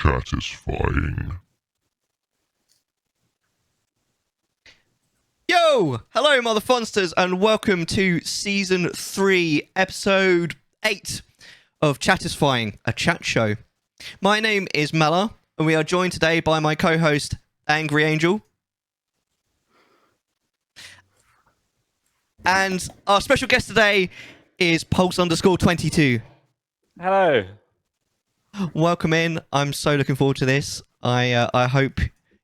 Chattisfying. Yo! Hello, Mother Fonsters, and welcome to Season 3, Episode 8 of Chattisfying, a chat show. My name is Mellar, and we are joined today by my co-host, Angry Angel. And our special guest today is Pulse_22. Hello. Welcome in. I'm so looking forward to this. I hope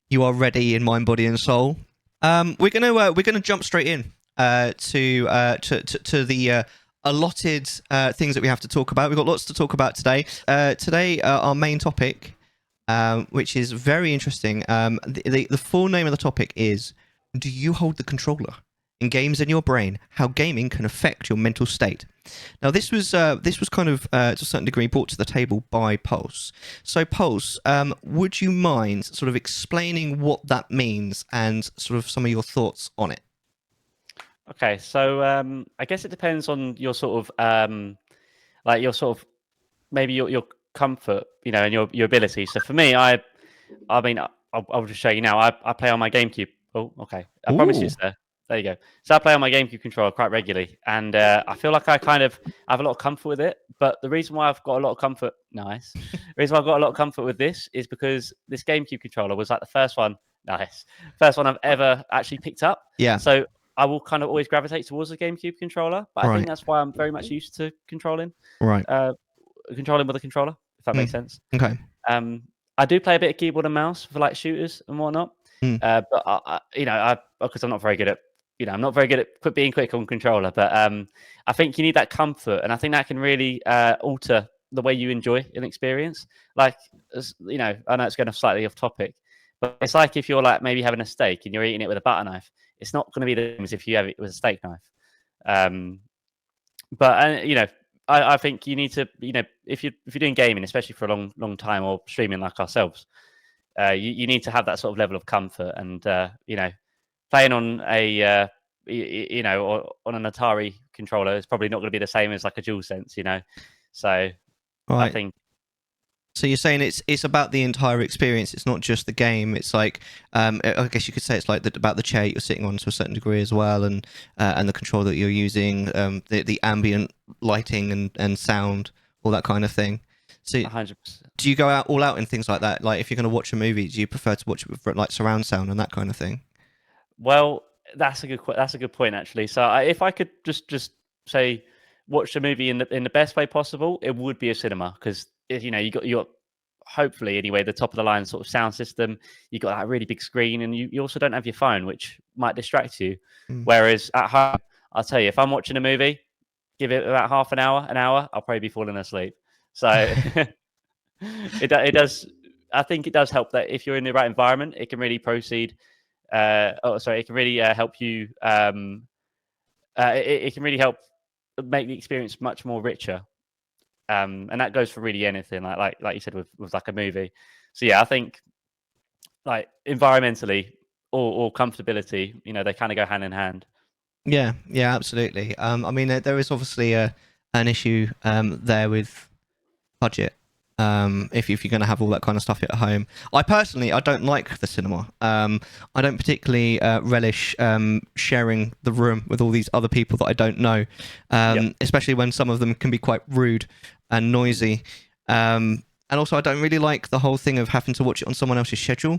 you are ready in mind, body, and soul. We're gonna jump straight in to the allotted things that we have to talk about. We've got lots to talk about today. Today, our main topic, which is very interesting. The full name of the topic is: do you hold the controller in games in your brain? How gaming can affect your mental state. Now, this was kind of to a certain degree brought to the table by Pulse. So, Pulse, would you mind sort of explaining what that means and sort of some of your thoughts on it? Okay, so I guess it depends on your sort of maybe your comfort, and your ability. So for me, I mean, I'll just show you now. I play on my GameCube. Oh, okay. I promise you it's there. There you go. So I play on my GameCube controller quite regularly, and I feel like I have a lot of comfort with it. But the reason why I've got a lot of comfort, the reason why I've got a lot of comfort with this is because this GameCube controller was like the first one I've ever actually picked up. Yeah. So I will kind of always gravitate towards the GameCube controller, but I think that's why I'm very much used to controlling with a controller, if that makes sense. Okay. I do play a bit of keyboard and mouse for like shooters and whatnot, but because I'm not very good at. I'm not very good at being quick on controller, but I think you need that comfort, and I think that can really alter the way you enjoy an experience. Like, I know it's going slightly off topic, but it's like if you're like maybe having a steak and you're eating it with a butter knife. It's not going to be the same as if you have it with a steak knife. I think you need to, if you're doing gaming, especially for a long time, or streaming like ourselves, you need to have that sort of level of comfort, and playing on a on an Atari controller is probably not going to be the same as like a DualSense, So I think. So you're saying it's about the entire experience. It's not just the game. It's like I guess you could say it's like about the chair you're sitting on to a certain degree as well, and the control that you're using, the ambient lighting and sound, all that kind of thing. So 100%. Do you go all out in things like that? Like if you're going to watch a movie, do you prefer to watch it with like surround sound and that kind of thing? Well, that's a good point actually. So if I could just say watch a movie in the best way possible, it would be a cinema, because you got hopefully anyway the top of the line sort of sound system. You got that really big screen, and you also don't have your phone, which might distract you. Whereas at home, I'll tell you, if I'm watching a movie, give it about half an hour, I'll probably be falling asleep. So it does. I think it does help that if you're in the right environment, it can really proceed. It can really help you. It can really help make the experience much more richer. And that goes for really anything, like you said with like a movie. So yeah, I think like environmentally or comfortability, they kind of go hand in hand. Yeah, absolutely. I mean, there is obviously an issue there with budget. If you're going to have all that kind of stuff at home. I don't like the cinema. I don't particularly relish sharing the room with all these other people that I don't know, especially when some of them can be quite rude and noisy. And also, I don't really like the whole thing of having to watch it on someone else's schedule.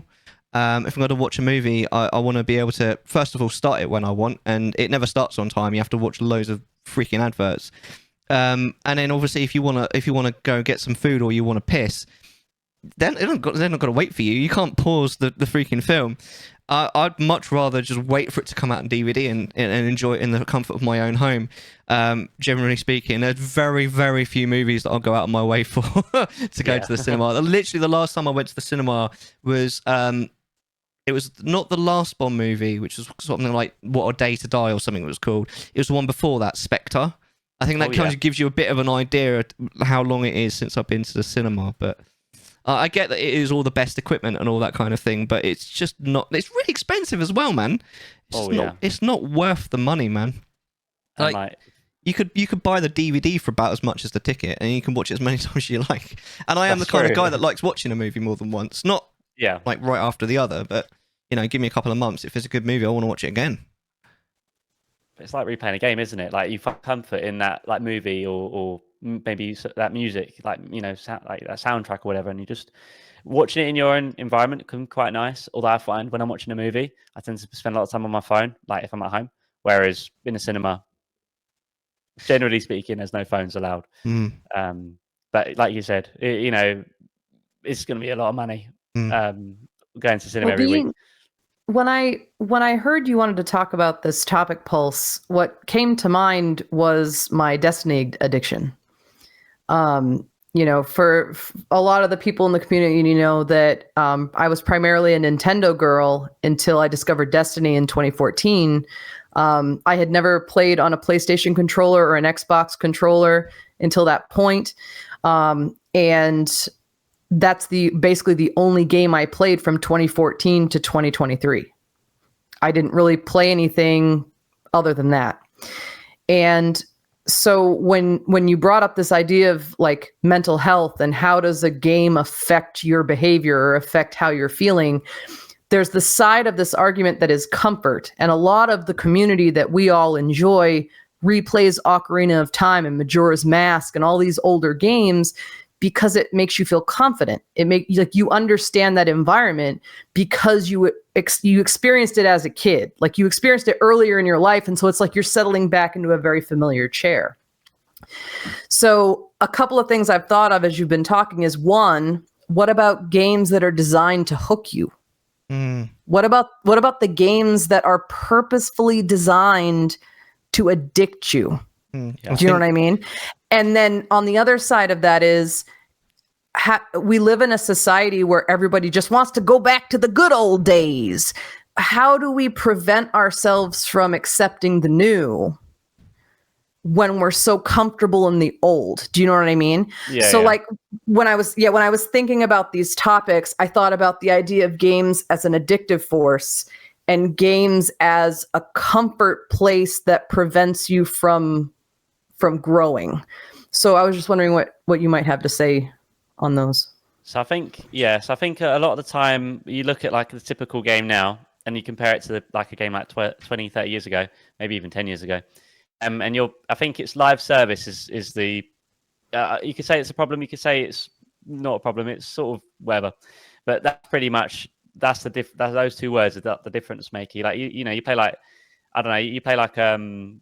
If I'm going to watch a movie, I want to be able to, first of all, start it when I want, and it never starts on time. You have to watch loads of freaking adverts. And then obviously if you wanna go get some food or you want to piss, then they're not going to wait for you. You can't pause the freaking film. I'd much rather just wait for it to come out on DVD and enjoy it in the comfort of my own home. Generally speaking, there's very, very few movies that I'll go out of my way for to go to the cinema. Literally, the last time I went to the cinema was it was not the last Bond movie, which was something like What a Day to Die or something it was called. It was the one before that, Spectre. I think that kind of gives you a bit of an idea of how long it is since I've been to the cinema. But I get that it is all the best equipment and all that kind of thing, but it's just not. It's really expensive as well, man. It's not worth the money, man. Like You could buy the DVD for about as much as the ticket, and you can watch it as many times as you like. And I am That's the kind of true. guy that likes watching a movie more than once. Not Yeah. like right after the other, but give me a couple of months. If it's a good movie, I want to watch it again. It's like replaying a game, isn't it? Like you find comfort in that like movie or maybe that music, like like that soundtrack or whatever, and you just watching it in your own environment can be quite nice. Although I find when I'm watching a movie, I tend to spend a lot of time on my phone, like if I'm at home. Whereas in a cinema, generally speaking, there's no phones allowed. But like you said, it's going to be a lot of money going to cinema every week. When I heard you wanted to talk about this topic, Pulse, what came to mind was my Destiny addiction. For a lot of the people in the community, that I was primarily a Nintendo girl until I discovered Destiny in 2014. I had never played on a PlayStation controller or an Xbox controller until that point. And that's basically the only game I played from 2014 to 2023. I didn't really play anything other than that. And so when you brought up this idea of like mental health and how does a game affect your behavior or affect how you're feeling, there's the side of this argument that is comfort. And a lot of the community that we all enjoy replays Ocarina of Time and Majora's Mask and all these older games because it makes you feel confident. It makes like you understand that environment because you experienced it as a kid. Like you experienced it earlier in your life, and so it's like you're settling back into a very familiar chair. So a couple of things I've thought of as you've been talking is, one, what about games that are designed to hook you? What about the games that are purposefully designed to addict you? Do you know what I mean? And then on the other side of that is we live in a society where everybody just wants to go back to the good old days. How do we prevent ourselves from accepting the new when we're so comfortable in the old? Do you know what I mean? Like when I was thinking about these topics, I thought about the idea of games as an addictive force and games as a comfort place that prevents you from growing. So I was just wondering what you might have to say on those. So I think a lot of the time you look at like the typical game now and you compare it to like a game like 20, 30 years ago, maybe even 10 years ago. And I think it's live service is the, you could say it's a problem. You could say it's not a problem. It's sort of whatever, but that's pretty much, that's those two words are the difference maker. Like, you play like, I don't know, you play like, I don't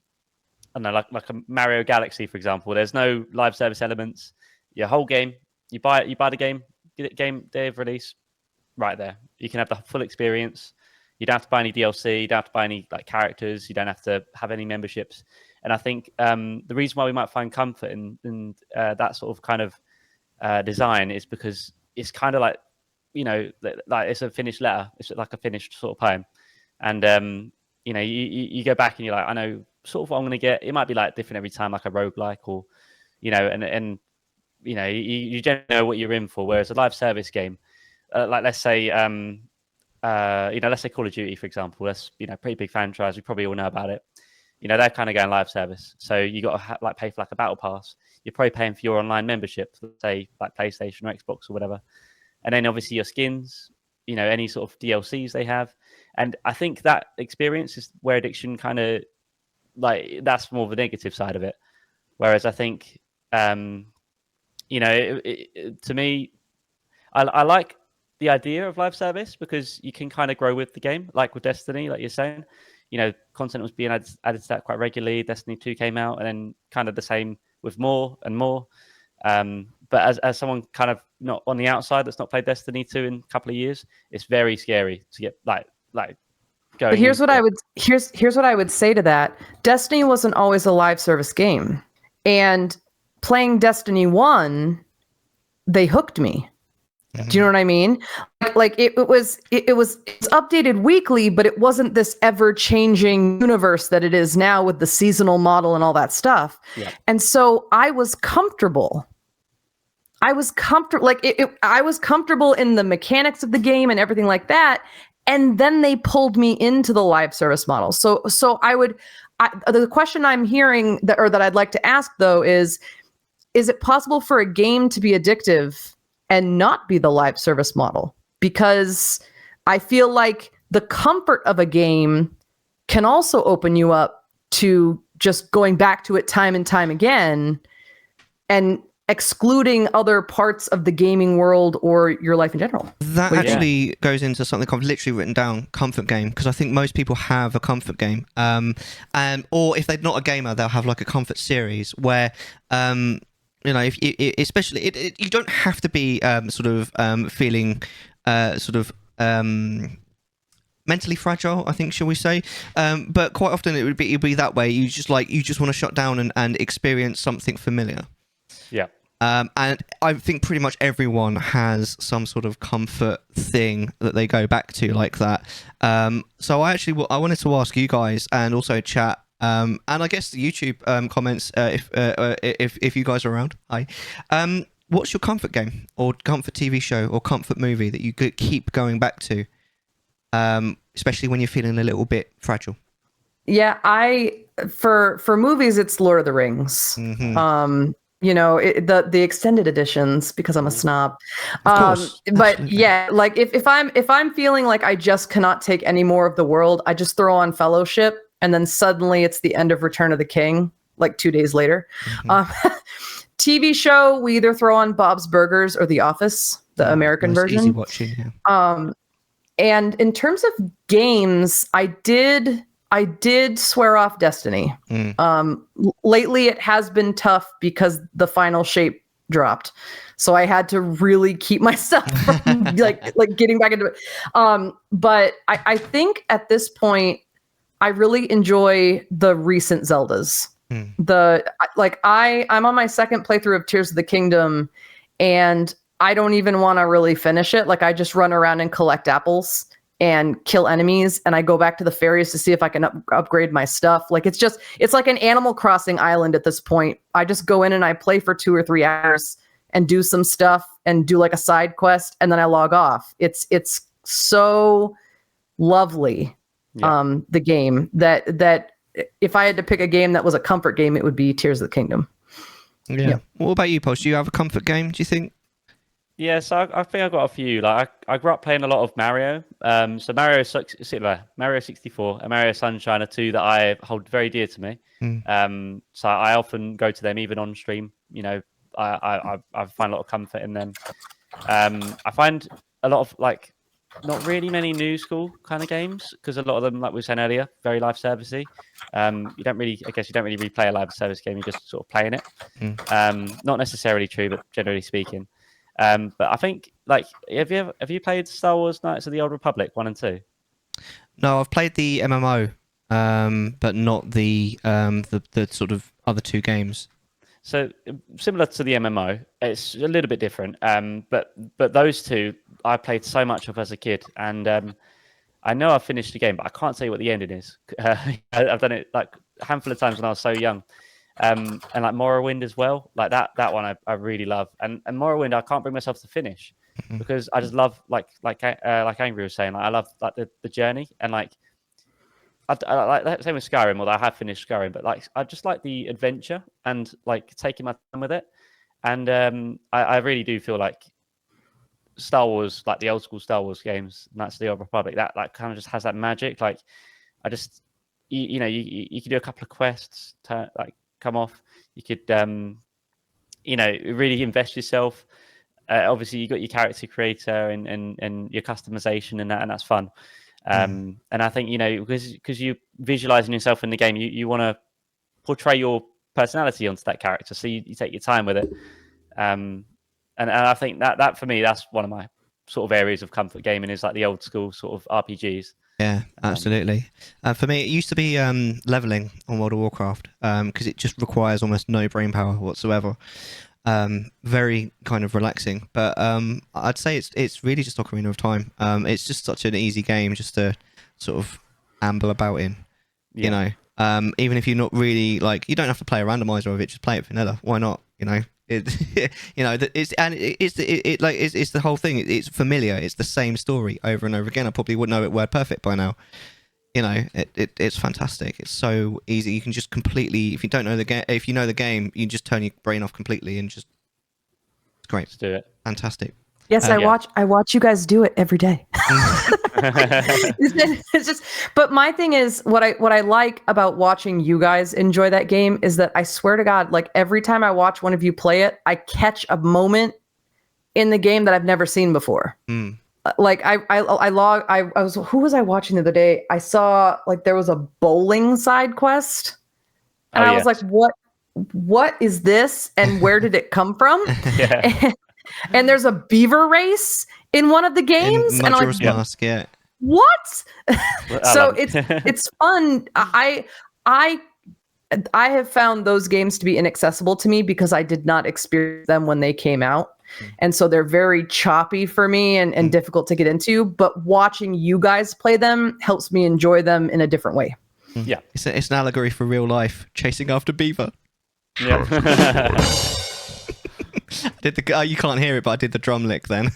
know, like a Mario Galaxy, for example. There's no live service elements. Your whole game, you buy the game, get it game day of release, right there. You can have the full experience. You don't have to buy any DLC. You don't have to buy any like characters. You don't have to have any memberships. And I think the reason why we might find comfort in that sort of kind of design is because it's kind of like, like it's a finished letter. It's like a finished sort of poem. And, you go back and you're like, I know sort of what I'm going to get. It might be like different every time, like a roguelike or, and you generally know what you're in for. Whereas a live service game, like let's say, let's say Call of Duty, for example, that's, pretty big franchise. We probably all know about it. They're kind of going live service. So you got to pay for like a battle pass. You're probably paying for your online membership, say like PlayStation or Xbox or whatever. And then obviously your skins, any sort of DLCs they have. And I think that experience is where addiction kind of like, that's more the negative side of it. Whereas I think, to me, I like the idea of live service because you can kind of grow with the game, like with Destiny, like you're saying. Content was being added to that quite regularly. Destiny 2 came out, and then kind of the same with more and more. But as someone kind of not on the outside that's not played Destiny 2 in a couple of years, it's very scary to get like going. But here's what I would say to that. Destiny wasn't always a live service game. And playing Destiny 1, they hooked me. Do you know what I mean? Like it's updated weekly, but it wasn't this ever-changing universe that it is now with the seasonal model and all that stuff. Yeah. And so I was comfortable. I was comfortable in the mechanics of the game and everything like that. And then they pulled me into the live service model. So I the question I'm hearing that I'd like to ask though is it possible for a game to be addictive and not be the live service model? Because I feel like the comfort of a game can also open you up to just going back to it time and time again and excluding other parts of the gaming world or your life in general. That actually goes into something I've literally written down, comfort game, because I think most people have a comfort game. Or if they're not a gamer, they'll have like a comfort series where, you know, especially you don't have to be feeling mentally fragile, I think, shall we say? But quite often it'd be that way. You just want to shut down and experience something familiar. Yeah. And I think pretty much everyone has some sort of comfort thing that they go back to like that. So I wanted to ask you guys, and also chat, and I guess the YouTube comments, if you guys are around. Hi. What's your comfort game or comfort TV show or comfort movie that you could keep going back to, especially when you're feeling a little bit fragile? Yeah, for movies, it's Lord of the Rings. Mm-hmm. You know, the extended editions, because I'm a snob. Of course, but absolutely. yeah, like if I'm feeling like I just cannot take any more of the world, I just throw on Fellowship, and then suddenly it's the end of Return of the King, like 2 days later. Mm-hmm. TV show, we either throw on Bob's Burgers or The Office, the American version. Easy watching. Yeah. And in terms of games, I did swear off Destiny. Lately it has been tough because the final shape dropped. So I had to really keep myself from like getting back into it. But I think at this point, I really enjoy the recent Zeldas. I'm on my second playthrough of Tears of the Kingdom, and I don't even want to really finish it. Like, I just run around and collect apples and kill enemies, and I go back to the fairies to see if I can upgrade my stuff. Like, it's like an Animal Crossing island at this point. I just go in and I play for 2 or 3 hours and do some stuff and do like a side quest, and then I log off. It's so lovely. The game that if I had to pick a game that was a comfort game, it would be Tears of the Kingdom. Yeah. What about you, Post? Do you have a comfort game, do you think? Yeah, so I think I've got a few. Like I grew up playing a lot of Mario. So Mario 64 and Mario Sunshine are two that I hold very dear to me. So I often go to them even on stream. You know, I find a lot of comfort in them. I find a lot of like not really many new school kind of games, because a lot of them, like we were saying earlier, very live servicey. You don't really replay a live service game. You're just sort of playing it. Not necessarily true, but generally speaking. But I think, like, have you played Star Wars Knights of the Old Republic 1 and 2? No, I've played the MMO, but not the sort of other 2 games. So similar to the MMO, it's a little bit different. But those 2 I played so much of as a kid, and I know I've finished the game, but I can't tell you what the ending is. I've done it like a handful of times when I was so young. And like Morrowind as well, like that one I really love. And Morrowind I can't bring myself to finish because I just love like Angry was saying, like, I love like the journey, and like I like that same with Skyrim, although I have finished Skyrim, but like I just like the adventure and like taking my time with it. And I really do feel like Star Wars, like the old school Star Wars games, Knights of the Old Republic, that like kind of just has that magic. Like I just you could do a couple of quests to like come off. You could really invest yourself. Obviously you got your character creator and your customization and that's fun. And I think, because you visualizing yourself in the game, you want to portray your personality onto that character, so you take your time with it. And I think that for me, that's one of my sort of areas of comfort gaming, is like the old school sort of RPGs. Yeah, absolutely. For me, it used to be leveling on World of Warcraft, because it just requires almost no brain power whatsoever. Very kind of relaxing, but I'd say it's really just Ocarina of Time. It's just such an easy game just to sort of amble about in, you know. Even if you're not really like, you don't have to play a randomizer of it, just play it vanilla. Why not? It's the whole thing. It's familiar. It's the same story over and over again. I probably wouldn't know it word perfect by now. you know, it's fantastic. It's so easy. You can just completely, if you don't know the game, if you know the game, you just turn your brain off completely and just, it's great. Let's do it. Fantastic. Yes, I watch you guys do it every day. It's just, but my thing is what I like about watching you guys enjoy that game is that I swear to God, like every time I watch one of you play it, I catch a moment in the game that I've never seen before. Like who was I watching the other day? I saw like there was a bowling side quest, and I was like, what is this, and where did it come from? And there's a beaver race in one of the games, and I'm like, Mask, yeah. What? So it's fun. I have found those games to be inaccessible to me because I did not experience them when they came out. And so they're very choppy for me and difficult to get into. But watching you guys play them helps me enjoy them in a different way. Yeah. It's an allegory for real life, chasing after beaver. Yeah. You can't hear it, but I did the drum lick then.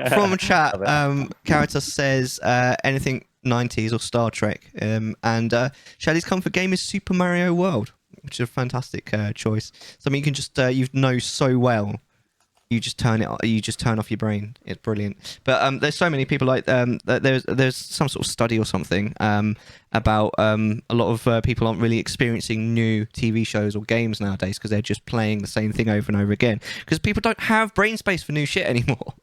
From chat, character says anything 90s or Star Trek, and Shaddy's comfort game is Super Mario World, which is a fantastic choice. Something you can just you know so well. You just turn off your brain. It's brilliant. But there's so many people like there's some sort of study or something about a lot of people aren't really experiencing new TV shows or games nowadays because they're just playing the same thing over and over again because people don't have brain space for new shit anymore.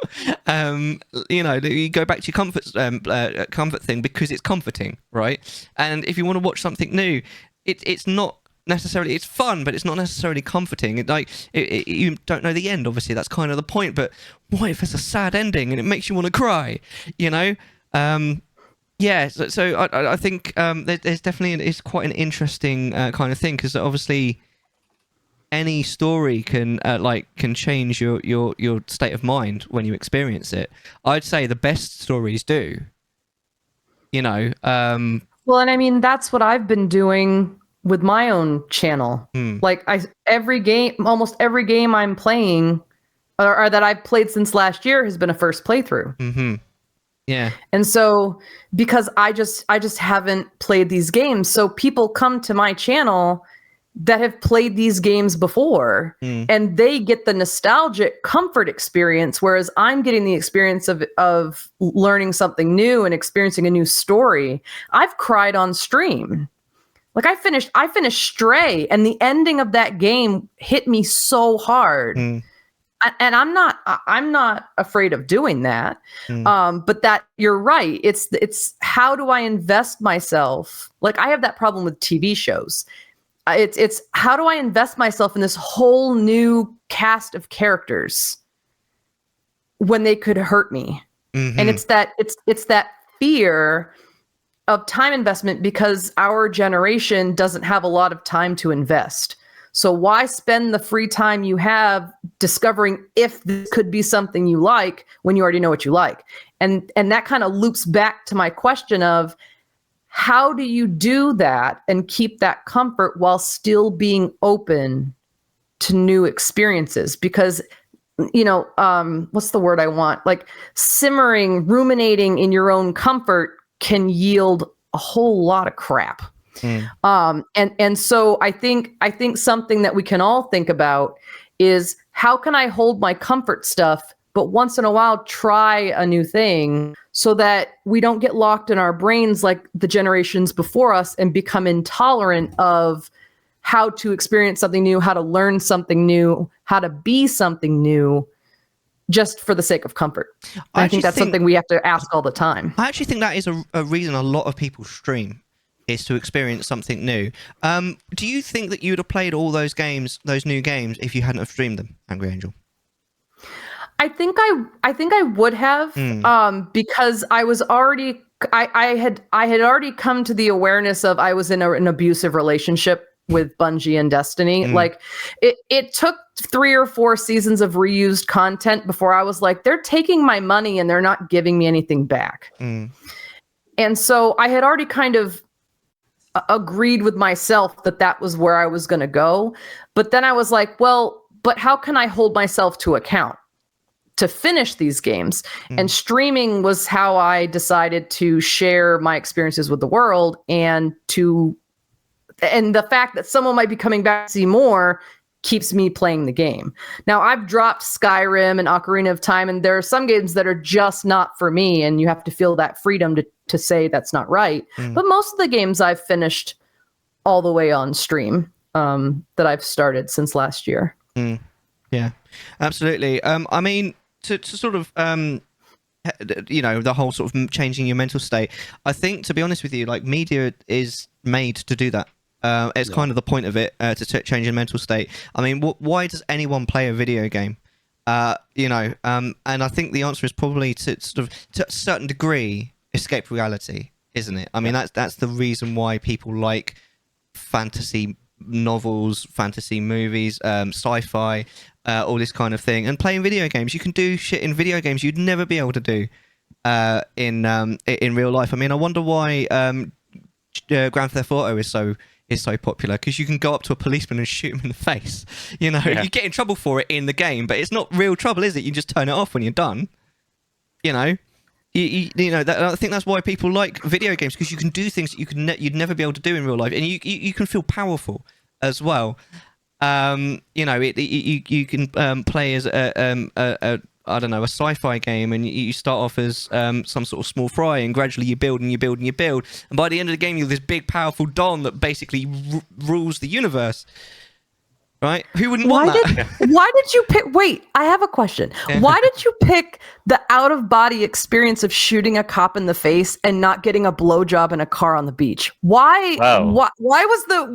You know, you go back to your comfort thing because it's comforting, right? And if you want to watch something new, it's not necessarily, it's fun, but it's not necessarily comforting. You don't know the end, obviously, that's kind of the point, but what if it's a sad ending and it makes you want to cry, you know? So I think there's definitely, it's quite an interesting kind of thing, because obviously any story can change your state of mind when you experience it. I'd say the best stories do, you know. Well, and I mean, that's what I've been doing with my own channel. Like almost every game I'm playing or that I've played since last year has been a first playthrough. Yeah. And so because I just haven't played these games, so people come to my channel that have played these games before and they get the nostalgic comfort experience, whereas I'm getting the experience of learning something new and experiencing a new story. I've cried on stream. Like I finished Stray, and the ending of that game hit me so hard. And I'm not afraid of doing that. But that, you're right. It's how do I invest myself? Like I have that problem with TV shows. It's how do I invest myself in this whole new cast of characters when they could hurt me? And it's that fear of time investment, because our generation doesn't have a lot of time to invest. So why spend the free time you have discovering if this could be something you like when you already know what you like? And that kind of loops back to my question of how do you do that and keep that comfort while still being open to new experiences? Because, you know, what's the word I want? Like simmering, ruminating in your own comfort can yield a whole lot of crap. And so I think something that we can all think about is, how can I hold my comfort stuff, but once in a while try a new thing, so that we don't get locked in our brains like the generations before us and become intolerant of how to experience something new, how to learn something new, how to be something new, just for the sake of comfort. I think that's something we have to ask all the time. I actually think that is a reason a lot of people stream, is to experience something new. Do you think that you would have played all those games, those new games, if you hadn't have streamed them, Angry Angel? I think I would have, because I was already, I had already come to the awareness of I was in an abusive relationship with Bungie and Destiny. Like it took 3 or 4 seasons of reused content before I was like, they're taking my money and they're not giving me anything back. And so I had already kind of agreed with myself that was where I was going to go. But then I was like, well, but how can I hold myself to account? to finish these games. And streaming was how I decided to share my experiences with the world, and the fact that someone might be coming back to see more keeps me playing the game. Now, I've dropped Skyrim and Ocarina of Time, and there are some games that are just not for me, and you have to feel that freedom to say that's not right. But most of the games I've finished all the way on stream that I've started since last year. Yeah, absolutely. I mean, to sort of, the whole sort of changing your mental state, I think, to be honest with you, like, media is made to do that. It's kind of the point of it, to change your mental state. I mean, why does anyone play a video game? And I think the answer is probably to sort of, to a certain degree, escape reality, isn't it? I mean, that's the reason why people like fantasy novels, fantasy movies, sci-fi, all this kind of thing, and playing video games. You can do shit in video games you'd never be able to do in real life. I mean, I wonder why Grand Theft Auto is so popular, because you can go up to a policeman and shoot him in the face. You get in trouble for it in the game, but it's not real trouble, is it? You just turn it off when you're done. I think that's why people like video games, because you can do things that you'd never be able to do in real life, and you can feel powerful as well. You can play as a sci-fi game, and you start off as some sort of small fry, and gradually you build and you build and you build, and by the end of the game you're this big powerful Don that basically rules the universe. Right? Who wouldn't want that? Why did you pick? Wait, I have a question. Why did you pick the out-of-body experience of shooting a cop in the face and not getting a blowjob in a car on the beach? Why? Why was the?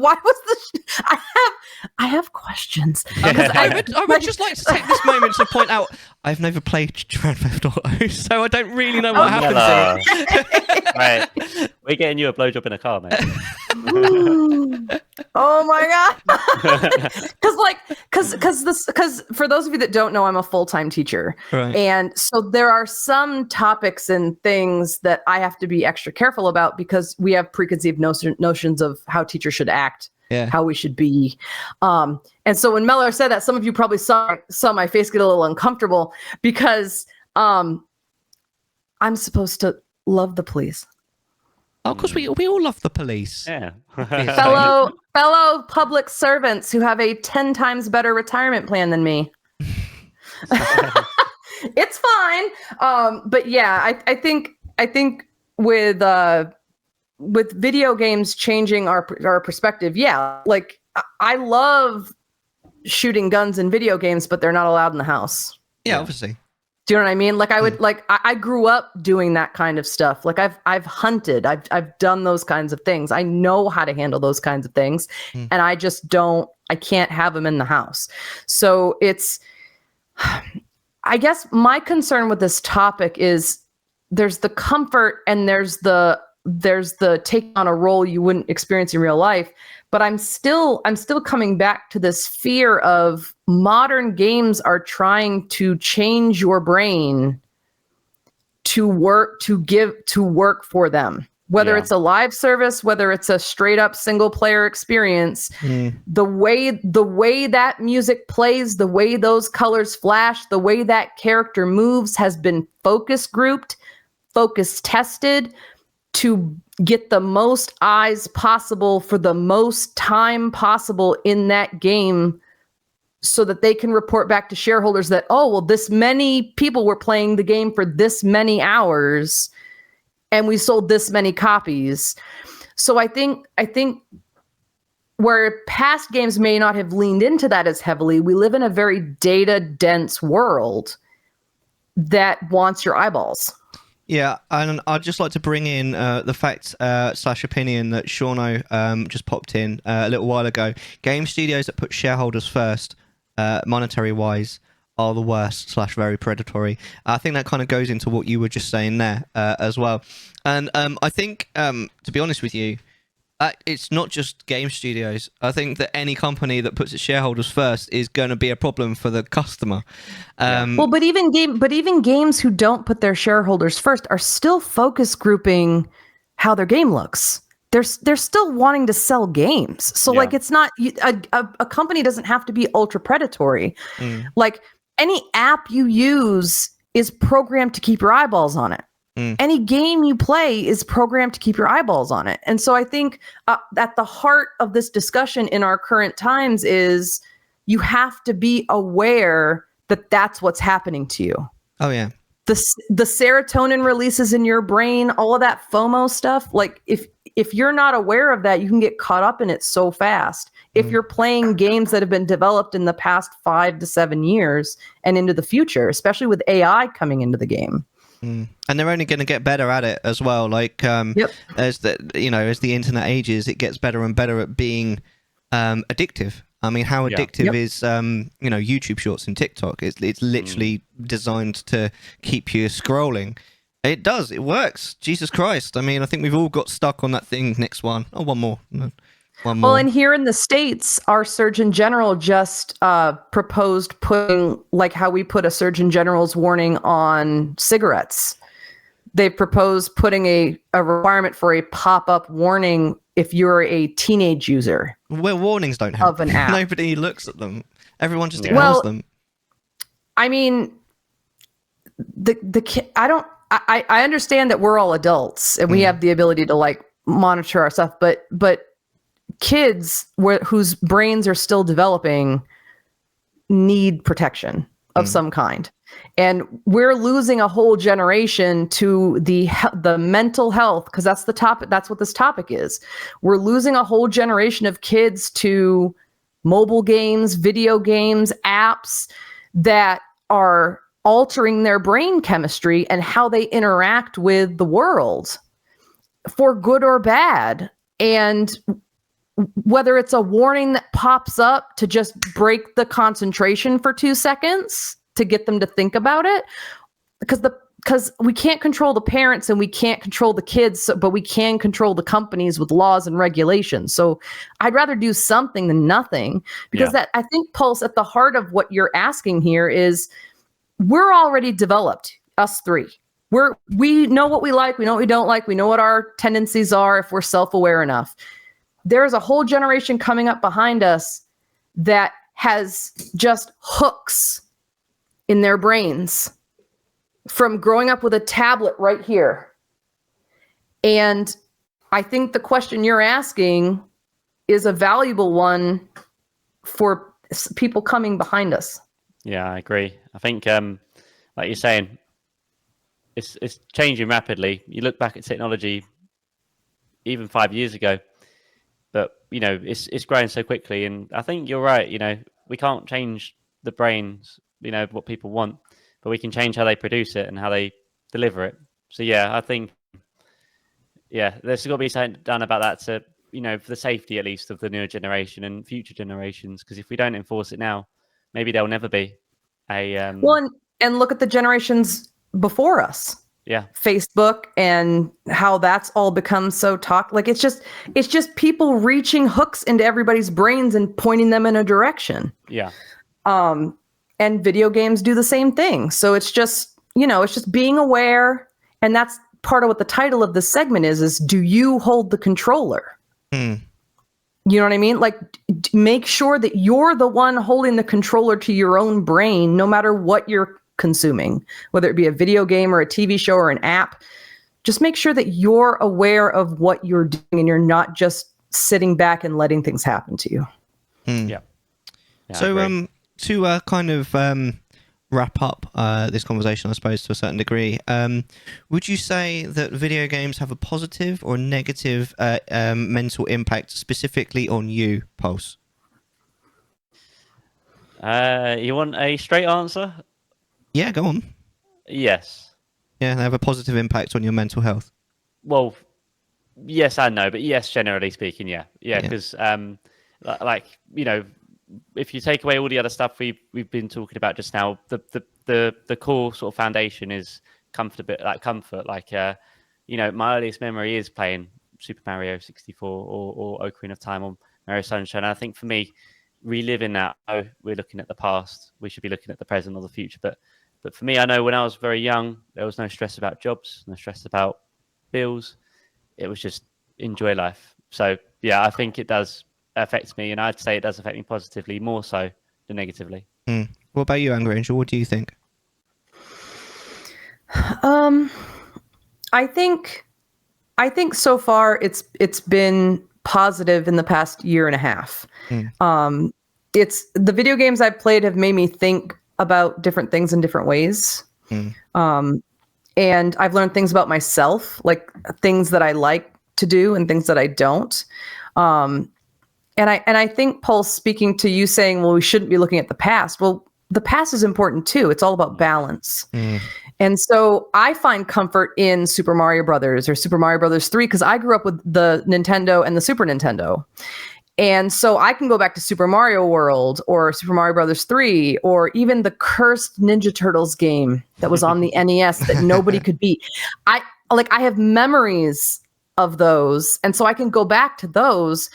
I have questions. I would just like to take this moment to point out I've never played Grand Theft Auto, so I don't really know what happens here. Right, we're getting you a blowjob in a car, mate. Oh my god! Because for those of you that don't know, I'm a full-time teacher, right. And so there are some topics and things that I have to be extra careful about, because we have preconceived notions of how teachers should act, how we should be. And so when Mellar said that, some of you probably saw my face get a little uncomfortable, because I'm supposed to love the police. Oh, because we all love the police. Yeah. fellow public servants who have a 10 times better retirement plan than me. It's fine. But yeah, I think with video games changing our perspective, like, I love shooting guns in video games, but they're not allowed in the house. Yeah, obviously. Do you know what I mean? Like, I grew up doing that kind of stuff. Like, I've hunted, I've done those kinds of things. I know how to handle those kinds of things, and I can't have them in the house. So I guess my concern with this topic is there's the comfort and there's the taking on a role you wouldn't experience in real life. But I'm still coming back to this fear of modern games are trying to change your brain to work for them. Whether it's a live service, whether it's a straight up single player experience, the way that music plays, the way those colors flash, the way that character moves has been focus grouped, focus tested to get the most eyes possible for the most time possible in that game, so that they can report back to shareholders that, this many people were playing the game for this many hours and we sold this many copies. So I think where past games may not have leaned into that as heavily, we live in a very data dense world that wants your eyeballs. Yeah, and I'd just like to bring in the fact / opinion that Shauno just popped in a little while ago. Game studios that put shareholders first, monetary-wise, are the worst / very predatory. I think that kind of goes into what you were just saying there as well. And I think, to be honest with you, it's not just game studios. I think that any company that puts its shareholders first is going to be a problem for the customer. But even games who don't put their shareholders first are still focus grouping how their game looks. They're still wanting to sell games. So like, it's not a company doesn't have to be ultra predatory. Like, any app you use is programmed to keep your eyeballs on it. Any game you play is programmed to keep your eyeballs on it. And so I think at the heart of this discussion in our current times is you have to be aware that that's what's happening to you. Oh, yeah. The serotonin releases in your brain, all of that FOMO stuff. Like if you're not aware of that, you can get caught up in it so fast. If you're playing games that have been developed in the past 5 to 7 years and into the future, especially with AI coming into the game. And they're only going to get better at it as well. Like as the internet ages, it gets better and better at being addictive. I mean, how addictive is YouTube Shorts and TikTok? It's literally designed to keep you scrolling. It does. It works. Jesus Christ. I mean, I think we've all got stuck on that thing. Next one. Oh, one more. Well, and here in the States, our Surgeon General just proposed putting, like how we put a Surgeon General's warning on cigarettes. They proposed putting a requirement for a pop-up warning if you're a teenage user. Well, warnings don't help. Of an app. Nobody looks at them. Everyone just ignores them. I mean, I understand that we're all adults and we have the ability to like monitor our stuff, but kids whose brains are still developing need protection of some kind. And we're losing a whole generation to the mental health, because that's the topic. That's what this topic is. We're losing a whole generation of kids to mobile games, video games, apps that are altering their brain chemistry and how they interact with the world for good or bad. And whether it's a warning that pops up to just break the concentration for 2 seconds to get them to think about it, because we can't control the parents and we can't control the kids, but we can control the companies with laws and regulations. So I'd rather do something than nothing, because that, I think, Pulse, at the heart of what you're asking here is we're already developed, us three. We know what we like, we know what we don't like, we know what our tendencies are if we're self-aware enough. There's a whole generation coming up behind us that has just hooks in their brains from growing up with a tablet right here. And I think the question you're asking is a valuable one for people coming behind us. Yeah, I agree. I think, like you're saying, it's changing rapidly. You look back at technology even 5 years ago, but it's growing so quickly. And I think you're right. We can't change the brains, what people want, but we can change how they produce it and how they deliver it. So yeah, I think there's got to be something done about that to for the safety at least of the newer generation and future generations. Because if we don't enforce it now, maybe there'll never be a well, and look at the generations before us. Yeah, Facebook and how that's all become so like it's just people reaching hooks into everybody's brains and pointing them in a direction. Yeah. And video games do the same thing. So it's just being aware, and that's part of what the title of this segment is do you hold the controller? You know what I mean? Like, make sure that you're the one holding the controller to your own brain, no matter what you're consuming, whether it be a video game or a TV show or an app. Just make sure that you're aware of what you're doing and you're not just sitting back and letting things happen to you. Yeah. So to kind of wrap up this conversation, I suppose, to a certain degree, would you say that video games have a positive or negative mental impact specifically on you, Pulse? You want a straight answer? Yeah, go on. Yes. Yeah, they have a positive impact on your mental health. Well, yes and no, but yes, generally speaking, yeah. Because if you take away all the other stuff we've been talking about just now, the core sort of foundation is comfort. My earliest memory is playing Super Mario 64 or Ocarina of Time or Mario Sunshine. I think for me, reliving that, we're looking at the past, we should be looking at the present or the future. But for me, I know when I was very young, there was no stress about jobs, no stress about bills. It was just enjoy life. So yeah, I think it does affect me, and I'd say it does affect me positively more so than negatively. What about you, Angry Angel? What do you think? I think so far it's been positive in the past year and a half. It's the video games I've played have made me think about different things in different ways. And I've learned things about myself, like things that I like to do and things that I don't. And I think, Pulse, speaking to you saying, well, we shouldn't be looking at the past. Well, the past is important too. It's all about balance. And so I find comfort in Super Mario Brothers or Super Mario Brothers 3 because I grew up with the Nintendo and the Super Nintendo. And so I can go back to Super Mario World or Super Mario Brothers 3 or even the cursed Ninja Turtles game that was on the NES that nobody could beat. I have memories of those. And so I can go back to those,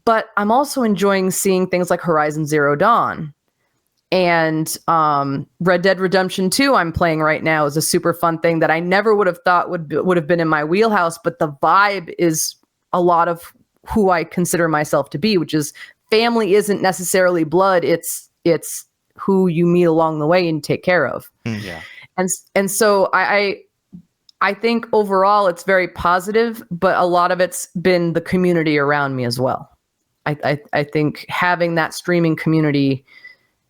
but I'm also enjoying seeing things like Horizon Zero Dawn. And Red Dead Redemption 2 I'm playing right now is a super fun thing that I never would have thought would have been in my wheelhouse, but the vibe is a lot of who I consider myself to be, which is family isn't necessarily blood. It's who you meet along the way and take care of. Yeah. And so I think overall it's very positive, but a lot of it's been the community around me as well. I think having that streaming community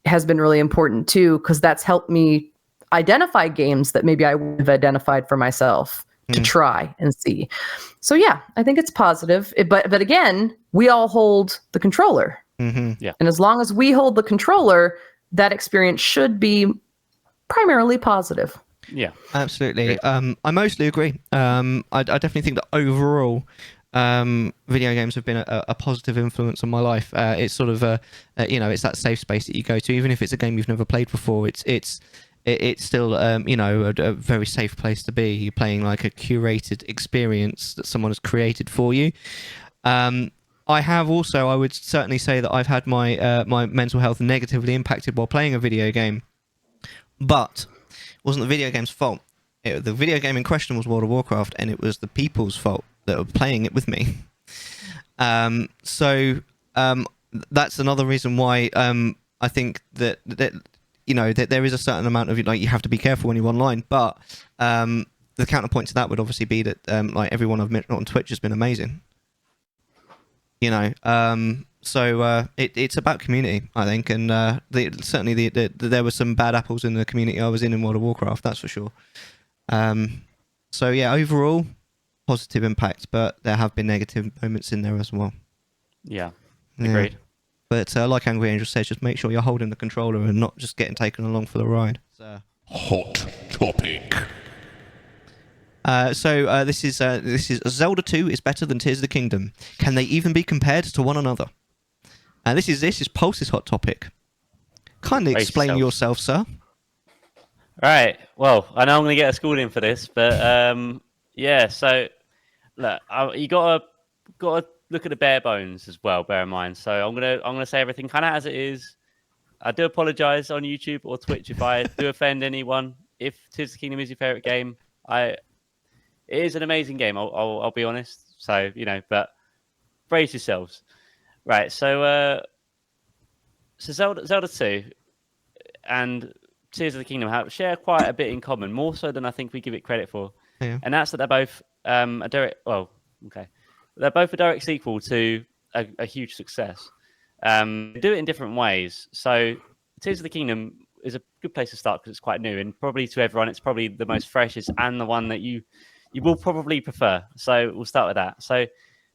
has been really important too, because that's helped me identify games that maybe I would have identified for myself to try and see. So yeah, I think it's positive. But again, we all hold the controller. Yeah. And as long as we hold the controller, that experience should be primarily positive. Yeah, absolutely. I mostly agree. I definitely think that overall, video games have been a positive influence on my life. It's sort of it's that safe space that you go to, even if it's a game you've never played before. It's still a very safe place to be. You're playing like a curated experience that someone has created for you. I would certainly say that I've had my my mental health negatively impacted while playing a video game, but it wasn't the video game's fault. The video game in question was World of Warcraft, and it was the people's fault that were playing it with me. So that's another reason why I think that there is a certain amount of you have to be careful when you're online. But the counterpoint to that would obviously be that everyone I've met on Twitch has been amazing. So it's about community, I think, and certainly there were some bad apples in the community I was in World of Warcraft, that's for sure. So yeah, overall, positive impact, but there have been negative moments in there as well. Yeah, agreed. Yeah. But like Angry Angel says, just make sure you're holding the controller and not just getting taken along for the ride. Hot topic. So this is Zelda 2 is better than Tears of the Kingdom. Can they even be compared to one another? And this is Pulse's hot topic. Kindly explain yourself, sir. Right. Well, I know I'm going to get a schooling for this, but yeah. So look, you got to look at the bare bones as well. Bear in mind. So I'm gonna say everything kind of as it is. I do apologize on YouTube or Twitch if I do offend anyone. If Tears of the Kingdom is your favorite game, it is an amazing game. I'll be honest. So but brace yourselves. Right. So Zelda 2 and Tears of the Kingdom share quite a bit in common, more so than I think we give it credit for. Yeah. And that's that they're both they're both a direct sequel to a huge success. They do it in different ways. So Tears of the Kingdom is a good place to start because it's quite new, and probably to everyone, it's probably the most freshest and the one that you will probably prefer. So we'll start with that. So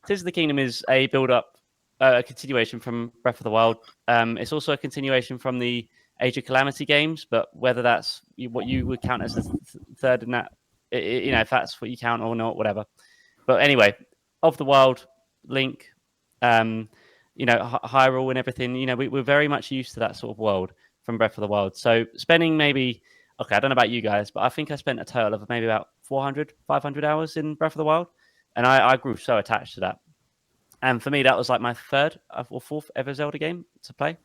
Tears of the Kingdom is a build-up, a continuation from Breath of the Wild. It's also a continuation from the Age of Calamity games, but whether that's what you would count as the third in that, if that's what you count or not, whatever. But anyway, of the Wild, Link, Hyrule and everything, we're very much used to that sort of world from Breath of the Wild. So spending maybe, I don't know about you guys, but I think I spent a total of maybe about 400, 500 hours in Breath of the Wild. And I grew so attached to that. And for me, that was like my third or fourth ever Zelda game to play.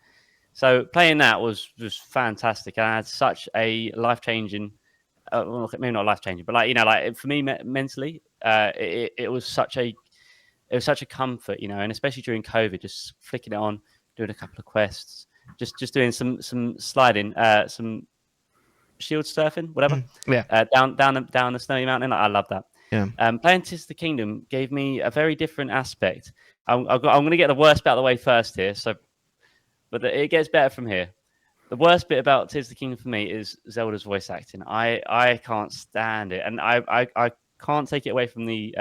So playing that was just fantastic. And I had such a life-changing, maybe not life-changing, but for me mentally, it was such a comfort, and especially during COVID, just flicking it on, doing a couple of quests, just doing some sliding, some shield surfing, whatever. Down the snowy mountain. I love that. Yeah. Playing Tears of the Kingdom gave me a very different aspect. I'm going to get the worst bit out of the way first here. But it gets better from here. The worst bit about Tears of the Kingdom for me is Zelda's voice acting. I can't stand it, and I can't take it away from the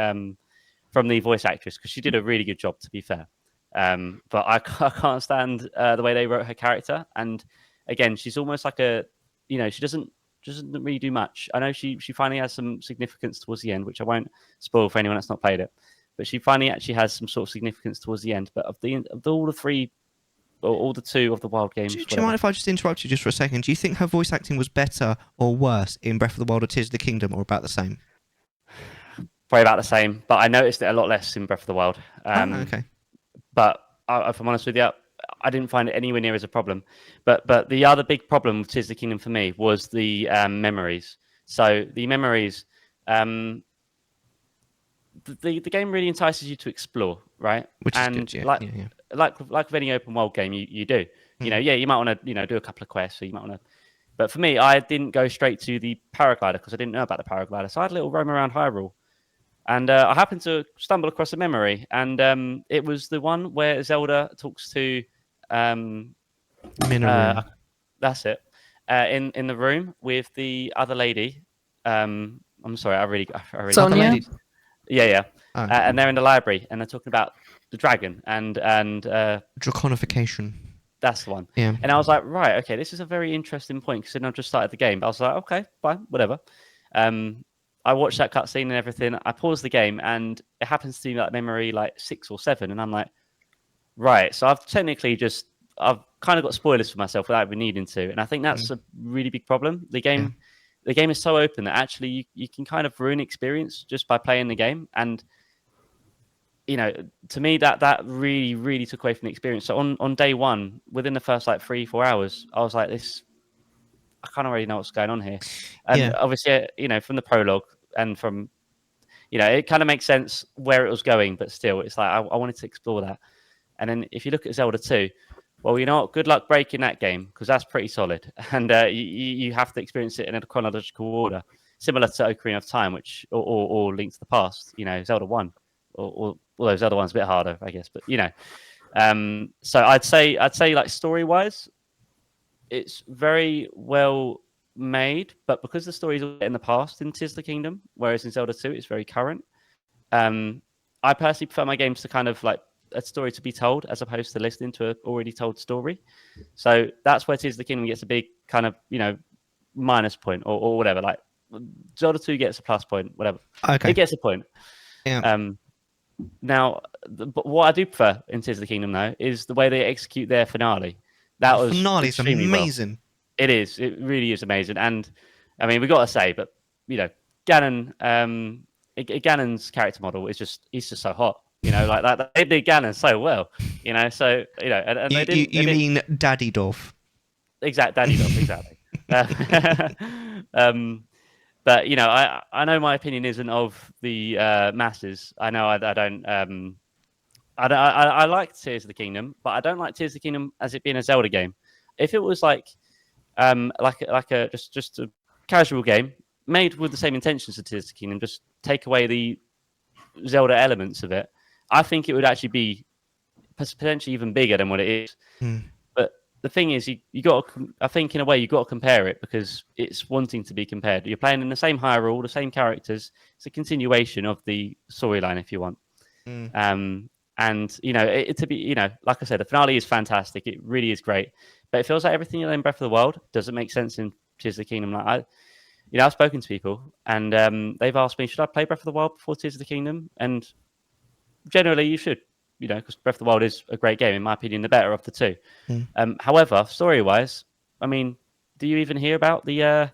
voice actress because she did a really good job, to be fair. But I can't stand the way they wrote her character. And again, she's almost like she doesn't really do much. I know she finally has some significance towards the end, which I won't spoil for anyone that's not played it. But she finally actually has some sort of significance towards the end. But of all the three, or all the two of the wild games. Do you mind if I just interrupt you just for a second? Do you think her voice acting was better or worse in Breath of the Wild or Tears of the Kingdom, or about the same? Probably about the same, but I noticed it a lot less in Breath of the Wild. Okay. But if I'm honest with you, I didn't find it anywhere near as a problem. But the other big problem with Tears of the Kingdom for me was the memories. So the memories, the game really entices you to explore, right? Which is good, yeah. Like with any open world game, you do. You might want to do a couple of quests, so you might want to. But for me, I didn't go straight to the paraglider because I didn't know about the paraglider. So I had a little roam around Hyrule. And I happened to stumble across a memory, and it was the one where Zelda talks to Minoru. That's it. In the room with the other lady. I'm sorry, I really Sonia? Yeah. Oh. And they're in the library, and they're talking about the dragon and Draconification. That's the one. Yeah. And I was like, right, okay, this is a very interesting point because I've just started the game. But I was like, okay, fine, whatever. I watched that cutscene and everything. I paused the game, and it happens to be that memory like 6 or 7, and I'm like, right. So I've kind of got spoilers for myself without even needing to, and I think that's a really big problem. The game is so open that actually you can kind of ruin experience just by playing the game, and to me that really, really took away from the experience. So on day one, within the first like 3-4 hours, I was like, I can't already know what's going on here. And obviously, from the prologue and from, it kind of makes sense where it was going, but still, it's like, I wanted to explore that. And then if you look at Zelda 2, well, you know what? Good luck breaking that game because that's pretty solid. And you have to experience it in a chronological order, similar to Ocarina of Time, or Link to the Past, Zelda 1, although Zelda 1's a bit harder, I guess, but, so I'd say like story-wise, it's very well made, but because the story is in the past in Tears of the Kingdom, whereas in Zelda 2 it's very current. I personally prefer my games to kind of like a story to be told as opposed to listening to an already told story. So that's where Tears of the Kingdom gets a big kind of minus point or whatever. Like Zelda 2 gets a plus point, whatever. Okay, it gets a point. Yeah. Now, but what I do prefer in Tears of the Kingdom though is the way they execute their finale. That was finale's amazing. Well. It is. It really is amazing. And I mean, we got to say, but Ganon, Ganon's character model is he's just so hot. Like that. They did Ganon so well. So and you, they didn't. You mean Daddy Dolph? Daddy Dolph, exactly. But I know my opinion isn't of the masses. I know I don't. I like Tears of the Kingdom, but I don't like Tears of the Kingdom as it being a Zelda game. If it was like a just a casual game made with the same intentions as Tears of the Kingdom, just take away the Zelda elements of it, I think it would actually be potentially even bigger than what it is. But the thing is, you got to, I think in a way you got to compare it because it's wanting to be compared. You're playing in the same Hyrule, the same characters. It's a continuation of the storyline, if you want. And to be, like I said, the finale is fantastic. It really is great, but it feels like everything in Breath of the Wild doesn't make sense in Tears of the Kingdom. Like I've spoken to people, and they've asked me, should I play Breath of the Wild before Tears of the Kingdom? And generally, you should, because Breath of the Wild is a great game, in my opinion, the better of the two. However, story-wise, I mean, do you even hear about the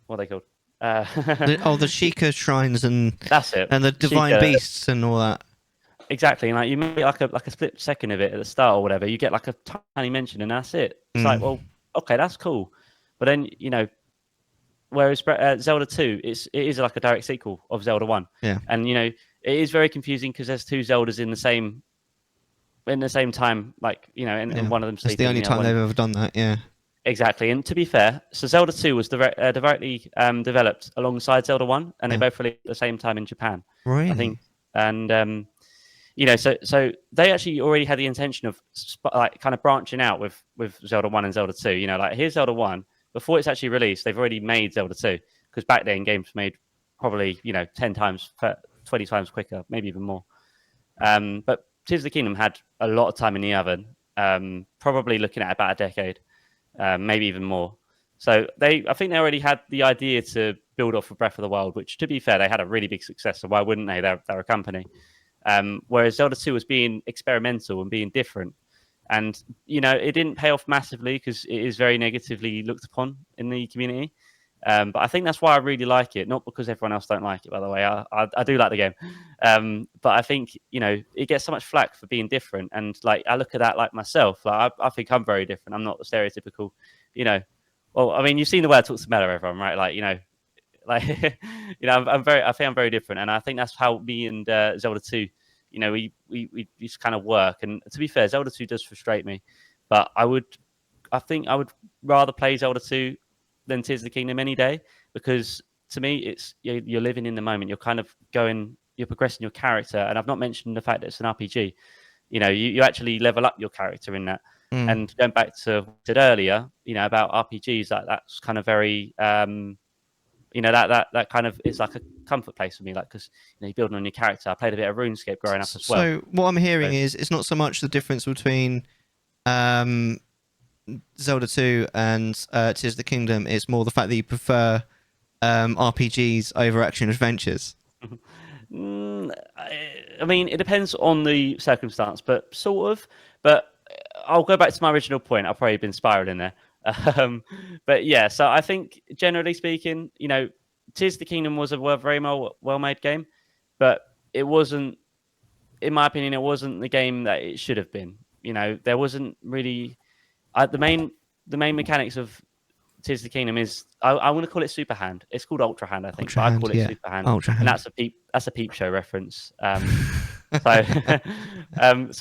what are they called? The Sheikah shrines and that's it, and the divine beasts and all that. Exactly, like you make like a split second of it at the start or whatever. You get like a tiny mention, and that's it. It's like, well, okay, that's cool, but then whereas Zelda 2, it is like a direct sequel of Zelda 1. Yeah, and it is very confusing because there's two Zeldas in the same in the same time, like and one of them It's sleeping. the only time they've ever done that. Yeah. Exactly, and to be fair, so Zelda 2 was directly developed alongside Zelda 1, and they both released at the same time in Japan, Really? I think. And so they actually already had the intention of like kind of branching out with Zelda 1 and Zelda 2. Like here's Zelda 1. Before it's actually released, they've already made Zelda 2, because back then games made probably 10 times, 20 times quicker, maybe even more. But Tears of the Kingdom had a lot of time in the oven, probably looking at about a decade. Maybe even more. So I think they already had the idea to build off of Breath of the Wild, which, to be fair, they had a really big success. So why wouldn't they? They're a company. Whereas Zelda 2 was being experimental and being different. And, it didn't pay off massively because it is very negatively looked upon in the community. But I think that's why I really like it. Not because everyone else don't like it, by the way. I do like the game. But I think, it gets so much flack for being different. And like, I look at that like myself. Like, I think I'm very different. I'm not the stereotypical, well, I mean, you've seen the way I talk to Mellar, everyone, right? Like, I think I'm very different. And I think that's how me and Zelda 2, we just kind of work. And to be fair, Zelda 2 does frustrate me, but I think I would rather play Zelda 2 than Tears of the Kingdom any day, because to me it's you're living in the moment. You're kind of you're progressing your character, and I've not mentioned the fact that it's an RPG. You actually level up your character in that. And going back to what I said earlier, about RPGs, that's kind of very that kind of is like a comfort place for me, like, because you're building on your character. I played a bit of RuneScape growing up as well. So what I'm hearing is it's not so much the difference between Zelda 2 and Tears of the Kingdom, it's more the fact that you prefer RPGs over action adventures. I mean, it depends on the circumstance, but sort of. But I'll go back to my original point. I've probably been spiraling there. But yeah, so I think generally speaking, Tears of the Kingdom was a very well-made game, but it wasn't, in my opinion, it wasn't the game that it should have been. There wasn't really the main mechanics of Tears of the Kingdom is I want to call it Super Hand. It's called Ultra Hand, I think, but I call it Super Hand. Ultra Hand. And that's a Peep Show reference. So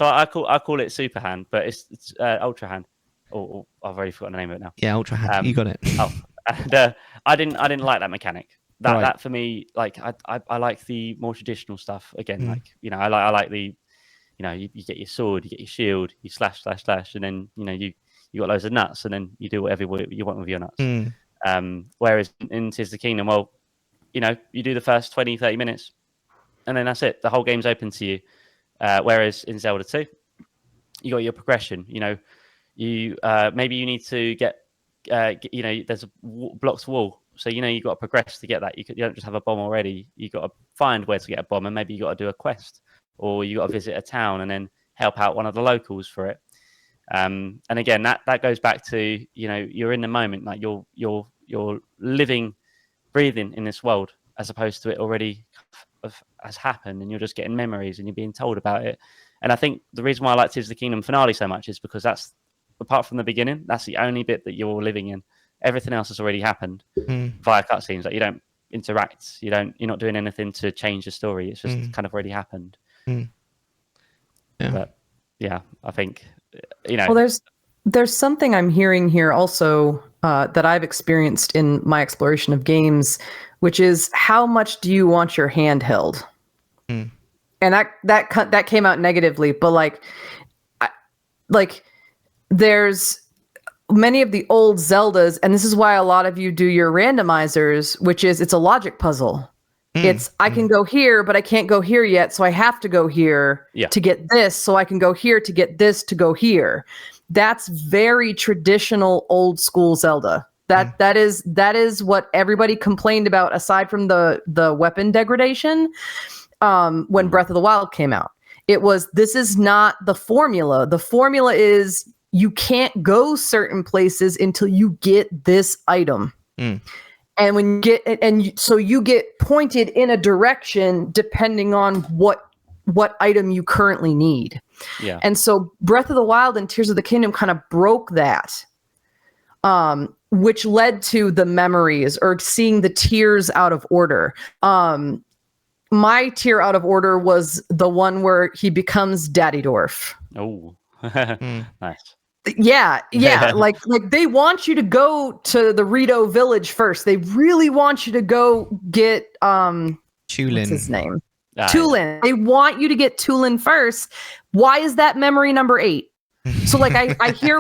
I call it Super Hand, but it's Ultra Hand. Or I've already forgotten the name of it now. Yeah, Ultra Hand. You got it. And I didn't like that mechanic. That for me, like I like the more traditional stuff again. Like I like the you get your sword, you get your shield, you slash, and then you got loads of nuts, and then you do whatever you want with your nuts. Whereas in Tears of the Kingdom, well, you do the first 20-30 minutes, and then that's it. The whole game's open to you. Whereas in Zelda 2, you got your progression. You maybe you need to get there's a blocked wall, so you got to progress to get that. You don't just have a bomb already. You got to find where to get a bomb, and maybe you got to do a quest, or you got to visit a town and then help out one of the locals for it. And again, that goes back to you're in the moment, like you're living, breathing in this world, as opposed to it already has happened, and you're just getting memories and you're being told about it. And I think the reason why I like Tears of the Kingdom finale so much is because that's, apart from the beginning, that's the only bit that you're living in. Everything else has already happened via cutscenes. Like, you don't interact, you're not doing anything to change the story. It's just kind of already happened. Yeah. But yeah, I think Well, there's something I'm hearing here also that I've experienced in my exploration of games, which is how much do you want your handheld? And that came out negatively, but like there's many of the old Zeldas, and this is why a lot of you do your randomizers, which is it's a logic puzzle. It's I can go here, but I can't go here yet, so I have to go here to get this, so I can go here to get this to go here. That's very traditional old school Zelda. That is what everybody complained about, aside from the weapon degradation when Breath of the Wild came out. It was, this is not the formula. The formula is you can't go certain places until you get this item. And when you get so you get pointed in a direction depending on what item you currently need. Yeah. And so Breath of the Wild and Tears of the Kingdom kind of broke that, which led to the memories or seeing the tiers out of order. My tier out of order was the one where he becomes Daddy Dwarf. Oh, nice. Yeah. like they want you to go to the Rito village first. They really want you to go get what's his Tulin. name? Ah, Tulin. They want you to get Tulin first. Why is that memory number 8? So like I hear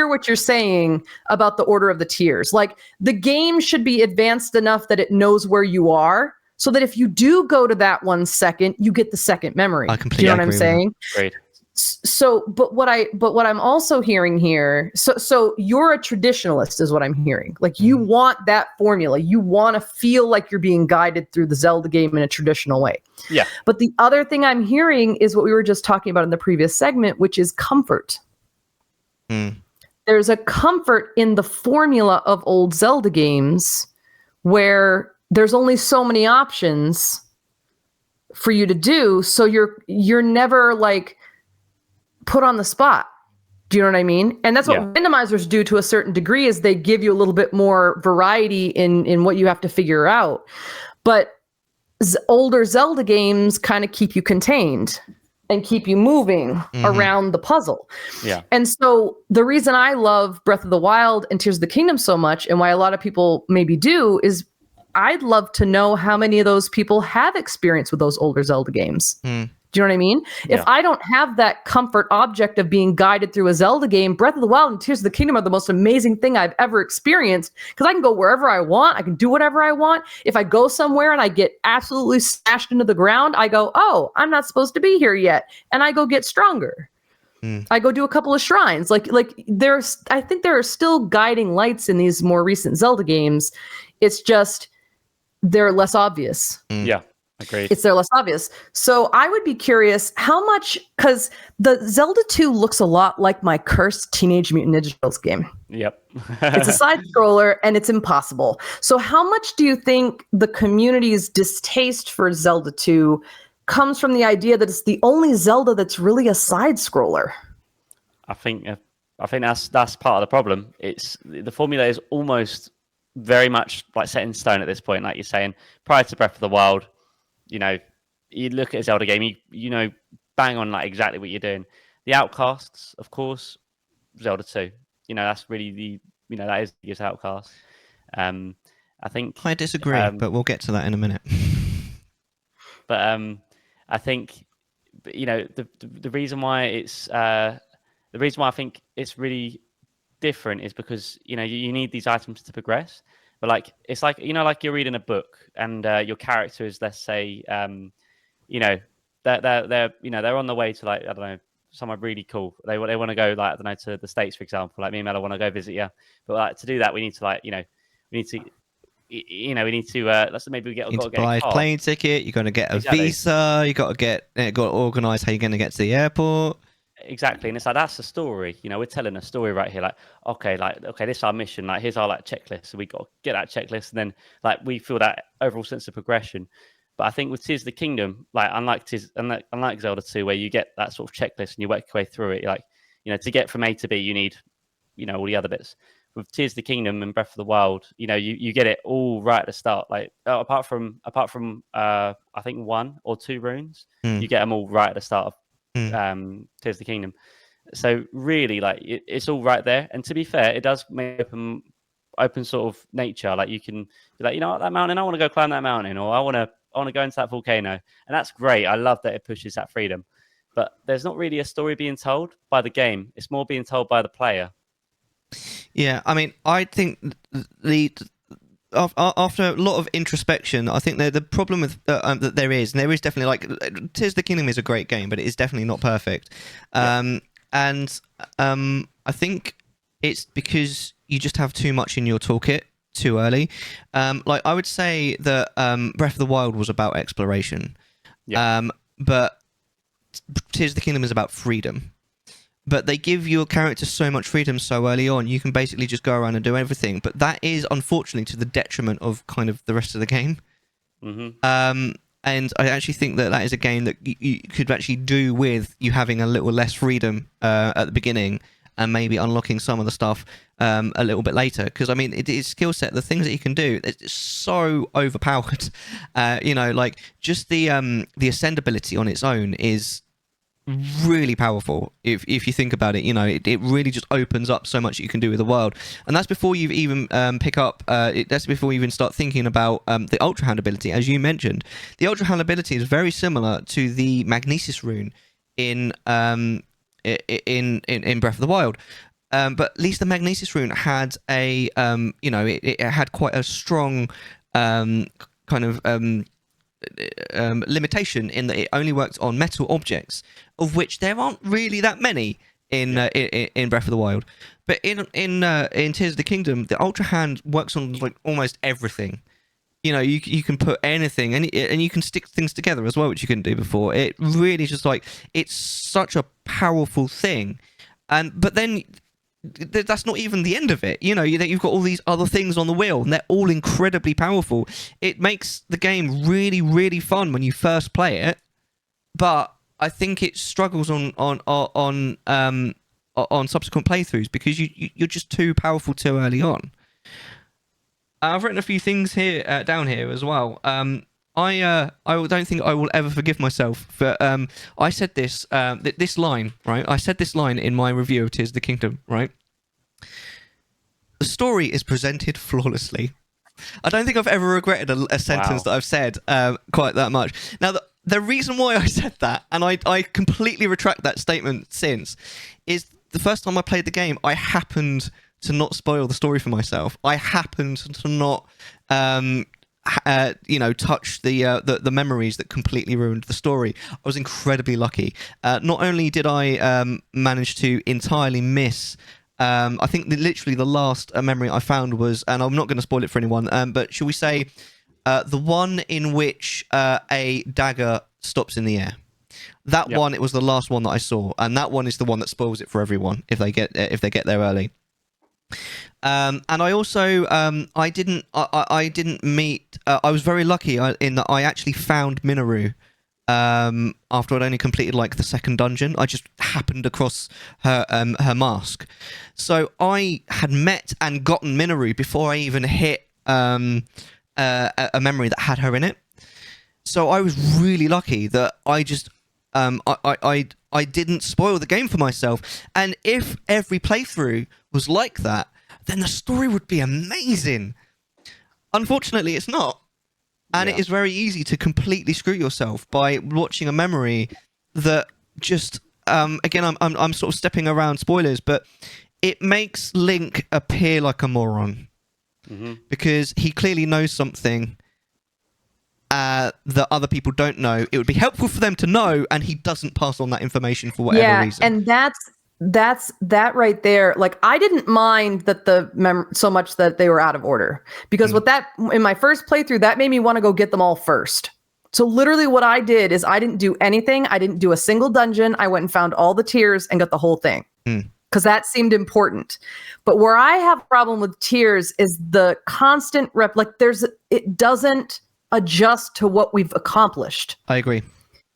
what you're saying about the order of the tiers. Like the game should be advanced enough that it knows where you are, so that if you do go to that 1 second, you get the second memory. I completely Do you know what I'm agree with saying? Great. So but what I'm also hearing here, so you're a traditionalist is what I'm hearing. Like you want that formula. You want to feel like you're being guided through the Zelda game in a traditional way. Yeah. But the other thing I'm hearing is what we were just talking about in the previous segment, which is comfort. There's a comfort in the formula of old Zelda games where there's only so many options for you to do, so you're never like put on the spot. Do you know what I mean? And that's what randomizers do to a certain degree, is they give you a little bit more variety in what you have to figure out. But older Zelda games kind of keep you contained and keep you moving around the puzzle. Yeah. And so the reason I love Breath of the Wild and Tears of the Kingdom so much, and why a lot of people maybe do, is I'd love to know how many of those people have experience with those older Zelda games. Do you know what I mean? Yeah. If I don't have that comfort object of being guided through a Zelda game, Breath of the Wild and Tears of the Kingdom are the most amazing thing I've ever experienced, because I can go wherever I want. I can do whatever I want. If I go somewhere and I get absolutely smashed into the ground, I go, oh, I'm not supposed to be here yet. And I go get stronger. I go do a couple of shrines. Like I think there are still guiding lights in these more recent Zelda games. It's just they're less obvious. Yeah. Agreed. They're less obvious. So I would be curious how much, because the Zelda 2 looks a lot like my cursed Teenage Mutant Ninja Turtles game. Yep. It's a side scroller and it's impossible. So how much do you think the community's distaste for Zelda 2 comes from the idea that it's the only Zelda that's really a side scroller? I think that's part of the problem. It's the formula is almost very much like set in stone at this point, like you're saying. Prior to Breath of the Wild, you know, you look at a Zelda game, you know, bang on like exactly what you're doing. The Outcasts, of course, Zelda 2. You know, that's really that is the biggest Outcast. I think I disagree, but we'll get to that in a minute. But I think, you know, the reason why I think it's really different is because, you know, you need these items to progress. But like it's like, you know, like you're reading a book and your character is, let's say, you know, they're on the way to, like, I don't know, somewhere really cool. They want to go, like, I don't know, to the States, for example. Like me and Mellar want to go visit you, but like to do that we need to, like, let's maybe You need to buy a plane ticket. You got to get a visa. You got to organize how you're going to get to the airport. Exactly. And it's like, that's the story. You know, we're telling a story right here. Like, okay, this is our mission. Like, here's our like checklist. So we got to get that checklist, and then like we feel that overall sense of progression. But I think with Tears of the Kingdom, like unlike Zelda 2, where you get that sort of checklist and you work your way through it, like, you know, to get from A to B, you need, you know, all the other bits. With Tears of the Kingdom and Breath of the Wild, you know, you get it all right at the start. Like apart from I think 1 or 2 runes, you get them all right at the start of Tears of the Kingdom. So really, like, it's all right there. And to be fair, it does make open sort of nature. Like, you can be like, you know what, that mountain, I want to go climb that mountain, or I want to go into that volcano, and that's great. I love that it pushes that freedom. But there's not really a story being told by the game. It's more being told by the player. Yeah, I mean, I think after a lot of introspection, I think the problem with that there is definitely, like, Tears of the Kingdom is a great game, but it is definitely not perfect. And I think it's because you just have too much in your toolkit too early. Like, I would say that Breath of the Wild was about exploration, but Tears of the Kingdom is about freedom. But they give your character so much freedom so early on, you can basically just go around and do everything. But that is, unfortunately, to the detriment of kind of the rest of the game. And I actually think that is a game that you could actually do with you having a little less freedom at the beginning, and maybe unlocking some of the stuff a little bit later. Because, I mean, it is skill set. The things that you can do, it's so overpowered. You know, like, just the ascend ability on its own is really powerful if you think about it. You know, it really just opens up so much you can do with the world, and that's before you even pick up. That's before you even start thinking about the Ultra Hand ability, as you mentioned. The Ultra Hand ability is very similar to the Magnesis rune in Breath of the Wild. But at least the Magnesis rune had a, it had quite a strong kind of limitation in that it only worked on metal objects, of which there aren't really that many in Breath of the Wild. But in Tears of the Kingdom, the Ultra Hand works on like almost everything. You know, you can put anything, and you can stick things together as well, which you couldn't do before. It really just like, it's such a powerful thing, but then that's not even the end of it. You know, you've got all these other things on the wheel, and they're all incredibly powerful. It makes the game really, really fun when you first play it, but I think it struggles on subsequent playthroughs because you're just too powerful too early on. I've written a few things here down here as well. I don't think I will ever forgive myself for I said this this line, right? I said this line in my review of Tears of the Kingdom, right? The story is presented flawlessly. I don't think I've ever regretted a sentence that I've said quite that much. Now, the reason why I said that, and I completely retract that statement since, is the first time I played the game, I happened to not spoil the story for myself. I happened to not touch the memories that completely ruined the story. I was incredibly lucky. Not only did I manage to entirely miss, I think literally the last memory I found was, and I'm not going to spoil it for anyone, but shall we say the one in which a dagger stops in the air. That one, it was the last one that I saw, and that one is the one that spoils it for everyone if they get there early. And I also I didn't meet. I was very lucky in that I actually found Minoru after I'd only completed like the second dungeon. I just happened across her mask, so I had met and gotten Minoru before I even hit a memory that had her in it. So I was really lucky that I just I didn't spoil the game for myself. And if every playthrough was like that, then the story would be amazing. Unfortunately, it's not. And it is very easy to completely screw yourself by watching a memory that just, again, I'm sort of stepping around spoilers, but it makes Link appear like a moron. Mm-hmm. Because he clearly knows something that other people don't know. It would be helpful for them to know, and he doesn't pass on that information for whatever reason. And that's that right there. Like, I didn't mind that so much that they were out of order, because with that, in my first playthrough, that made me want to go get them all first. So literally what I did is I didn't do anything. I didn't do a single dungeon. I went and found all the tears and got the whole thing. Because that seemed important. But where I have a problem with Tears is the constant like it doesn't adjust to what we've accomplished. I agree.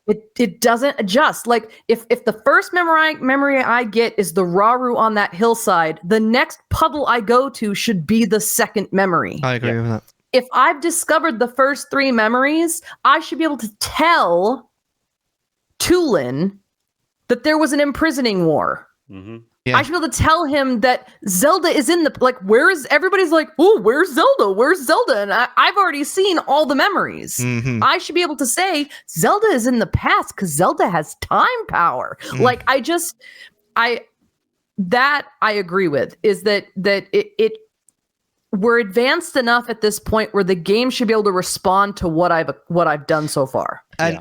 It doesn't adjust. Like if the first memory I get is the Raru on that hillside, the next puddle I go to should be the second memory. I agree with that. If I've discovered the first three memories, I should be able to tell Tulin that there was an imprisoning war. Mm-hmm. Yeah. I should be able to tell him that Zelda is in everybody's like, oh, where's Zelda? Where's Zelda? And I've already seen all the memories. Mm-hmm. I should be able to say Zelda is in the past because Zelda has time power. Like, I agree with, is that we're advanced enough at this point where the game should be able to respond to what I've done so far. And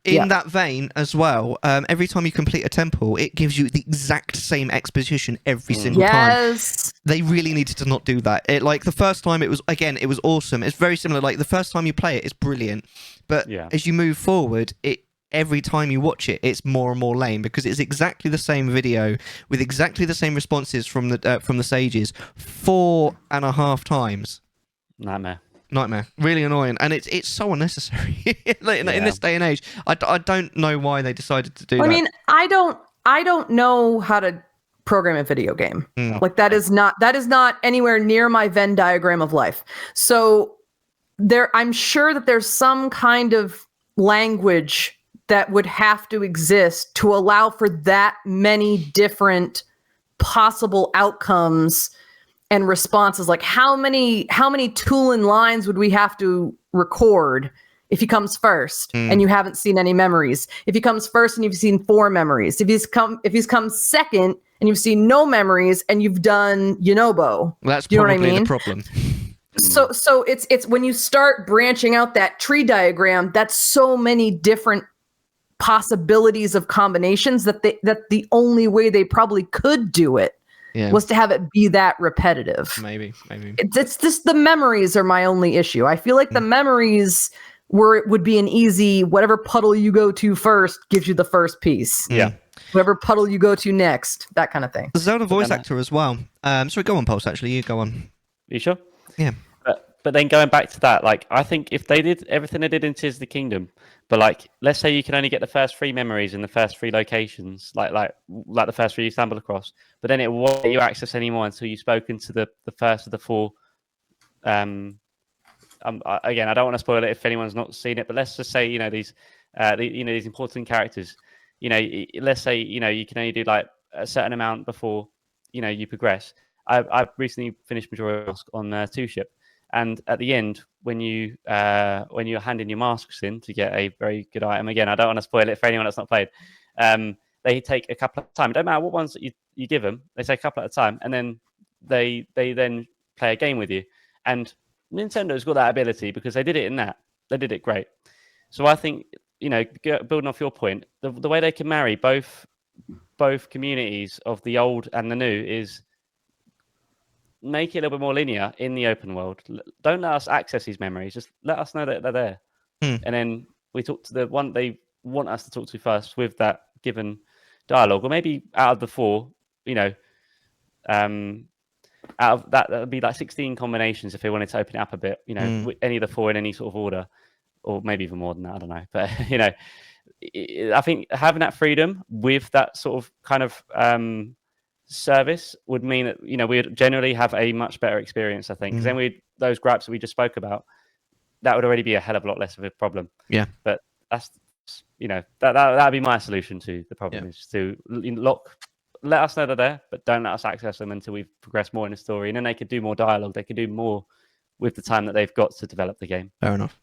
in that vein as well, every time you complete a temple, it gives you the exact same exposition every single time. They really needed to not do that. Like the first time, it was awesome. It's very similar. Like the first time you play it, it's brilliant. But as you move forward, every time you watch it, it's more and more lame, because it's exactly the same video with exactly the same responses from the sages 4.5 times. Nightmare. Really annoying, and it's so unnecessary in this day and age. I don't know why they decided to do that. I mean, I don't know how to program a video game. Like that is not anywhere near my Venn diagram of life. So I'm sure that there's some kind of language that would have to exist to allow for that many different possible outcomes and responses. Like how many Tulin lines would we have to record if he comes first and you haven't seen any memories? If he comes first and you've seen 4 memories, if he's come second and you've seen no memories and you've done Yunobo. Well, that's you know probably what I mean? the problem. So it's when you start branching out that tree diagram, that's so many different possibilities of combinations that the only way they probably could do it was to have it be that repetitive. Maybe. It's just the memories are my only issue. I feel like the memories would be an easy, whatever puddle you go to first gives you the first piece. Yeah. Whatever puddle you go to next, that kind of thing. The Zelda voice actor as well. Sorry, go on, Pulse, actually. You go on. Are you sure? Yeah. But then going back to that, like, I think if they did everything they did in Tears of the Kingdom, but like, let's say you can only get the first 3 memories in the first 3 locations, like the first 3 you stumble across, but then it won't let you access anymore until you've spoken to the first of the 4. Again, I don't want to spoil it if anyone's not seen it, but let's just say, these important characters, let's say, you can only do like a certain amount before, you progress. I've recently finished Majora's Mask on 2 ship. And at the end, when you're handing your masks in to get a very good item, again, I don't want to spoil it for anyone that's not played. They take a couple of time. It don't matter what ones that you give them. They take a couple at a time, and then they then play a game with you. And Nintendo's got that ability because they did it in that. They did it great. So I think, building off your point, the way they can marry both communities of the old and the new is make it a little bit more linear in the open world. Don't let us access these memories. Just let us know that they're there. And then we talk to the one they want us to talk to first with that given dialogue. Or maybe out of the 4, out of that would be like 16 combinations if they wanted to open it up a bit, any of the 4 in any sort of order, or maybe even more than that, I don't know. But, I think having that freedom with that sort of kind of service would mean that we'd generally have a much better experience, I think, because then those gripes that we just spoke about, that would already be a hell of a lot less of a problem. But that's that'd be my solution to the problem, is to let us know they're there, but don't let us access them until we've progressed more in the story, and then they could do more dialogue, they could do more with the time that they've got to develop the game. Fair enough.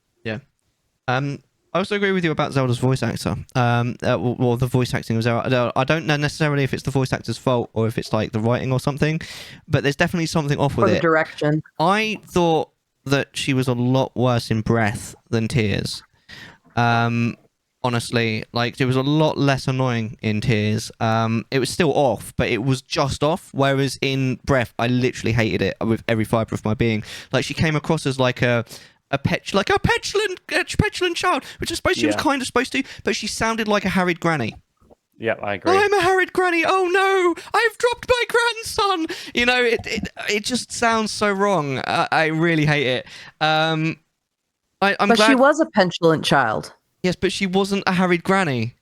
I also agree with you about Zelda's voice actor. The voice acting of Zelda. I don't know necessarily if it's the voice actor's fault or if it's like the writing or something, but there's definitely something off with or the it. direction. I thought that she was a lot worse in Breath than Tears. Honestly, like, it was a lot less annoying in Tears. It was still off, but it was just off. Whereas in Breath, I literally hated it with every fibre of my being. Like, she came across as like a petulant child, which I suppose she was kind of supposed to, but she sounded like a harried granny. Yeah, I agree. I'm a harried granny. Oh no, I've dropped my grandson. It just sounds so wrong. I really hate it. I'm but glad... she was a petulant child. Yes, but she wasn't a harried granny.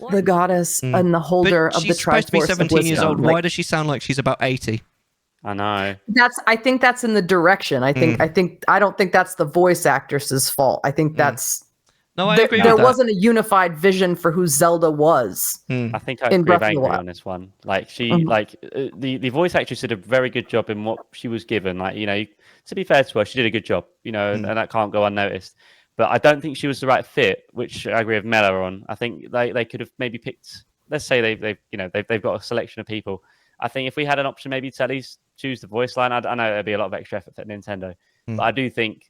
The goddess and the holder of the Triforce. She's supposed to be 17 years old. Why does she sound like she's about 80? I know. I think that's in the direction. I don't think that's the voice actress's fault. I think that's No, I agree with there that. wasn't a unified vision for who Zelda was. I think I agree with Angry on this one. Like, she the voice actress did a very good job in what she was given. Like, to be fair to her, she did a good job, and that can't go unnoticed. But I don't think she was the right fit, which I agree with Mellar on. I think they could have maybe picked, let's say they've got a selection of people. I think if we had an option maybe to at least choose the voice line, I know it'd be a lot of extra effort for Nintendo. But I do think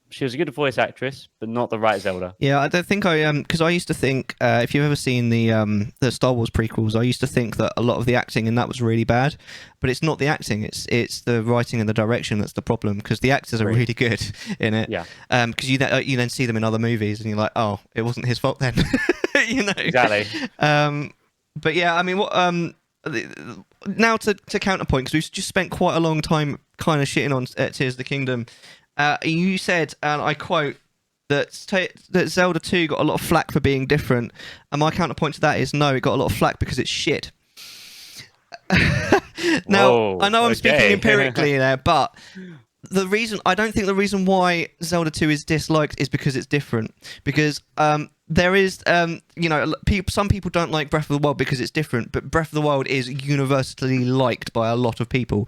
she was a good voice actress, but not the right Zelda. Yeah, I don't think because I used to think, if you've ever seen the Star Wars prequels, I used to think that a lot of the acting in that was really bad, but it's not the acting, it's the writing and the direction that's the problem, because the actors are really good in it. Yeah. Because you then see them in other movies and you're like, oh, it wasn't his fault then. Exactly. But yeah, I mean, what now to counterpoint, because we've just spent quite a long time kind of shitting on Tears of the Kingdom. You said, and I quote, that Zelda 2 got a lot of flack for being different, and my counterpoint to that is no, it got a lot of flack because it's shit. Now, I know I'm speaking empirically there, but I don't think the reason why Zelda 2 is disliked is because it's different. Because there is, some people don't like Breath of the Wild because it's different, but Breath of the Wild is universally liked by a lot of people.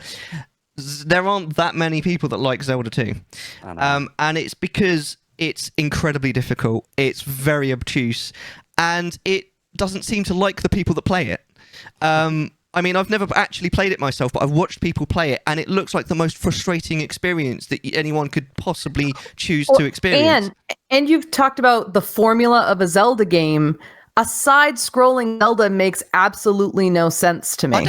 There aren't that many people that like Zelda 2. And it's because it's incredibly difficult, it's very obtuse, and it doesn't seem to like the people that play it. I mean, I've never actually played it myself, but I've watched people play it, and it looks like the most frustrating experience that anyone could possibly choose to experience. And you've talked about the formula of a Zelda game. A side-scrolling Zelda makes absolutely no sense to me.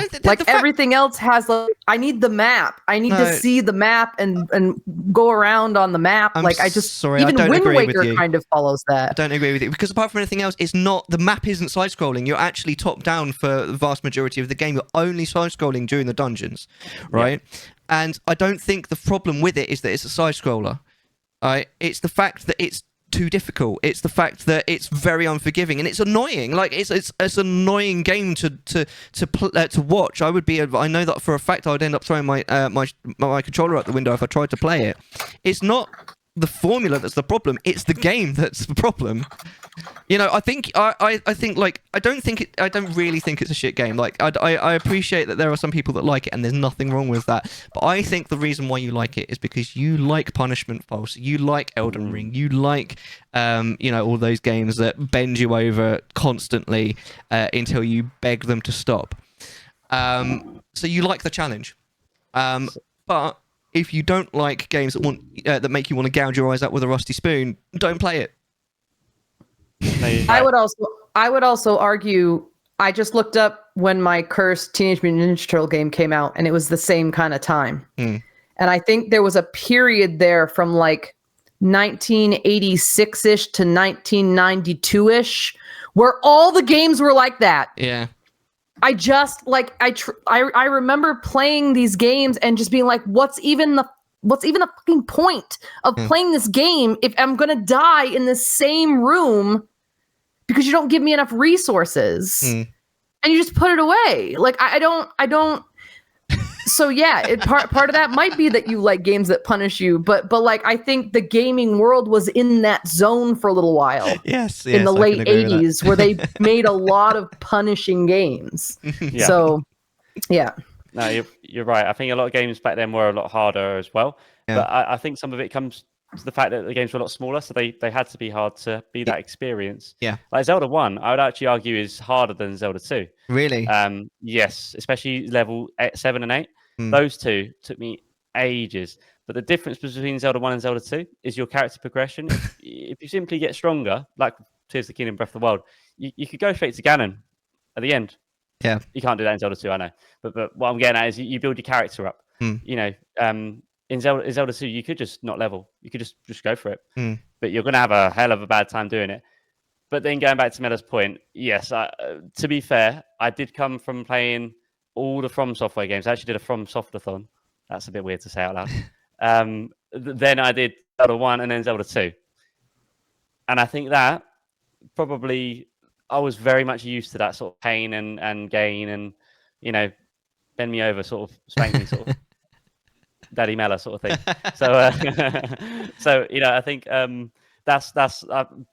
Everything else has I need the map. I need to see the map and go around on the map. Sorry, even I don't Wind agree with Waker you. kind of follows that. I don't agree with you because apart from anything else, the map isn't side-scrolling. You're actually top-down for the vast majority of the game. You're only side-scrolling during the dungeons, right? Yeah. And I don't think the problem with it is that it's a side-scroller. It's the fact that it's too difficult. It's the fact that it's very unforgiving and it's annoying. It's an annoying game to watch. I know that for a fact I would end up throwing my controller out the window if I tried to play it. It's not the formula that's the problem. It's the game that's the problem. I don't really think it's a shit game. I appreciate that there are some people that like it and there's nothing wrong with that. But I think the reason why you like it is because you like Punishment Pulse, you like Elden Ring, you like all those games that bend you over constantly until you beg them to stop. So you like the challenge. But if you don't like games that make you want to gouge your eyes out with a rusty spoon, don't play it. I would also argue. I just looked up when my cursed Teenage Mutant Ninja Turtle game came out, and it was the same kind of time. And I think there was a period there from 1986-ish to 1992-ish where all the games were like that. Yeah. I just I remember playing these games and just being like, what's even the fucking point of playing this game if I'm gonna die in the same room because you don't give me enough resources and you just put it away? I don't. So yeah, part of that might be that you like games that punish you, but I think the gaming world was in that zone for a little while. Yes, in the late 80s where they made a lot of punishing games. Yeah. So yeah. No, you're right. I think a lot of games back then were a lot harder as well. Yeah. But I think some of it comes to the fact that the games were a lot smaller, so they had to be hard to be that experience. Yeah. Like Zelda 1, I would actually argue is harder than Zelda 2. Really? Yes, especially level 7 and 8. Those two took me ages. But the difference between Zelda 1 and Zelda 2 is your character progression. If you simply get stronger, like Tears of the Kingdom, Breath of the Wild, you could go straight to Ganon at the end. Yeah. You can't do that in Zelda 2, I know. But what I'm getting at is you build your character up. In Zelda 2, you could just not level. You could just go for it. But you're going to have a hell of a bad time doing it. But then going back to Mellar's point, yes, to be fair, I did come from playing all the From Software games. I actually did a From Softathon. That's a bit weird to say out loud. Then I did Zelda 1 and then Zelda 2. And I think that probably I was very much used to that sort of pain and gain and, bend me over, sort of spank me, sort of Daddy Mellar sort of thing. So, I think but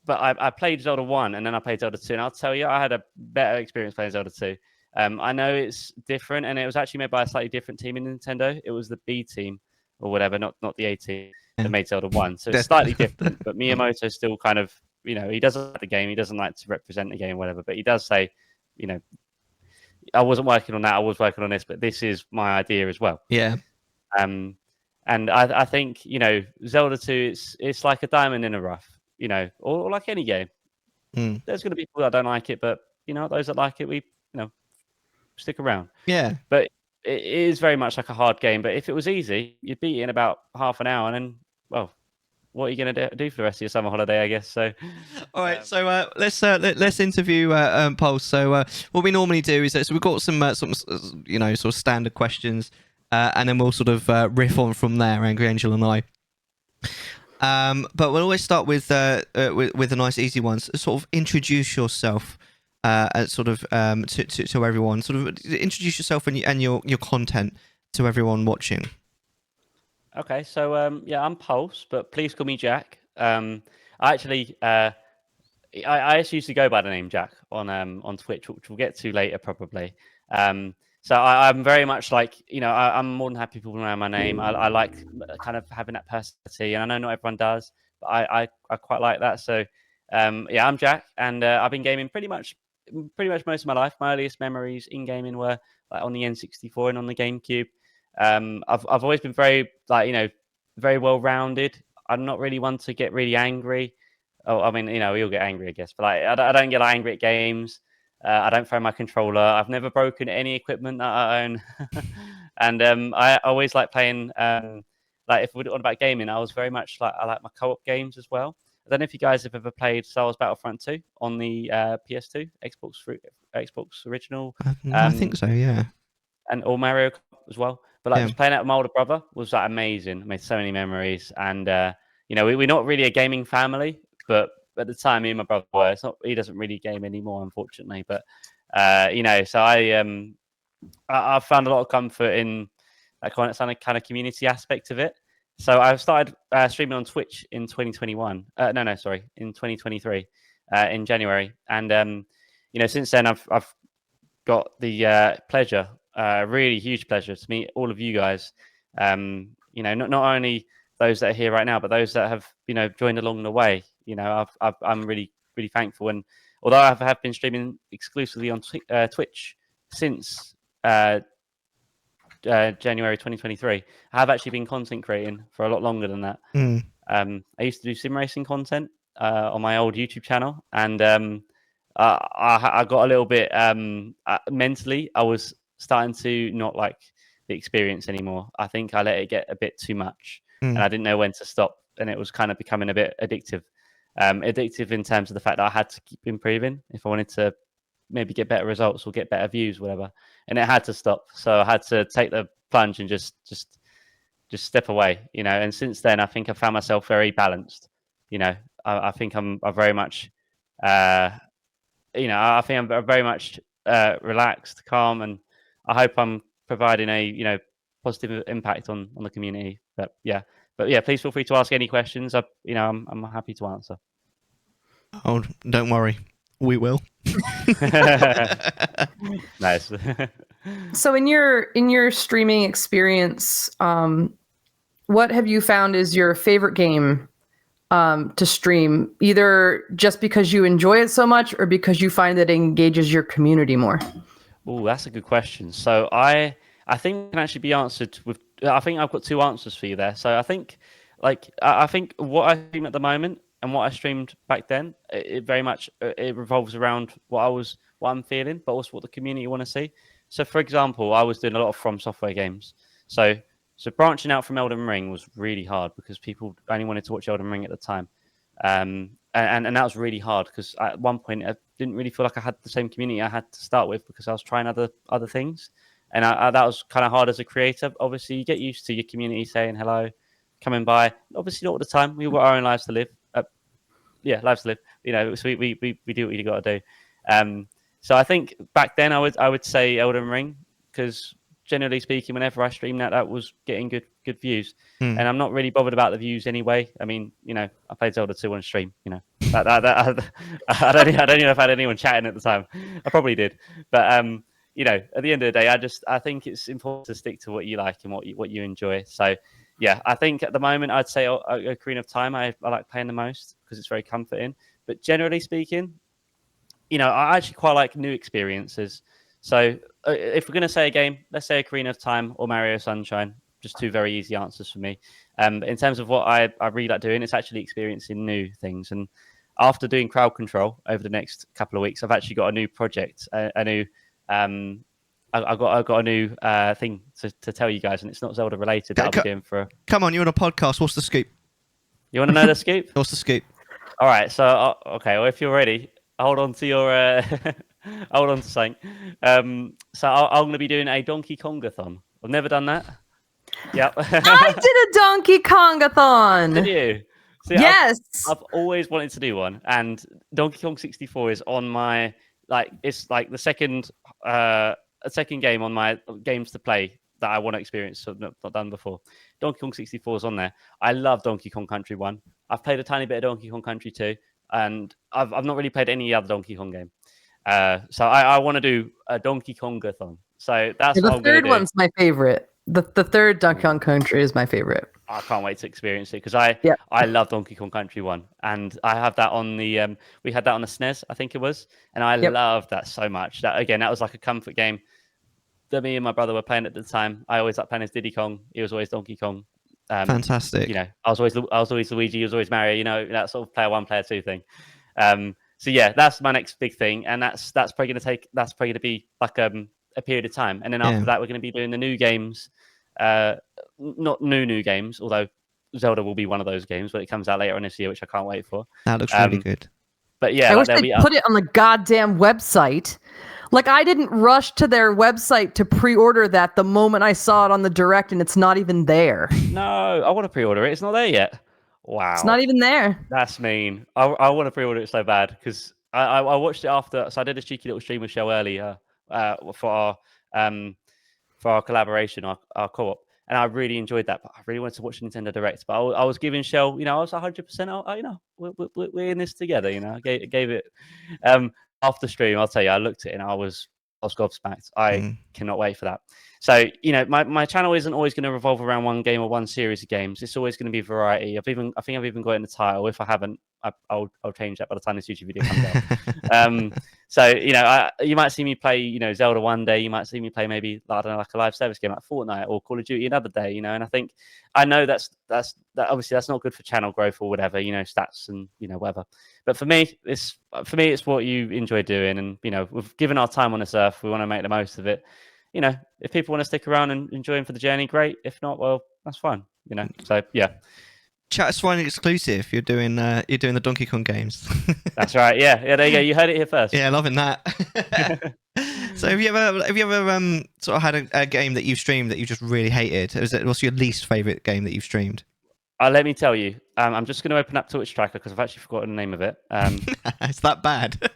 I played Zelda 1 and then I played Zelda 2. And I'll tell you, I had a better experience playing Zelda 2. I know it's different, and it was actually made by a slightly different team in Nintendo. It was the B team or whatever, not the A team that made Zelda 1. So it's slightly different, but Miyamoto still kind of, he doesn't like the game. He doesn't like to represent the game, whatever, but he does say, I wasn't working on that. I was working on this, but this is my idea as well. Yeah. And I think, Zelda 2, it's like a diamond in a rough, or like any game. There's going to be people that don't like it, but, those that like it, we, stick around. Yeah. But it is very much like a hard game. But if it was easy, you'd beat it in about half an hour. And then, well, what are you going to do for the rest of your summer holiday, I guess? So, all right. So let's interview Pulse. So what we normally do is so we've got some sort of standard questions, and then we'll sort of riff on from there, Angry Angel and I. But we'll always start with a nice easy one. So sort of introduce yourself. Sort of to everyone, sort of introduce yourself and your content to everyone watching. Okay, so yeah, I'm Pulse, but please call me Jack. I actually I actually used to go by the name Jack on Twitch, which we'll get to later probably. So I'm very much like, I'm more than happy people know my name. I like kind of having that personality, and I know not everyone does, but I quite like that. So yeah, I'm Jack, and I've been gaming pretty much most of my life. My earliest memories in gaming were like on the N64 and on the GameCube. I've always been very very well rounded. I'm not really one to get really angry. Oh, I mean, we all get angry, I guess, but like, I don't get angry at games. I don't throw my controller. I've never broken any equipment that I own, and I always like playing. Like if we're on about gaming, I was very much like I like my co-op games as well. I don't know if you guys have ever played Star Wars Battlefront 2 on the PS2, Xbox original. I think so. Yeah. And or Mario Kart as well. But like Yeah. just playing out with my older brother was like amazing. I made so many memories, and we're not really a gaming family, but at the time, me and my brother were. It's not. He doesn't really game anymore, unfortunately. But so I found a lot of comfort in that kind of community aspect of it. So I started streaming on Twitch in 2021. In 2023, in January, and since then I've got the pleasure, really huge pleasure to meet all of you guys. Not only those that are here right now, but those that have joined along the way. I'm really really thankful, and although I have been streaming exclusively on Twitch since January 2023, I have actually been content creating for a lot longer than that. I used to do sim racing content on my old YouTube channel, and I got a little bit mentally. I was starting to not like the experience anymore. I think I let it get a bit too much, and I didn't know when to stop, and it was kind of becoming a bit addictive. Addictive in terms of the fact that I had to keep improving if I wanted to maybe get better results or get better views, whatever. And it had to stop, so I had to take the plunge and just step away. And since then, I think I found myself very balanced. I think I'm very much. I think I'm very much relaxed, calm, and I hope I'm providing a positive impact on the community. But yeah, please feel free to ask any questions. I'm happy to answer. Oh, don't worry, we will. Nice. So in your streaming experience, what have you found is your favorite game to stream, either just because you enjoy it so much or because you find that it engages your community more? Oh, that's a good question. So I think it can actually be answered with. I think I've got two answers for you there. So I think, I think what I stream at the moment and what I streamed back then, it very much it revolves around what I'm feeling, but also what the community want to see. So, for example, I was doing a lot of From Software games. So branching out from Elden Ring was really hard because people only wanted to watch Elden Ring at the time. And that was really hard because at one point I didn't really feel like I had the same community I had to start with because I was trying other things. And that was kind of hard as a creator. Obviously, you get used to your community saying hello, coming by. Obviously, not all the time. We've got our own lives to live. Lives to live. So we do what you got to do. So I think back then I would say Elden Ring because generally speaking, whenever I stream that was getting good views, and I'm not really bothered about the views anyway. I mean, I played Zelda 2 on stream. I don't even know if I had anyone chatting at the time. I probably did, but at the end of the day, I think it's important to stick to what you like and what you enjoy. So yeah, I think at the moment I'd say Ocarina of Time I like playing the most because it's very comforting. But generally speaking, I actually quite like new experiences. So if we're going to say a game, let's say Ocarina of Time or Mario Sunshine, just two very easy answers for me. In terms of what I really like doing, it's actually experiencing new things. And after doing crowd control over the next couple of weeks, I've actually got a new project, a new. I got a new thing to tell you guys, and it's not Zelda related. That I'll be doing for. Come on, you're on a podcast. What's the scoop? You want to know the scoop? What's the scoop? All right. So okay. Well, if you're ready, hold on to your. Hold on to something. So I'm going to be doing a Donkey Kongathon. I've never done that. Yep. I did a Donkey Kongathon. Did you? See, yes. I've always wanted to do one, and Donkey Kong 64 is on my it's like the second game on my games to play that I want to experience, so not done before. Donkey Kong 64 is on there. I love Donkey Kong Country 1. I've played a tiny bit of Donkey Kong Country 2, and I've not really played any other Donkey Kong game. So I want to do a Donkey Kongathon. So that's what I'm going to do. The third one's my favorite. The third Donkey Kong Country is my favorite. I can't wait to experience it because I love Donkey Kong Country 1, and I have that on the we had that on the SNES, I think it was, and I loved that so much. That was like a comfort game that me and my brother were playing at the time. I always liked playing as Diddy Kong. He was always Donkey Kong. Fantastic. You know, I was always Luigi. He was always Mario. You know, that sort of player 1, player 2 thing. So yeah, that's my next big thing, and that's probably going to be like a period of time, and then after that we're going to be doing the new games. Not new games, although Zelda will be one of those games when it comes out later on this year, which I can't wait for. That looks really good. But yeah, I wish they put it on the goddamn website. Like, I didn't rush to their website to pre-order that the moment I saw it on the Direct, and it's not even there. No, I want to pre-order it. It's not there yet. Wow, it's not even there. That's mean. I want to pre-order it so bad because I watched it after. So I did a cheeky little stream with Shell earlier for our collaboration, our co-op. And I really enjoyed that, but I really wanted to watch Nintendo Direct. But I was giving Shell, I was 100%. We're in this together. I gave it. After stream, I'll tell you, I looked at it and I was gobsmacked. I cannot wait for that. So my channel isn't always going to revolve around one game or one series of games. It's always going to be variety. I think I've even got it in the title. If I haven't, I'll change that by the time this YouTube video comes out. So you might see me play Zelda one day. You might see me play maybe like a live service game like Fortnite or Call of Duty another day. And I know that's obviously that's not good for channel growth or whatever. Stats and whatever. But for me, it's what you enjoy doing, and we've given our time on this earth. We want to make the most of it. If people want to stick around and enjoy them for the journey, great. If not, well, that's fine. So yeah. Chattisfying exclusive. You're doing the Donkey Kong games. That's right. Yeah. There you go. You heard it here first. Yeah, loving that. So have you ever sort of had a game that you've streamed that you just really hated? What's your least favorite game that you've streamed? Let me tell you. I'm just going to open up Twitch Tracker because I've actually forgotten the name of it. It's that bad.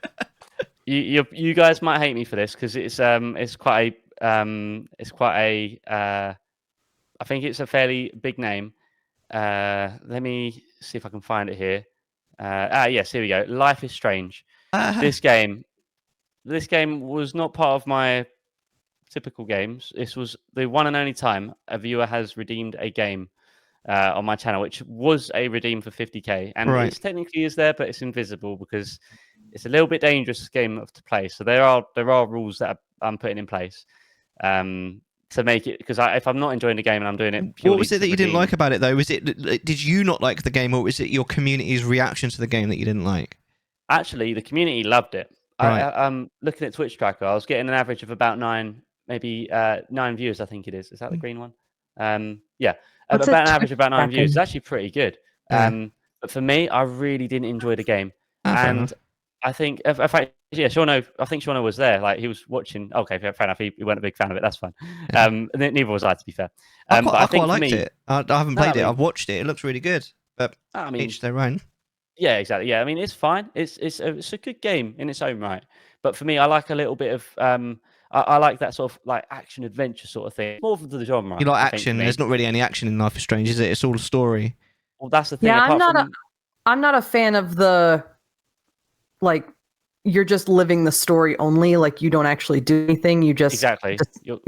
You guys might hate me for this because it's quite a I think it's a fairly big name. Let me see if I can find it here. Yes, here we go. Life is Strange. This game was not part of my typical games. This was the one and only time a viewer has redeemed a game on my channel, which was a redeem for 50k, and it technically is there, but it's invisible because it's a little bit dangerous game to play. So there are rules that I'm putting in place to make it, because if I'm not enjoying the game and I'm doing it purely what was it that you didn't like about it though? Did you not like the game, or was it your community's reaction to the game that you didn't like? Actually, the community loved it. I'm looking at Twitch Tracker. I was getting an average of about 9 views. I think it is. Is that the green one? Yeah, about an average of about 9 views. It's actually pretty good. But for me, I really didn't enjoy the game, and I think I think Shauno was there. Like, he was watching. Okay, fair enough. He wasn't a big fan of it. That's fine. And neither was I, to be fair. I quite liked it. I haven't played it. I've watched it. It looks really good. But each their own. Yeah, exactly. Yeah, I mean, it's fine. It's a good game in its own right. But for me, I like a little bit of I like that sort of like action adventure sort of thing. More of the genre. You like action? There's not really any action in Life is Strange, is it? It's all a story. Well, that's the thing. Yeah, I'm not a fan of the, like, you're just living the story only. Like, you don't actually do anything. You just you're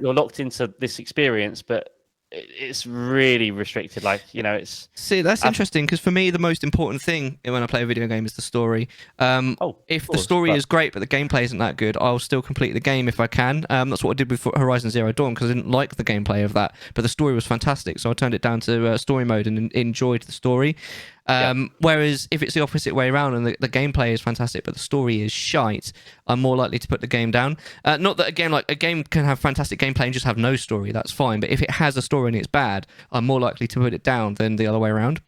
locked into this experience, but it's really restricted. Like, it's that's interesting, because for me the most important thing when I play a video game is the story. If the story is great but the gameplay isn't that good, I'll still complete the game if I can. That's what I did with Horizon Zero Dawn, because I didn't like the gameplay of that, but the story was fantastic, so I turned it down to story mode and enjoyed the story. Whereas if it's the opposite way around and the gameplay is fantastic but the story is shite, I'm more likely to put the game down. Not that a game can have fantastic gameplay and just have no story, that's fine, but if it has a story and it's bad, I'm more likely to put it down than the other way around.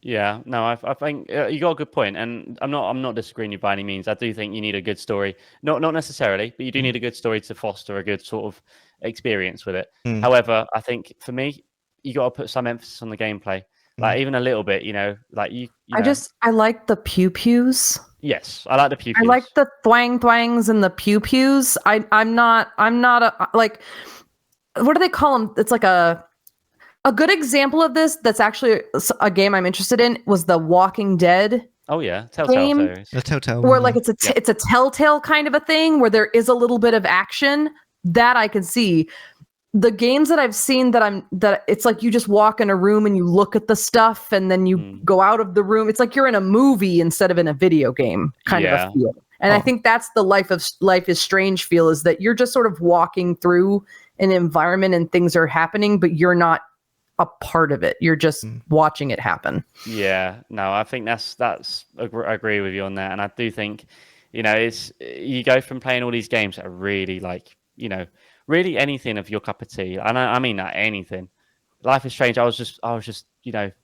Yeah, no, I think you got a good point, and I'm not disagreeing with you by any means. I do think you need a good story, not necessarily, but you do need a good story to foster a good sort of experience with it. However, I think for me, you got to put some emphasis on the gameplay. Like, even a little bit, like you I like the pew pews. Yes, I like the pew pews. I like the thwangs and the pew pews. I'm not a, like, what do they call them? It's like a good example of this that's actually a game I'm interested in was the Walking Dead Oh yeah, Telltale game, series. The Telltale where one, like yeah. it's a telltale kind of a thing where there is a little bit of action that I can see. The games that I've seen that it's like you just walk in a room and you look at the stuff and then you go out of the room. It's like you're in a movie instead of in a video game kind of a feel. And I think that's the Life is Strange feel, is that you're just sort of walking through an environment and things are happening, but you're not a part of it. You're just watching it happen. Yeah, no, I think I agree with you on that. And I do think, it's, you go from playing all these games that are really like, really anything of your cup of tea. And I mean that anything. Life is Strange. I was just, there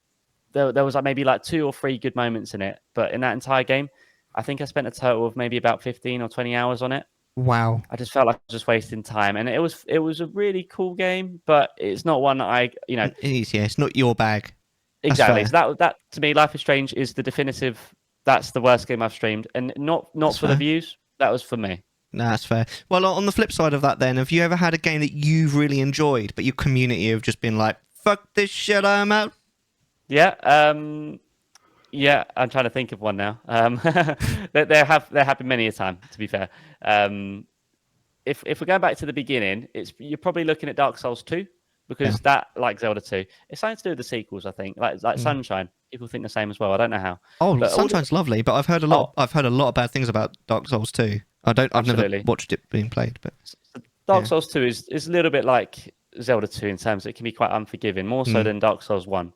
was like maybe like 2 or 3 good moments in it, but in that entire game, I think I spent a total of maybe about 15 or 20 hours on it. Wow. I just felt like I was just wasting time, and it was a really cool game, but it's not one that It is, yeah. It's not your bag. That's exactly. fair. So that to me, Life is Strange is the definitive. That's the worst game I've streamed, and not That's for fair. the views. That was for me. No, that's fair. Well, on the flip side of that, then, have you ever had a game that you've really enjoyed, but your community have just been like, "Fuck this shit, I'm out"? Yeah. Yeah, I'm trying to think of one now. There have been many a time, to be fair. If we go back to the beginning, you're probably looking at Dark Souls 2, because that, like Zelda 2, it's something to do with the sequels, I think. Like Sunshine, people think the same as well. I don't know how. Oh, But Sunshine's lovely, but I've heard a lot. I've heard a lot of bad things about Dark Souls 2. I've never Absolutely. watched it being played, but Dark Souls 2 is a little bit like Zelda 2 in terms that it can be quite unforgiving, more so than Dark Souls 1.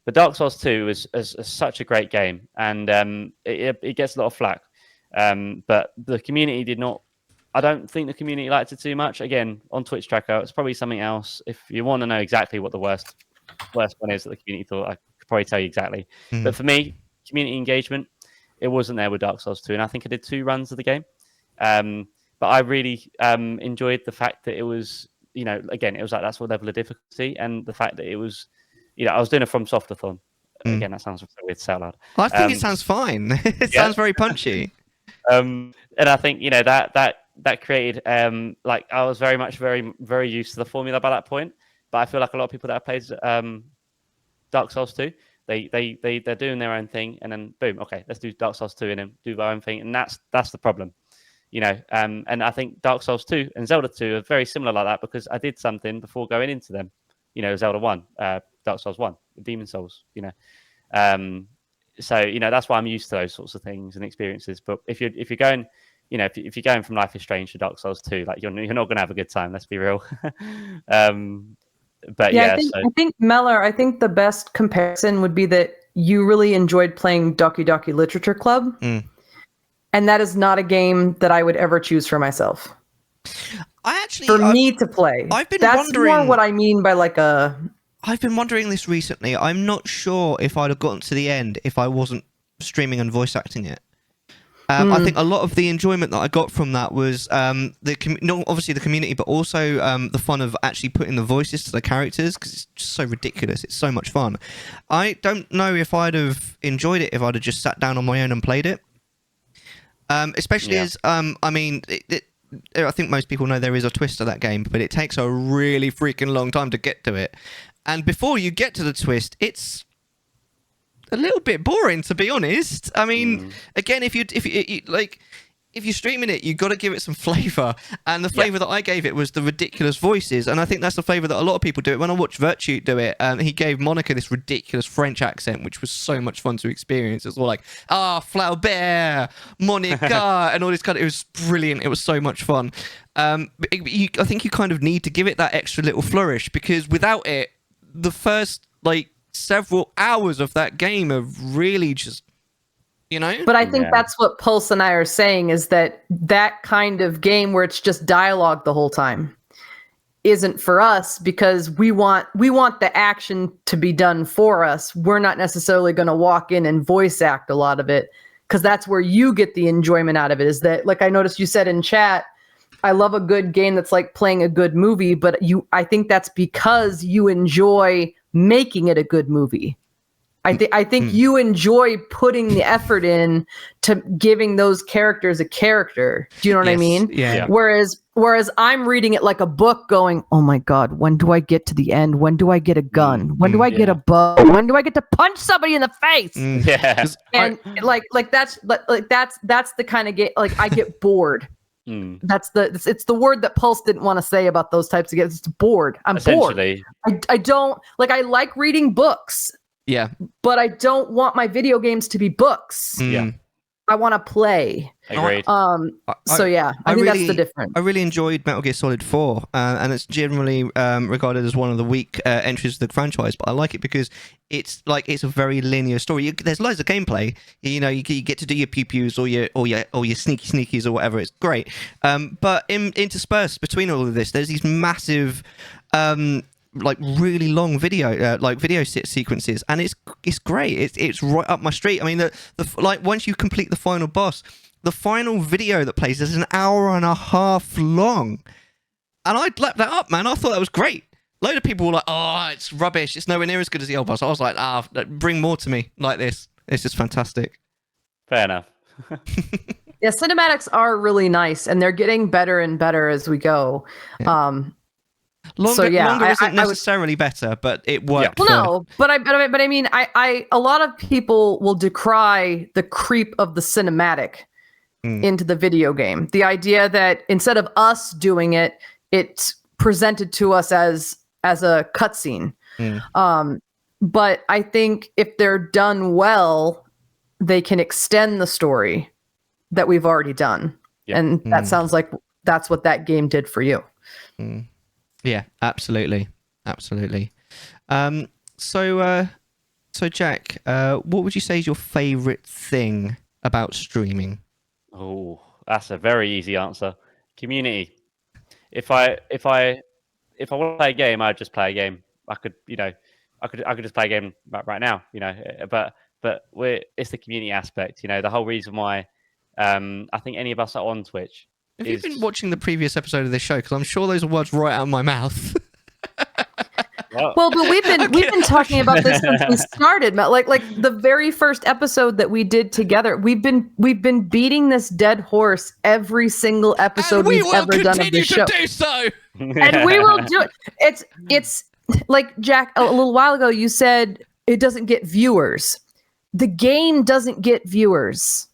But Dark Souls 2 is such a great game, and it gets a lot of flack. But the community did not. I don't think the community liked it too much. Again, on Twitch Tracker, it's probably something else. If you want to know exactly what the worst one is that the community thought, I could probably tell you exactly. But for me, community engagement, it wasn't there with Dark Souls 2, and I think I did 2 runs of the game. But I really enjoyed the fact that it was, again, it was like that sort of level of difficulty, and the fact that it was, I was doing a From Softathon. Again, that sounds weird to say out loud. I think it sounds fine. It sounds very punchy. And I think that created like I was very used to the formula by that point. But I feel like a lot of people that have played Dark Souls 2, they're doing their own thing, and then boom, okay, let's do Dark Souls 2 and then do our own thing, and that's the problem. And I think Dark Souls 2 and Zelda 2 are very similar like that, because I did something before going into them. Zelda 1, Dark Souls 1, Demon Souls, so that's why I'm used to those sorts of things and experiences. But if you're going, if you're going from Life is Strange to Dark Souls 2, like you're not going to have a good time. Let's be real. But I think Mellar, I think the best comparison would be that you really enjoyed playing Doki Doki Literature Club. And that is not a game that I would ever choose for myself. Me to play. That's wondering, more what I mean by like a... I've been wondering this recently. I'm not sure if I'd have gotten to the end if I wasn't streaming and voice acting it. I think a lot of the enjoyment that I got from that was obviously the community, but also the fun of actually putting the voices to the characters, because it's just so ridiculous. It's so much fun. I don't know if I'd have enjoyed it if I'd have just sat down on my own and played it. Especially as, I mean, I think most people know there is a twist to that game, but it takes a really freaking long time to get to it. And before you get to the twist, it's a little bit boring, to be honest. I mean, again, if you're streaming it, you've got to give it some flavor. And the flavor that I gave it was the ridiculous voices. And I think that's the flavor that a lot of people do it. When I watched Virtue do it, he gave Monica this ridiculous French accent, which was so much fun to experience. It's all like, Flaubert, Monica, and all this kind of, it was brilliant. It was so much fun. I think you kind of need to give it that extra little flourish, because without it, the first, several hours of that game are really just, But I think that's what Pulse and I are saying, is that kind of game where it's just dialogue the whole time isn't for us, because we want the action to be done for us. We're not necessarily going to walk in and voice act a lot of it, because that's where you get the enjoyment out of it. Is that, like I noticed you said in chat, I love a good game that's like playing a good movie, but I think that's because you enjoy making it a good movie. I think you enjoy putting the effort in to giving those characters a character. Do you know what I mean? Yeah. Whereas I'm reading it like a book going, oh my God, when do I get to the end? When do I get a gun? When do I get a bow? When do I get to punch somebody in the face? Yeah. And that's the kind of game, like I get bored. It's the word that Pulse didn't want to say about those types of games. It's bored. I'm bored. I don't like, I like reading books. Yeah. But I don't want my video games to be books. Yeah. I want to play. Agreed. So yeah, I think that's the difference. I really enjoyed Metal Gear Solid 4, and it's generally regarded as one of the weak entries to the franchise. But I like it because it's a very linear story. There's loads of gameplay. You know, you get to do your pew-pews or your sneaky sneakies or whatever. It's great. But interspersed between all of this, there's these massive. Really long video sequences, and it's great. It's right up my street. I mean, the once you complete the final boss, the final video that plays is an hour and a half long, and I leapt that up, man. I thought that was great. A load of people were like, "Oh, it's rubbish. It's nowhere near as good as the old boss." I was like, bring more to me like this. It's just fantastic." Fair enough. Yeah, cinematics are really nice, and they're getting better and better as we go. Yeah. Longer isn't necessarily better, but it worked. Well, no, but I mean, a lot of people will decry the creep of the cinematic into the video game. The idea that instead of us doing it, it's presented to us as a cutscene. But I think if they're done well, they can extend the story that we've already done, and that sounds like that's what that game did for you. Yeah, absolutely. So Jack, what would you say is your favorite thing about streaming? Oh, that's a very easy answer. Community. If I want to play a game, I'd just play a game. I could just play a game right now, but it's the community aspect, the whole reason why I think any of us are on Twitch. Have you been watching the previous episode of this show? Because I'm sure those are words right out of my mouth. Well, but we've been talking about this since we started. Like the very first episode that we did together, we've been beating this dead horse every single episode we've ever done of the show. Do so. And we will do it. It's like, Jack, a little while ago you said it doesn't get viewers. The game doesn't get viewers.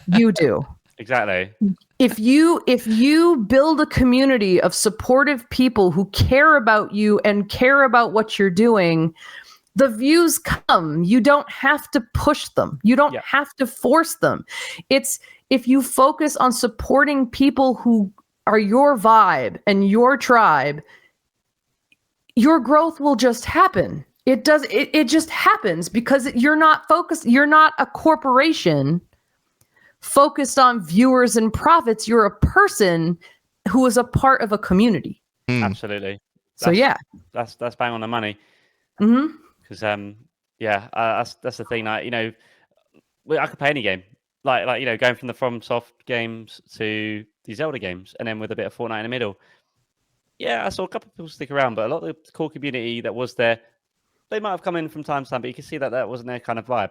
You do. Exactly. If you build a community of supportive people who care about you and care about what you're doing, the views come. You don't have to push them. You don't have to force them. It's if you focus on supporting people who are your vibe and your tribe, your growth will just happen. It just happens because you're not focused. You're not a corporation focused on viewers and profits. You're a person who is a part of a community. Absolutely. That's bang on the money. Because that's the thing. I could play any game. Like going from the FromSoft games to the Zelda games, and then with a bit of Fortnite in the middle. Yeah, I saw a couple of people stick around, but a lot of the core community that was there, they might have come in from time to time, but you can see that wasn't their kind of vibe.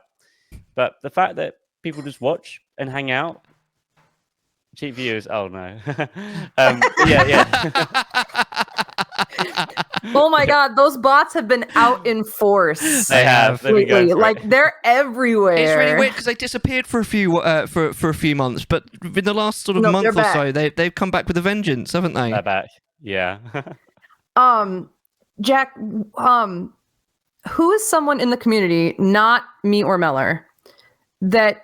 But the fact that people just watch and hang out. Cheap viewers. Oh no. Oh my God, those bots have been out in force. They have. Lately. Like they're everywhere. It's really weird because they disappeared for a few months, but in the last sort of month or so, they've come back with a vengeance, haven't they? They're back. Yeah. Jack, who is someone in the community, not me or Mellar, that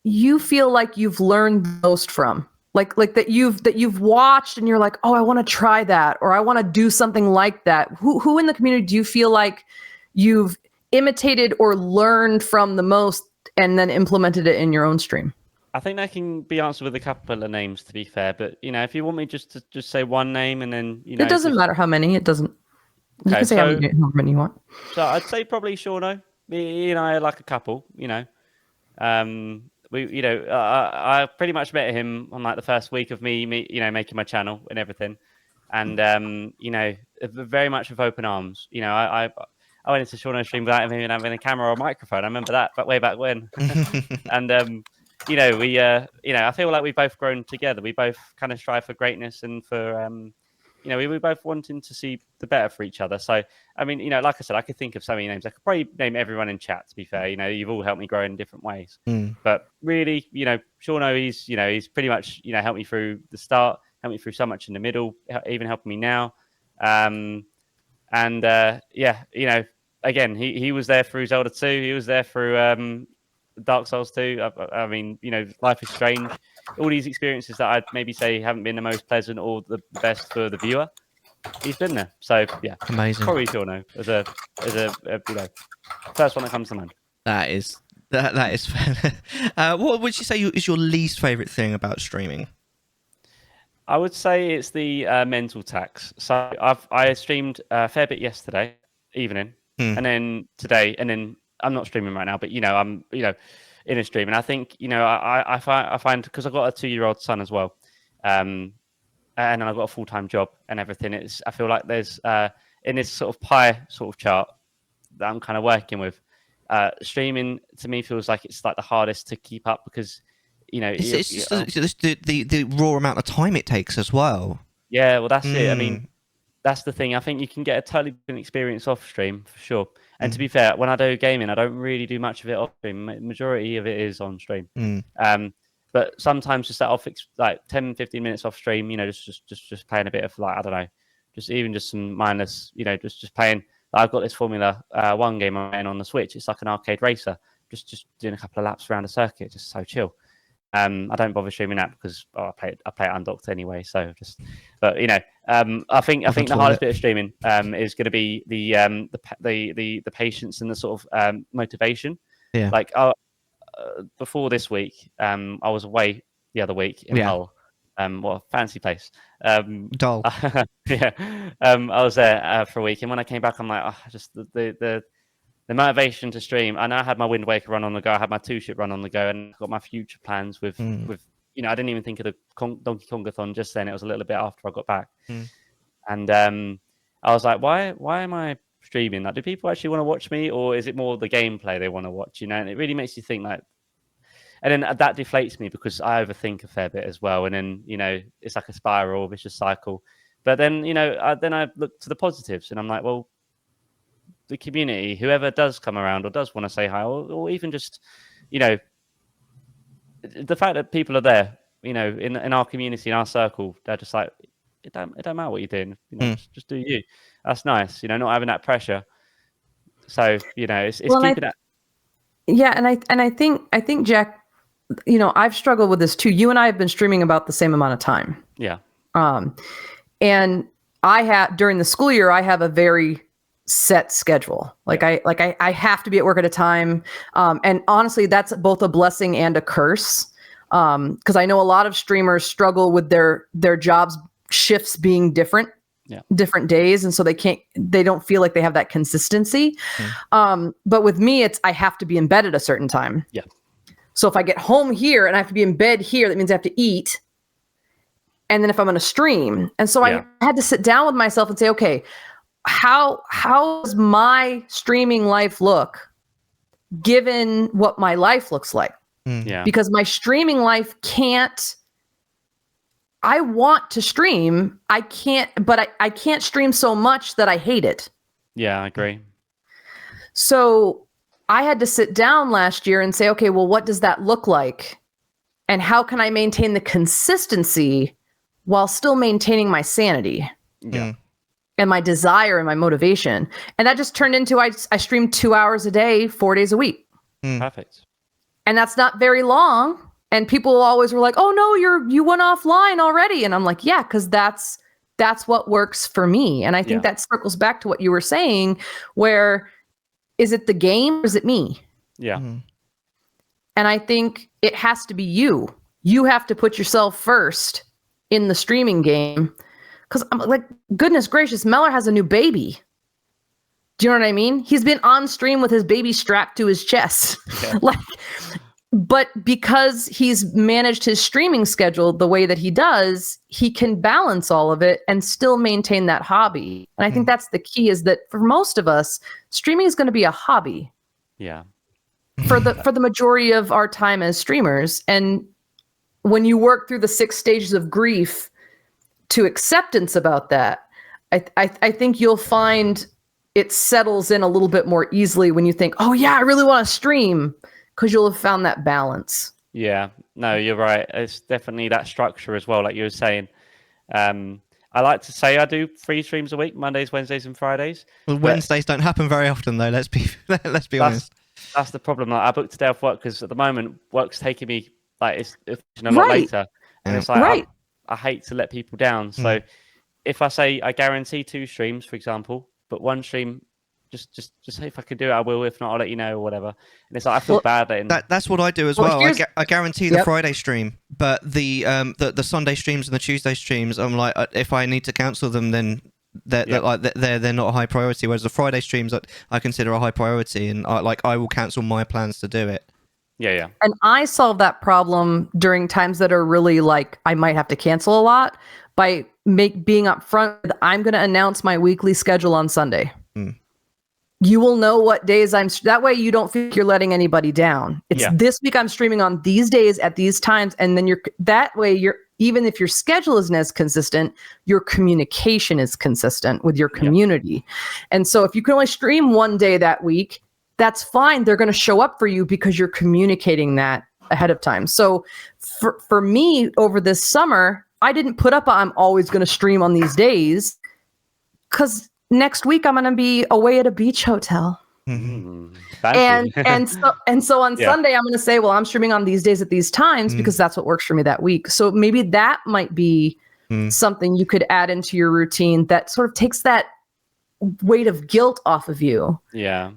you feel like you've learned the most from? Like that you've watched and you're like, oh, I want to try that, or I want to do something like that. Who in the community do you feel like you've imitated or learned from the most and then implemented it in your own stream? I think that can be answered with a couple of names, to be fair. But if you want me just to say one name and then it doesn't matter how many. It doesn't. You can say how many you want. So I'd say probably Shauno. Me and I are like a couple. I pretty much met him on like the first week of me making my channel and everything, and very much with open arms. I I went into Shauno's stream without him even having a camera or microphone. I remember that, but way back when. And I feel like we've both grown together. We both kind of strive for greatness and for we both wanting to see the better for each other. So, I mean, like I said, I could think of so many names. I could probably name everyone in chat, to be fair. You've all helped me grow in different ways. But really, Shauno, he's pretty much, helped me through the start, helped me through so much in the middle, even helping me now. Again, he was there through Zelda 2. He was there through Dark Souls 2. I mean, Life is Strange. All these experiences that I'd maybe say haven't been the most pleasant or the best for the viewer, he's been there. So yeah, amazing. Probably Shauno as a first one that comes to mind. That is. What would you say is your least favorite thing about streaming? I would say it's the mental tax. So I streamed a fair bit yesterday evening, and then today, and then I'm not streaming right now, but I'm in a stream, and I think I find because I've got a 2-year-old son as well, and I've got a full-time job and everything. I feel like there's in this sort of pie sort of chart that I'm kind of working with. Streaming to me feels like it's like the hardest to keep up because it's just the raw amount of time it takes as well. Yeah, well that's it. I mean, that's the thing. I think you can get a totally different experience off stream for sure. And to be fair, when I do gaming, I don't really do much of it off stream. Majority of it is on stream. But sometimes just that off, like 10, 15 minutes off stream, just playing a bit of like, I don't know, just some mindless, just playing. I've got this Formula 1 game I'm playing on the Switch. It's like an arcade racer. Just doing a couple of laps around the circuit, just so chill. I don't bother streaming that because I play it undocked anyway. So I think the hardest bit of streaming is going to be the patience and the sort of motivation. Yeah. Like before this week, I was away the other week in Hull. What a fancy place. Dull. Yeah. I was there for a week, and when I came back, I'm like, just the motivation to stream. I know I had my Wind Waker run on the go. I had my 2-ship run on the go, and got my future plans with I didn't even think of the Donkey Kongathon just then. It was a little bit after I got back, and I was like, why am I streaming? Like, do people actually want to watch me, or is it more the gameplay they want to watch? And it really makes you think like. And then that deflates me because I overthink a fair bit as well. And then, it's like a spiral, vicious cycle. But then, I look to the positives and I'm like, well, the community, whoever does come around or does want to say hi, or even just, the fact that people are there, in our community, in our circle, they're just like, it don't matter what you're doing, just do you. That's nice, not having that pressure. So, it's keeping that. Yeah. And I think Jack, I've struggled with this too. You and I have been streaming about the same amount of time. Yeah. And during the school year, I have a very set schedule. I have to be at work at a time. And honestly, that's both a blessing and a curse. Cause I know a lot of streamers struggle with their jobs shifts being different days. And so they don't feel like they have that consistency. But with me, I have to be in bed at a certain time. Yeah. So if I get home here and I have to be in bed here, that means I have to eat. And then if I'm going to stream. And so I had to sit down with myself and say, okay, how does my streaming life look given what my life looks like? Yeah. Because my streaming life I want to stream. I can't stream so much that I hate it. Yeah, I agree. So I had to sit down last year and say, okay, well, what does that look like? And how can I maintain the consistency while still maintaining my sanity? Yeah. And my desire and my motivation. And that just turned into, I stream 2 hours a day, 4 days a week. Perfect. And that's not very long. And people always were like, oh no, you went offline already. And I'm like, yeah, because that's what works for me. And I think that circles back to what you were saying, where is it the game or is it me? Yeah. And I think it has to be you. You have to put yourself first in the streaming game. Because I'm like, goodness gracious, Mellar has a new baby. Do you know what I mean? He's been on stream with his baby strapped to his chest. Yeah. But because he's managed his streaming schedule the way that he does, he can balance all of it and still maintain that hobby. And I think that's the key, is that for most of us, streaming is going to be a hobby. Yeah. For the majority of our time as streamers. And when you work through the 6 stages of grief to acceptance about that, I think you'll find it settles in a little bit more easily when you think, oh yeah, I really want to stream, because you'll have found that balance. Yeah, no, you're right. It's definitely that structure as well, like you were saying. I like to say I do 3 streams a week, Mondays, Wednesdays, and Fridays. Well, Wednesdays don't happen very often, though. Let's be honest. That's the problem. Like, I booked today off work because at the moment work's taking me it's a lot later, and it's like I hate to let people down. So if I say I guarantee 2 streams, for example, but 1 stream, just say if I can do it, I will. If not, I'll let you know or whatever. And it's like I feel bad that's what I do as well. I guarantee the Friday stream, but the Sunday streams and the Tuesday streams, I'm like, if I need to cancel them, then they're not a high priority. Whereas the Friday streams that I consider a high priority, and I will cancel my plans to do it. Yeah. And I solve that problem during times that are really like I might have to cancel a lot by being upfront. I'm going to announce my weekly schedule on Sunday. You will know what days that way you don't feel like you're letting anybody down. It's this week I'm streaming on these days at these times. And then that way even if your schedule isn't as consistent, your communication is consistent with your community. And so if you can only stream 1 day that week, that's fine. They're going to show up for you because you're communicating that ahead of time. So for me over this summer, I didn't put up I'm always going to stream on these days, because next week I'm going to be away at a beach hotel. And so on Sunday I'm going to say, well, I'm streaming on these days at these times because that's what works for me that week. So maybe that might be something you could add into your routine that sort of takes that weight of guilt off of you. Yeah.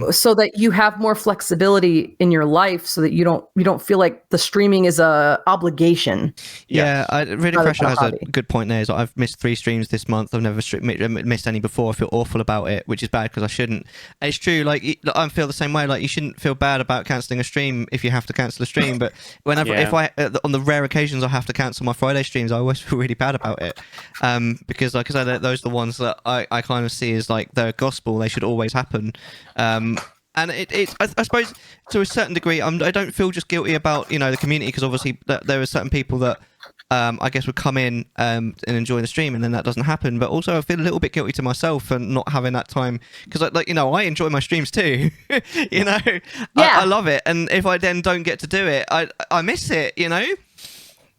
So that you have more flexibility in your life, so that you don't feel like the streaming is a obligation. Really Crusher has a good point there. Is I've missed 3 streams this month. I've never missed any before. I feel awful about it, which is bad because I shouldn't. It's true. Like I feel the same way. Like you shouldn't feel bad about cancelling a stream if you have to cancel a stream. But if I on the rare occasions I have to cancel my Friday streams, I always feel really bad about it. Because like I said, those are the ones that I kind of see as like the gospel. They should always happen. And it's I suppose to a certain degree I don't feel just guilty about the community, because obviously there are certain people that I guess would come in and enjoy the stream, and then that doesn't happen. But also I feel a little bit guilty to myself for not having that time, because I enjoy my streams too. I love it, and if I then don't get to do it, I miss it.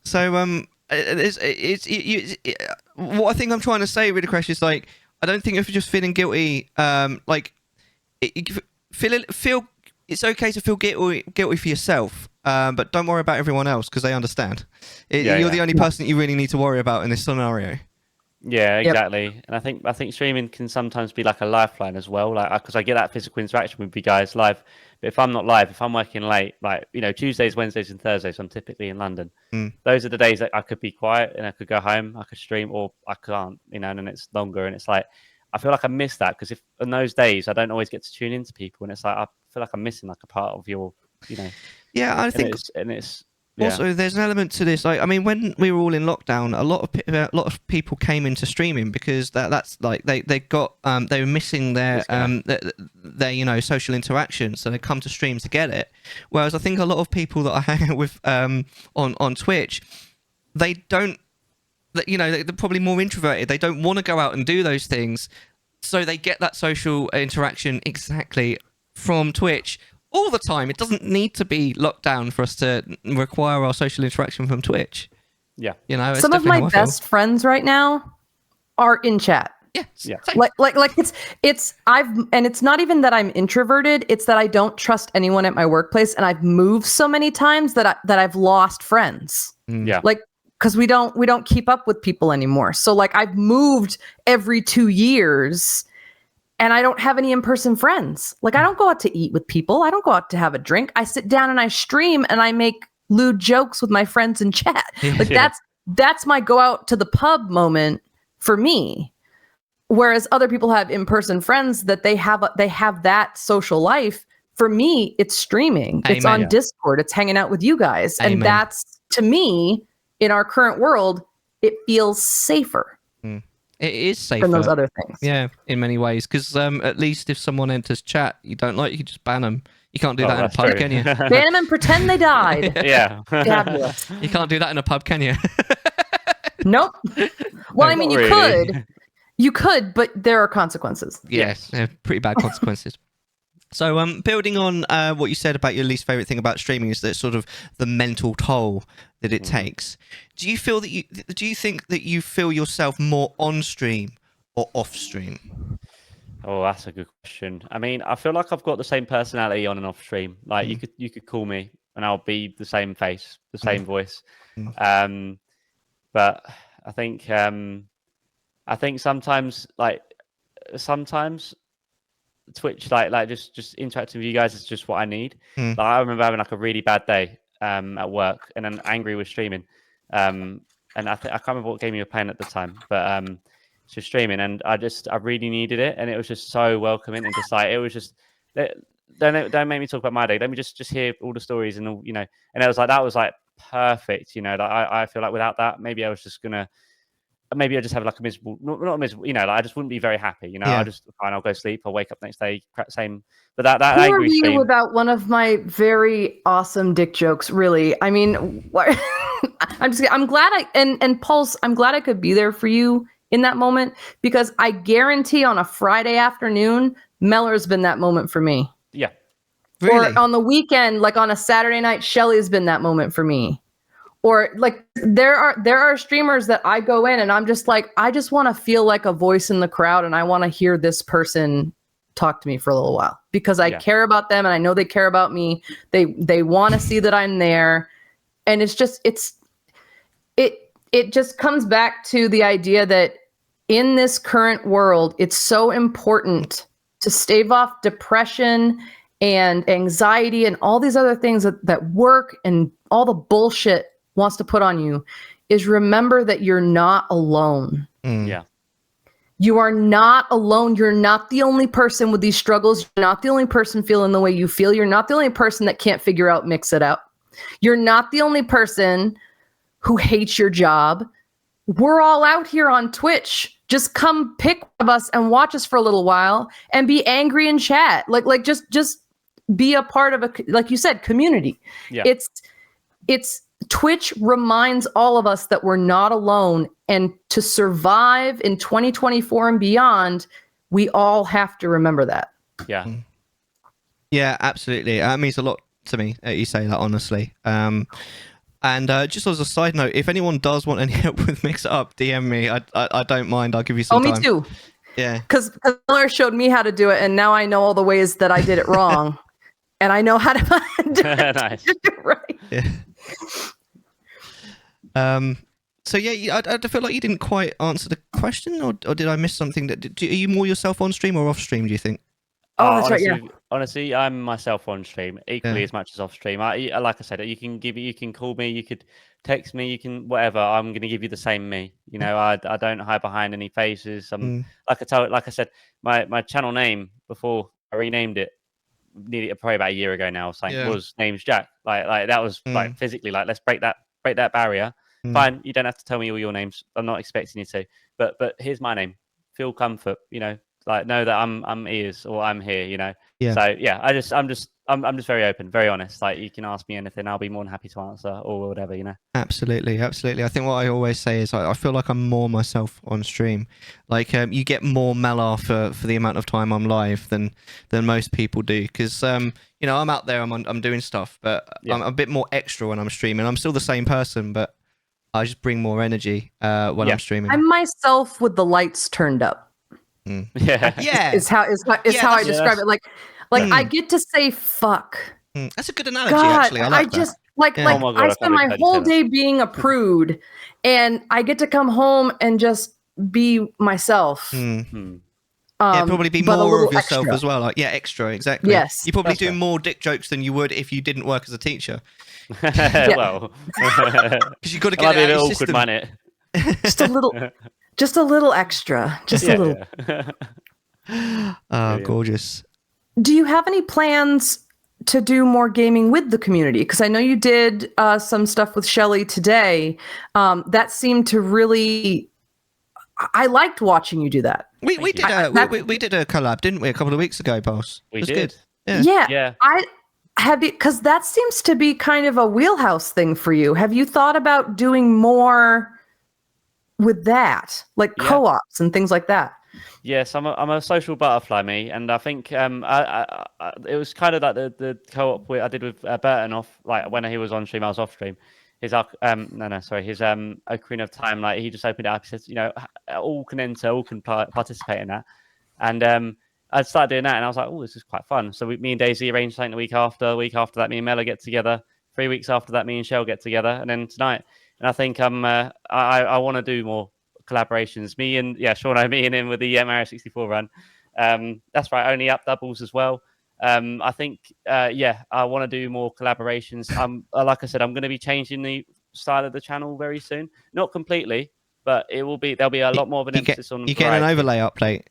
So what I think I'm trying to say really, Crash, is like I don't think if you're just feeling guilty, feel it's okay to feel guilty for yourself, but don't worry about everyone else, because they understand. You're the only person that you really need to worry about in this scenario. Yeah, exactly. And I think streaming can sometimes be like a lifeline as well, like because I get that physical interaction with you guys live. But if I'm not live, if I'm working late, like Tuesdays, Wednesdays, and Thursdays, I'm typically in London. Those are the days that I could be quiet and I could go home, I could stream, or I can't, and then it's longer, and it's like I feel like I miss that, because if on those days I don't always get to tune into people, and it's like I feel like I'm missing like a part of your, Yeah, I think it's also there's an element to this. Like, I mean, when we were all in lockdown, a lot of people came into streaming because that's like they were missing their social interaction, so they come to stream to get it. Whereas I think a lot of people that I hang out with on Twitch, they don't. They're probably more introverted. They don't want to go out and do those things, so they get that social interaction exactly from Twitch all the time. It doesn't need to be locked down for us to require our social interaction from Twitch. Yeah, it's some of my best friends right now are in chat. Yeah. Like it's not even that I'm introverted. It's that I don't trust anyone at my workplace, and I've moved so many times that I've lost friends. Yeah, because we don't keep up with people anymore. So like I've moved every 2 years and I don't have any in-person friends. Like I don't go out to eat with people. I don't go out to have a drink. I sit down and I stream and I make lewd jokes with my friends in chat. Like that's my go out to the pub moment for me. Whereas other people have in-person friends that they have that social life for me, it's streaming. It's Amen. on Discord. It's hanging out with you guys. Amen. And that's, to me, in our current world, it feels safer It is safer than those other things. Yeah, in many ways. Because at least if someone enters chat you don't like, you can just ban them. You can't do that in a pub, can you? Ban them and pretend they died. Yeah. Fabulous. You can't do that in a pub, can you? Nope. Well, I mean, Not you really. could. You could, but there are consequences. Yes, pretty bad consequences. So, building on what you said about your least favorite thing about streaming is that sort of the mental toll that it takes. Do you think that you feel yourself more on stream or off stream? Oh, that's a good question. I mean, I feel like I've got the same personality on and off stream. Like you could call me and I'll be the same face, the same voice. But I think sometimes Twitch, like just interacting with you guys is just what I need. Like, I remember having like a really bad day at work, and then angry with streaming. And I can't remember what game you were playing at the time, but just streaming, and I really needed it, and it was just so welcoming, and just like it was just don't make me talk about my day. Let me just hear all the stories and all, you know. And it was like that was like perfect, you know. Like I feel like without that, maybe I just have like a miserable, not miserable, you know, like I just wouldn't be very happy, you know. Yeah. I just fine, I'll go sleep, I'll wake up next day, same. But that Who are angry you stream, without one of my very awesome dick jokes? Really, I mean, what? I'm glad and Pulse, I'm glad I could be there for you in that moment, because I guarantee on a Friday afternoon, Mellar's been that moment for me. yeah, Really? Or on the weekend, like on a Saturday night, Shelly's been that moment for me. Or like there are streamers that I go in and I'm just like, I just want to feel like a voice in the crowd, and I want to hear this person talk to me for a little while, because I care about them and I know they care about me. They want to see that I'm there. And it just comes back to the idea that in this current world, it's so important to stave off depression and anxiety and all these other things that work and all the bullshit wants to put on you, is remember that you're not alone. yeah, You are not alone. You're not the only person with these struggles. You're not the only person feeling the way you feel. You're not the only person that can't figure out Mix It Up. You're not the only person who hates your job. We're all out here on Twitch. Just come pick one of us and watch us for a little while and be angry in chat. Like just be a part of like you said, community. Yeah. It's Twitch reminds all of us that we're not alone, and to survive in 2024 and beyond, we all have to remember that. yeah. Yeah, absolutely. That means a lot to me that you say that, honestly. And just as a side note, if anyone does want any help with Mix It Up, DM me. I don't mind. I'll give you some time. Me too. Yeah. Because Mellar showed me how to do it, and now I know all the ways that I did it wrong. And I know how to do Nice. it right. Yeah. So yeah, I feel like you didn't quite answer the question, or did I miss something? Are you more yourself on stream or off stream, do you think? Oh, that's right. Yeah. Honestly, I'm myself on stream equally as much as off stream. Like I said, you can call me, you could text me, you can whatever. I'm going to give you the same me. You know, I don't hide behind any faces. Like I said, my channel name before I renamed it, probably about a year ago now, was Name's Jack. Like that was like physically like, let's break that barrier. Fine, you don't have to tell me all your names. I'm not expecting you to. But here's my name. Feel comfort. You know, like know that I'm ears or I'm here. You know. Yeah. So yeah, I'm just very open, very honest. Like you can ask me anything, I'll be more than happy to answer or whatever. You know. Absolutely. I think what I always say is I feel like I'm more myself on stream. Like you get more Mellar for the amount of time I'm live than most people do, because you know, I'm out there, I'm doing stuff, but I'm a bit more extra when I'm streaming. I'm still the same person, but I just bring more energy when I'm streaming. I'm myself with the lights turned up. Yeah. Is how I describe it. Like I get to say fuck. That's a good analogy, God, actually. I like that. just like Oh my God, I I spend can't my believe whole you said day being a prude, and I get to come home and just be myself. Yeah, probably be but a more little of yourself extra. as well. Like, yeah, extra, exactly. Yes. You probably That's do right. more dick jokes than you would if you didn't work as a teacher. Well, Because you've got to it might get be it a out bit of your awkward, system. might it? Just a little extra. Just a little. Yeah. Oh, gorgeous. Do you have any plans to do more gaming with the community? Because I know you did some stuff with Shelly today. That seemed to really. I liked watching you do that. We did a collab, didn't we, a couple of weeks ago, boss? We it was did. Good. Yeah. Yeah. I have, because that seems to be kind of a wheelhouse thing for you. Have you thought about doing more with that, like co-ops and things like that? Yes, I'm a social butterfly, me, and I think it was kind of like the co-op I did with Burton off, like when he was on stream, I was off stream. His his Ocarina of Time, like he just opened it up. He says, all can enter, all can participate in that, and I started doing that, and I was like, oh, this is quite fun. So me and Daisy arranged something the week after that, me and Mellar get together. 3 weeks after that, me and Shell get together, and then tonight. And I think I want to do more collaborations. Me and him with the Mario 64 run. That's right, only up doubles as well. I think I want to do more collaborations. Like I said, I'm going to be changing the style of the channel very soon. Not completely, but there'll be a lot more of an emphasis on. You get an overlay update.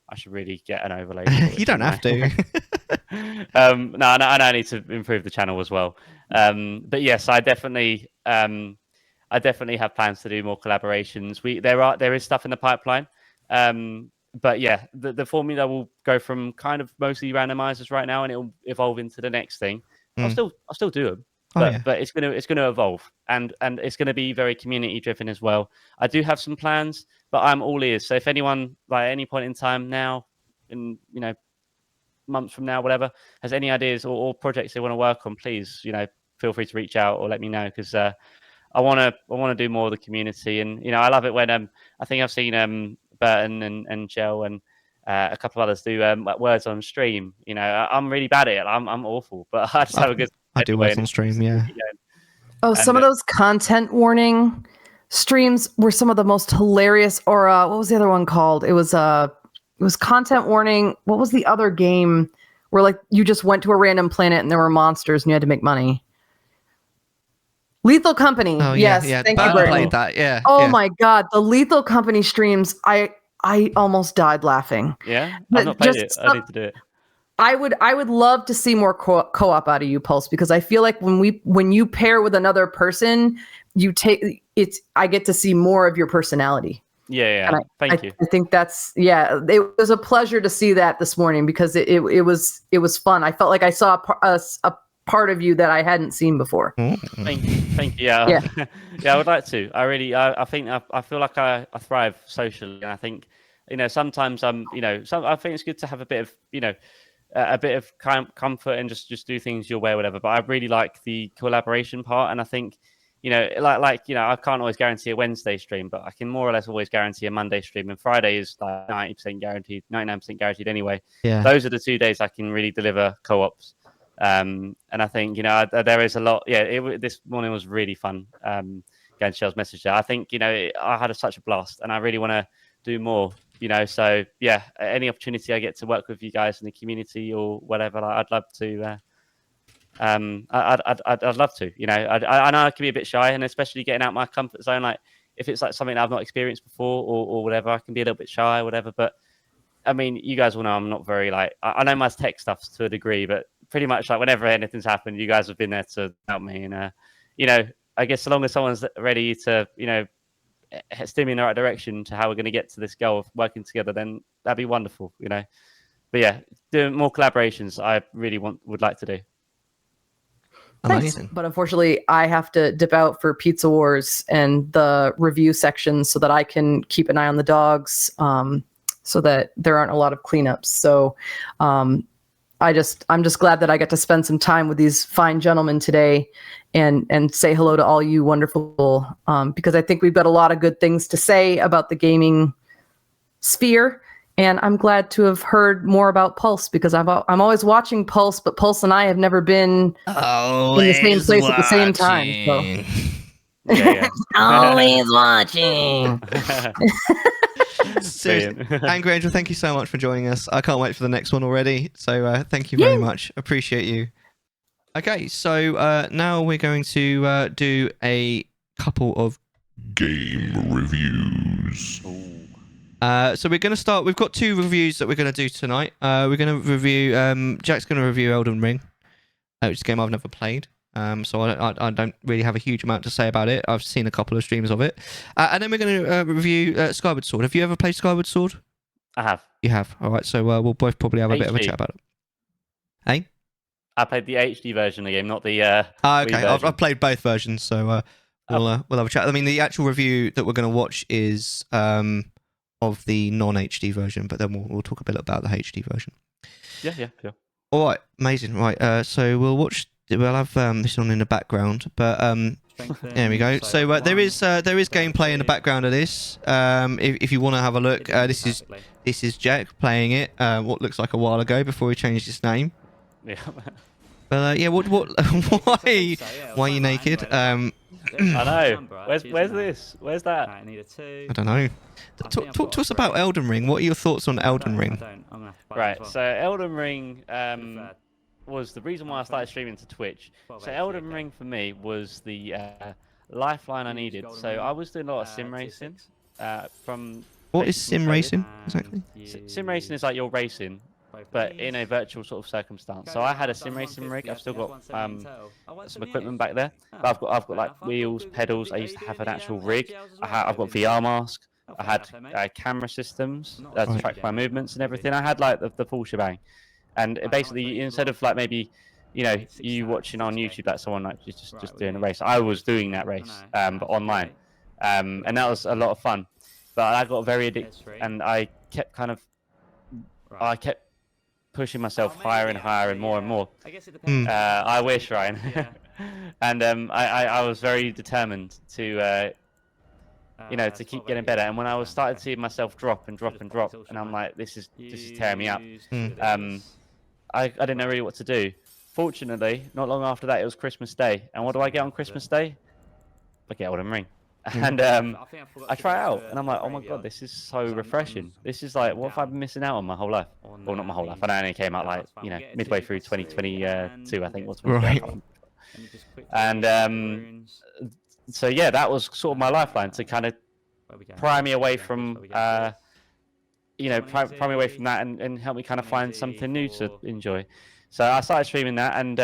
I should really get an overlay. You don't have to. No, I need to improve the channel as well. But yes, I definitely have plans to do more collaborations. There is stuff in the pipeline. But yeah, the formula will go from kind of mostly randomizers right now, and it'll evolve into the next thing. I'll still do them, but it's gonna evolve, and it's gonna be very community driven as well. I do have some plans, but I'm all ears. So if anyone, like, at any point in time now, in months from now, whatever, has any ideas or projects they want to work on, please, feel free to reach out or let me know, because I want to do more of the community. And I love it when I think I've seen Burton and Joe and a couple of others do words on stream. I'm really bad at it. I'm awful, but I just have a good. I do words on stream, yeah. Oh, some of those content warning streams were some of the most hilarious. Or what was the other one called? It was content warning. What was the other game where, like, you just went to a random planet and there were monsters and you had to make money? Lethal Company. Oh, yes, yeah. Thank you, Burton Brittany. played that, yeah. Oh yeah. my God, the Lethal Company streams. I almost died laughing. Yeah, I've not played it. I need to do it. I would love to see more co-op out of you, Pulse, because I feel like when you pair with another person, I get to see more of your personality. Yeah. Thank you. I think it was a pleasure to see that this morning, because it was fun. I felt like I saw a part of you that I hadn't seen before. Thank you. Yeah. Yeah, I would like to. I think I feel like I thrive socially, and I think sometimes I think it's good to have a bit of a bit of comfort and just do things your way or whatever. But I really like the collaboration part, and I think I can't always guarantee a Wednesday stream, but I can more or less always guarantee a Monday stream, and Friday is like 90% guaranteed, 99% guaranteed anyway. Yeah. Those are the 2 days I can really deliver co-ops. And I think there is a lot. Yeah, this morning was really fun. Getting Shell's message there. I think I had such a blast, and I really want to do more. So yeah, any opportunity I get to work with you guys in the community or whatever, I'd love to. I'd love to. I know I can be a bit shy, and especially getting out my comfort zone. Like if it's like something I've not experienced before or whatever, I can be a little bit shy or whatever. But I mean, you guys will know I'm not very I know my tech stuff to a degree, but pretty much like whenever anything's happened, you guys have been there to help me. And I guess so long as someone's ready to steer me in the right direction to how we're going to get to this goal of working together, then that'd be wonderful. But yeah, doing more collaborations, I really would like to do. Amazing. But unfortunately, I have to dip out for Pizza Wars and the review section so that I can keep an eye on the dogs, so that there aren't a lot of cleanups. So I'm just glad that I get to spend some time with these fine gentlemen today and say hello to all you wonderful people, because I think we've got a lot of good things to say about the gaming sphere. And I'm glad to have heard more about Pulse, because I'm always watching Pulse, but Pulse and I have never been in the same place at the same time. So. Yeah. Always watching. Angry Angel, thank you so much for joining us. I can't wait for the next one already. So thank you very much. Appreciate you. Okay, so now we're going to do a couple of game reviews. So we're going to start. We've got 2 reviews that we're going to do tonight. We're going to review. Jack's going to review Elden Ring, which is a game I've never played. So I don't really have a huge amount to say about it. I've seen a couple of streams of it, and then we're going to review Skyward Sword. Have you ever played Skyward Sword? I have. You have. All right. So we'll both probably have a bit of a chat about it. Hey. I played the HD version of the game, not the. Okay. I've played both versions, so we'll have a chat. I mean, the actual review that we're going to watch is of the non-HD version, but then we'll talk a bit about the HD version. Yeah. All right, amazing. Right, so we'll have this on in the background, but there we go. So there is gameplay in the background of this. If you want to have a look, this is Jack playing it. What looks like a while ago before he changed his name. Yeah. But what why are you naked? I know. Where's this? Where's that? I need a 2. I don't know. Talk to us about Elden Ring. What are your thoughts on Elden Ring? Right. So Elden Ring was the reason why I started streaming to Twitch. So Elden Ring for me was the lifeline I needed. So I was doing a lot of sim racing. What is sim racing exactly? Sim racing is like you're racing, but in a virtual sort of circumstance. So I had a sim racing rig. I've still got some equipment back there. But I've got like wheels, pedals. I used to have an actual rig. I've got VR mask. I had camera systems to track my movements and everything. I had like the full shebang. And basically, instead of like maybe, you watching on YouTube like someone like just doing a race, I was doing that race, but online, and that was a lot of fun. But I got very addicted, and I kept I kept pushing myself higher and higher and more and more. I wish, Ryan. And I was very determined to to keep getting better. And when I was started seeing myself drop, and I'm like, this is tearing me up. I didn't know really what to do. Fortunately, not long after that, it was Christmas Day. And what do I get on Christmas Day? I get Elden Ring. And I try it out, and I'm like, oh my god, this is so refreshing. This is like, what have I been missing out on my whole life? Well, not my whole life. I only came out like, midway through 2022, I think. Right. And so yeah, that was sort of my lifeline to kind of pry me away from pry me away from that and help me kind of find something new to enjoy. So I started streaming that, and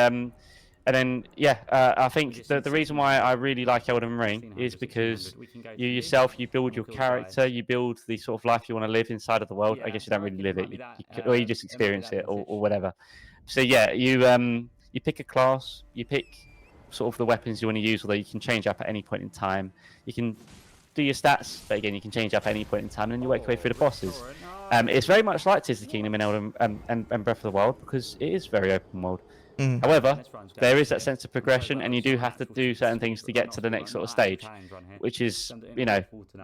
then I think the reason why I really like Elden Ring is because you build your character, you build the sort of life you want to live inside of the world. I guess you don't really live it, or you just experience it, or whatever. So yeah, you pick a class, you pick sort of the weapons you want to use, although you can change up at any point in time. You can do your stats, but again, you can change up at any point in time, and then you work your way through the bosses. It's very much like Tears of the Kingdom in Elden and Breath of the Wild, because it is very open world. However, there is that sense of progression, and you do have to do certain things to get to the next sort of stage, which is,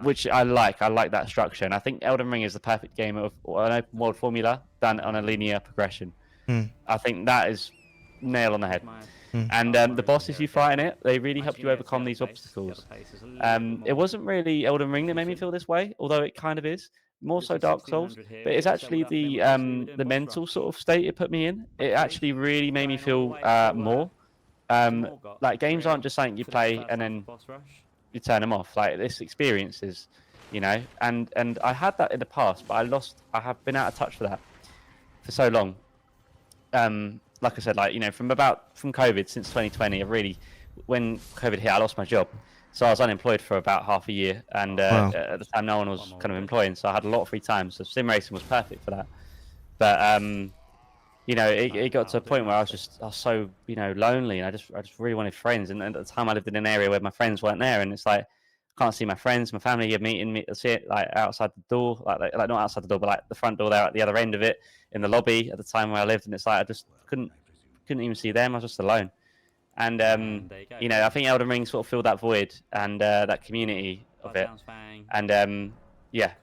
which I like. I like that structure, and I think Elden Ring is the perfect game of an open world formula done on a linear progression. I think that is nail on the head. And the bosses you fight in it, they really help you overcome these obstacles. It wasn't really Elden Ring that made me feel this way, although it kind of is. More so Dark Souls, but it's actually the mental sort of state it put me in. It actually really made me feel more. Like, games aren't just something you play and then you turn them off. Like, this experiences, and I had that in the past, but I have been out of touch for that for so long. Like I said, from COVID since 2020, when COVID hit, I lost my job. So I was unemployed for about half a year, and at the time no one was kind of employing, so I had a lot of free time. So sim racing was perfect for that. But it got to a point where I was so lonely, and I just really wanted friends. And at the time I lived in an area where my friends weren't there, and it's like I can't see my friends, my family are meeting me, see it like outside the door, like not outside the door, but like the front door there at the other end of it in the lobby at the time where I lived, and it's like I just couldn't even see them. I was just alone. And I think Elden Ring sort of filled that void and that community of it. And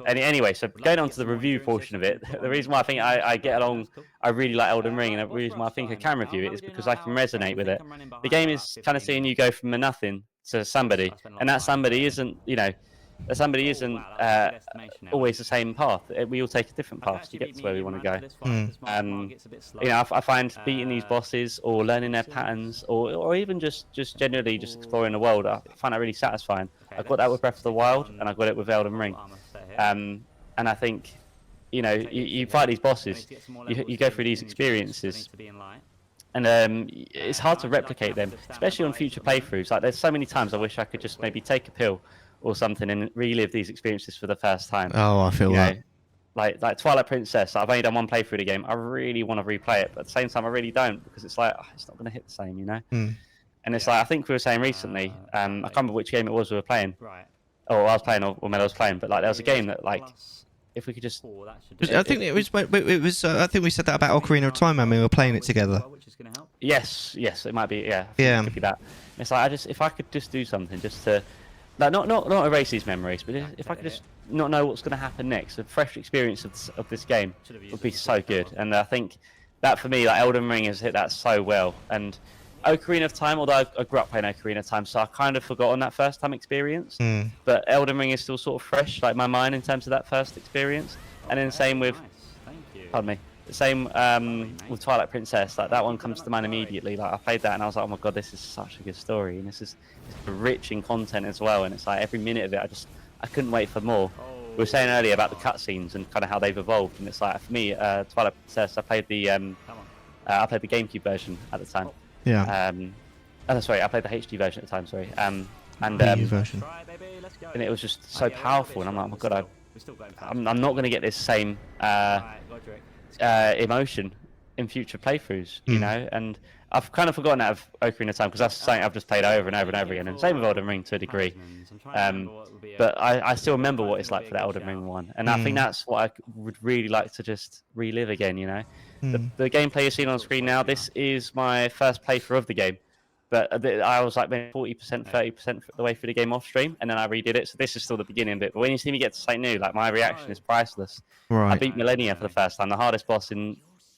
anyway, so going on to the review portion of it, the reason why I think I get along, I really like Elden Ring, and the reason why I think I can review it is because I can resonate with it. The game is kind of seeing you go from a nothing to somebody, and that somebody isn't always the same path. We all take a different path to get to where we want to go. I find beating these bosses or learning their patterns, or even just generally just exploring the world, I find that really satisfying. I got that with Breath of the Wild, and I got it with Elden Ring. And I think, you fight these bosses, you go through these experiences, and it's hard to replicate them, especially on future playthroughs. Like, there's so many times I wish I could just maybe take a pill or something and relive these experiences for the first time. Oh, I feel that. Like Twilight Princess, I've only done one playthrough of the game. I really want to replay it, but at the same time, I really don't, because it's like, it's not going to hit the same, Mm. And it's like, I think we were saying recently, I can't remember which game it was we were playing, or I was playing, or Mellar was playing, but like there was a game that, like, if we could just... I think it was. I think we said that about Ocarina of Time when we were playing it together. Yes, it might be. Yeah, Yeah. It could be that. It's like, if I could just do something, just to, like, not erase these memories, but if I could just not know what's going to happen next, a fresh experience of this game would be so good. And I think that, for me, like, Elden Ring has hit that so well. And Ocarina of Time, although I grew up playing Ocarina of Time, so I kind of forgot on that first time experience. But Elden Ring is still sort of fresh, like my mind, in terms of that first experience. And then same with, pardon me, the same with Twilight Princess. Like, that one comes to mind immediately. Like, I played that and I was like, oh my god, this is such a good story, and it's rich in content as well. And it's like every minute of it, I couldn't wait for more. We were saying earlier about the cutscenes and kind of how they've evolved, and it's like, for me, Twilight Princess, I played the GameCube version at the time. Yeah. Sorry, I played the HD version at the time. Sorry. Version. And it was just so powerful, and I'm like, oh my god, I'm not going to get this same emotion in future playthroughs, you know. And I've kind of forgotten that of Ocarina of Time, because that's something I've just played over and over and over again. And same with Elden Ring to a degree. But I still remember what it's like for the Elden Ring one, and I think that's what I would really like to just relive again, you know. The gameplay you're seeing on screen now, this is my first playthrough of the game, but I was like maybe 40%, 30% the way through the game off stream, and then I redid it, so this is still the beginning bit. But when you see me get to something new, like, my reaction is priceless. Right. I beat Millennia for the first time, the hardest boss in,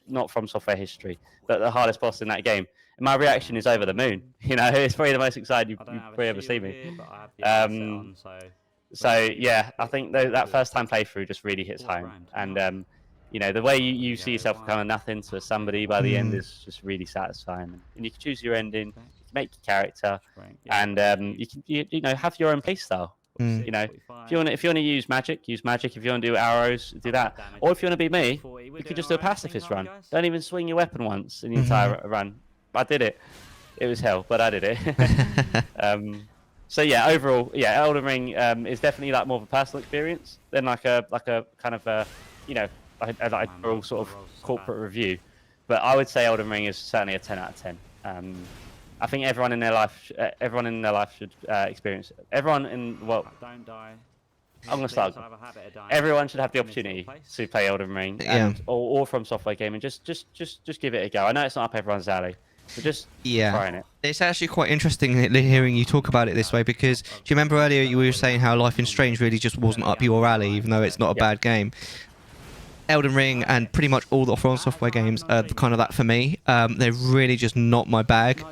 not From Software history, but the hardest boss in that game. And my reaction is over the moon. You know, it's probably the most excited you've probably ever seen me. So yeah, I think that first time playthrough just really hits home, and the way you see yourself become a nothing to somebody by the end is just really satisfying. And you can choose your ending, you can make your character, and you can have your own playstyle. You know, if you want to use magic, use magic. If you want to do arrows, do that. Or if you want to be me, you could just do a pacifist run. Don't even swing your weapon once in the entire run. I did it. It was hell, but I did it. So yeah, overall, Elden Ring is definitely like more of a personal experience than like a kind of a overall sort of corporate review. But I would say Elden Ring is certainly a 10 out of 10. I think everyone in their life should experience it. Everyone in I'm gonna start. Everyone should have the opportunity to play Elden Ring, or From Software gaming. Just give it a go. I know it's not up everyone's alley, but just trying it. It's actually quite interesting hearing you talk about it this way, because do you remember earlier you were saying how Life is Strange really just wasn't up your alley, even though it's not a bad game? Elden Ring and pretty much all the From Software games are kind of that for me. They're really just not my bag.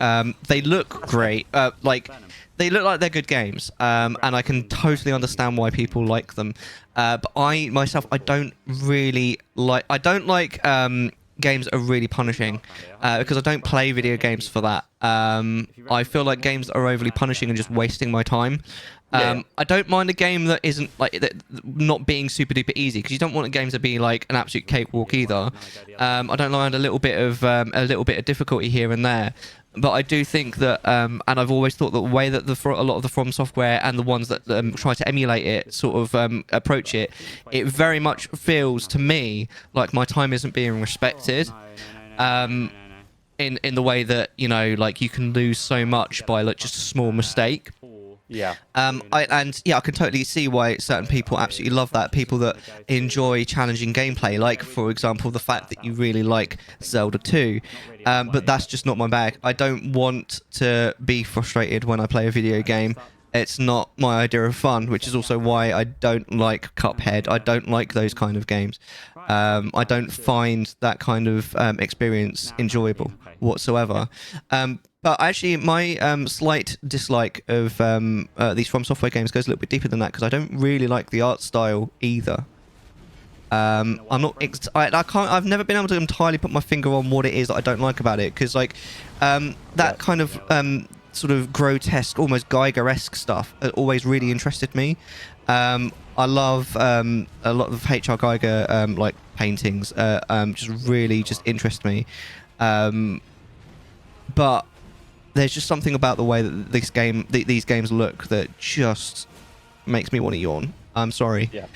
They look great. They look like they're good games, and I can totally understand why people like them. But I don't really like. I don't like games that are really punishing, because I don't play video games for that. I feel like games that are overly punishing and just wasting my time. I don't mind a game that isn't not being super duper easy, because you don't want games to be like an absolute cakewalk either. I don't mind a little bit of difficulty here and there, but I do think that, and I've always thought that the way that a lot of the From Software and the ones that try to emulate it sort of approach it, it very much feels to me like my time isn't being respected. In the way that, like, you can lose so much by like just a small mistake. Yeah. I can totally see why certain people absolutely love that. People that enjoy challenging gameplay, like, for example, the fact that you really like Zelda 2. But that's just not my bag. I don't want to be frustrated when I play a video game. It's not my idea of fun, which is also why I don't like Cuphead. I don't like those kind of games. I don't find that kind of experience enjoyable whatsoever. But actually, my slight dislike of these From Software games goes a little bit deeper than that, because I don't really like the art style either. I'm not. I've never been able to entirely put my finger on what it is that I don't like about it, because like that kind of sort of grotesque, almost Geiger-esque stuff always really interested me. I love a lot of H.R. Geiger like paintings. Just really just interest me. But there's just something about the way that these games look that just makes me want to yawn. I'm sorry. Yeah.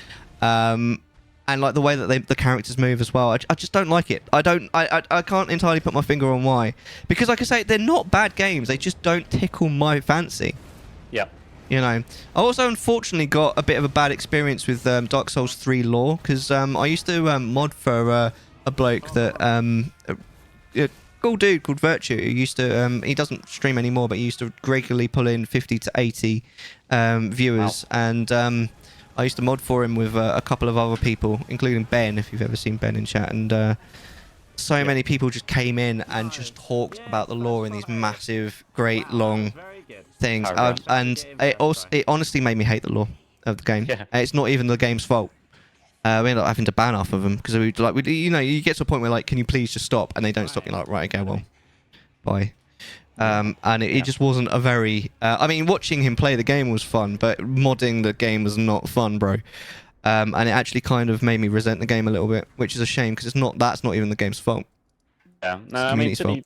And like the way that the characters move as well, I just don't like it. I can't entirely put my finger on why. Because like I say, they're not bad games. They just don't tickle my fancy. Yeah. You know. I also unfortunately got a bit of a bad experience with Dark Souls 3 lore, because I used to mod for a bloke that a cool dude called Virtue, who used to he doesn't stream anymore, but he used to regularly pull in 50 to 80 viewers. Wow. And I used to mod for him with a couple of other people, including Ben, if you've ever seen Ben in chat. And so many people just came in and just talked about the lore in these massive, great, long things. And it honestly made me hate the lore of the game. Yeah. It's not even the game's fault. We ended up having to ban half of them because you get to a point where like, can you please just stop? And they don't stop. You're like, right, okay, well, bye. And it just wasn't a very... I mean, watching him play the game was fun, but modding the game was not fun, bro. And it actually kind of made me resent the game a little bit, which is a shame because that's not even the game's fault. Yeah, no, I mean, to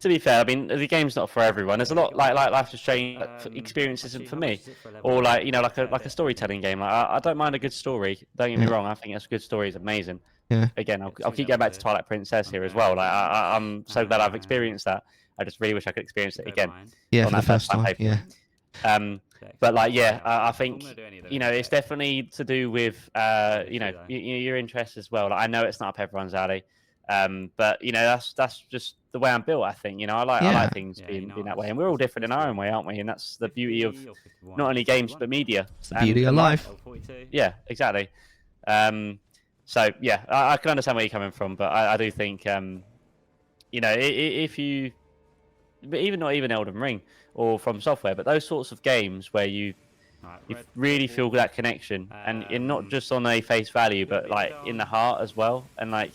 be fair, I mean, the game's not for everyone. There's a lot like Life is Strange experience isn't for me, or like like a storytelling game. Like I don't mind a good story. Don't get me wrong. I think a good story is amazing. Yeah. Again, I'll keep going back to Twilight Princess here as well. Like I'm so glad I've experienced that. I just really wish I could experience it again. Yeah, for the first time. Yeah. But like, yeah, I think it's definitely to do with your interests as well. Like, I know it's not up everyone's alley. But that's just the way I'm built. I think I like things being that way, and we're all different in our own way, aren't we? And that's the beauty of not only games but media. It's the beauty of life. Yeah, exactly. So yeah, I can understand where you're coming from, but I do think if you, but even not even Elden Ring or From Software, but those sorts of games where you really feel that connection, and not just on a face value, but like in the heart as well, and like.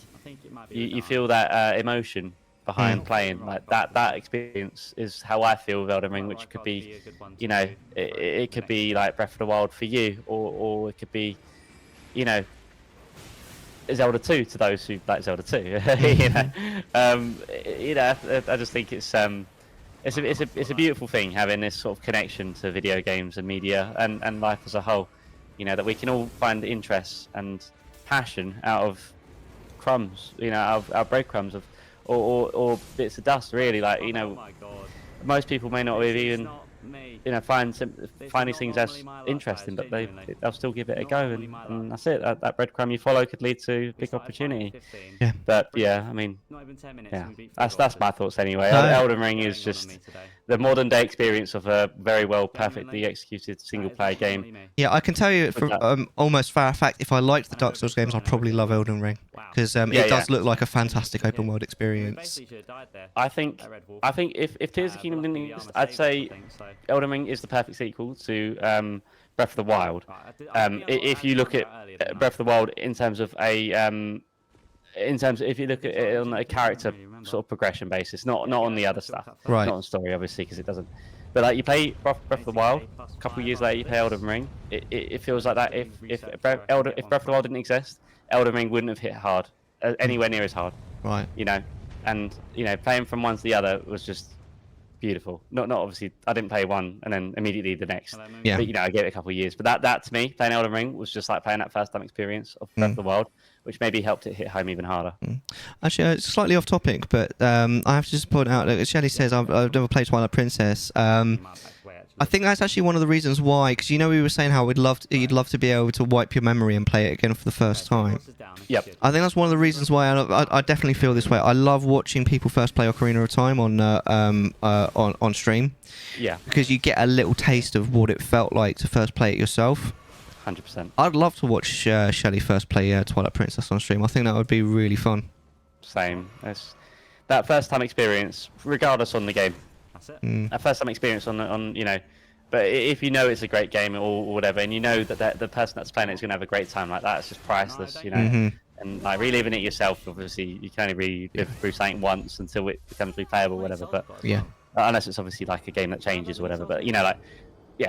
You feel that emotion behind playing, like that experience is how I feel with Elden Ring, which could be, it could be like Breath of the Wild for you, or it could be, Zelda 2 to those who like Zelda 2. I just think it's a beautiful thing having this sort of connection to video games and media and life as a whole. That we can all find interest and passion out of crumbs, out of breadcrumbs or bits of dust, really. Like, most people may not have even find these things as interesting, but they'll still give it a go, and that's it. That breadcrumb you follow could lead to big opportunity. Yeah. But yeah, I mean, that's my thoughts anyway. Elden Ring is just the modern day experience of a very well, perfectly executed single player game. Yeah, I can tell you from almost for a fact, if I liked the Dark Souls games, I'd probably love Elden Ring, because it does look like a fantastic open world experience. I think if Tears of the Kingdom didn't exist, I'd say Elden Ring is the perfect sequel to Breath of the Wild. If you look at Breath of the Wild in terms of if you look at it on a character sort of progression basis, not on the other stuff, right? Not on story, obviously, because it doesn't. But like, you play Breath of the Wild, a couple of years later you play Elden Ring. It feels like that. If Breath of the Wild didn't exist, Elden Ring wouldn't have hit hard, anywhere near as hard. Right. And playing from one to the other was just beautiful. Not obviously, I didn't play one and then immediately the next. Yeah. But I gave it a couple of years. But that to me, playing Elden Ring was just like playing that first time experience of Breath of the Wild, which maybe helped it hit home even harder. Actually, it's slightly off topic, but I have to just point out that Shelly says I've never played Twilight Princess. I think that's actually one of the reasons why, because we were saying how you'd love to be able to wipe your memory and play it again for the first time. Yep. I think that's one of the reasons why I definitely feel this way. I love watching people first play Ocarina of Time on stream. Yeah. Because you get a little taste of what it felt like to first play it yourself. 100%. I'd love to watch Shelly first play Twilight Princess on stream. I think that would be really fun. Same. That first time experience, regardless on the game. That's it. That first time experience on but if it's a great game or whatever, and that the person that's playing it is going to have a great time, like that, it's just priceless, And like reliving it yourself, obviously you can only relive through something once until it becomes replayable, whatever. But yeah, unless it's obviously like a game that changes or whatever. But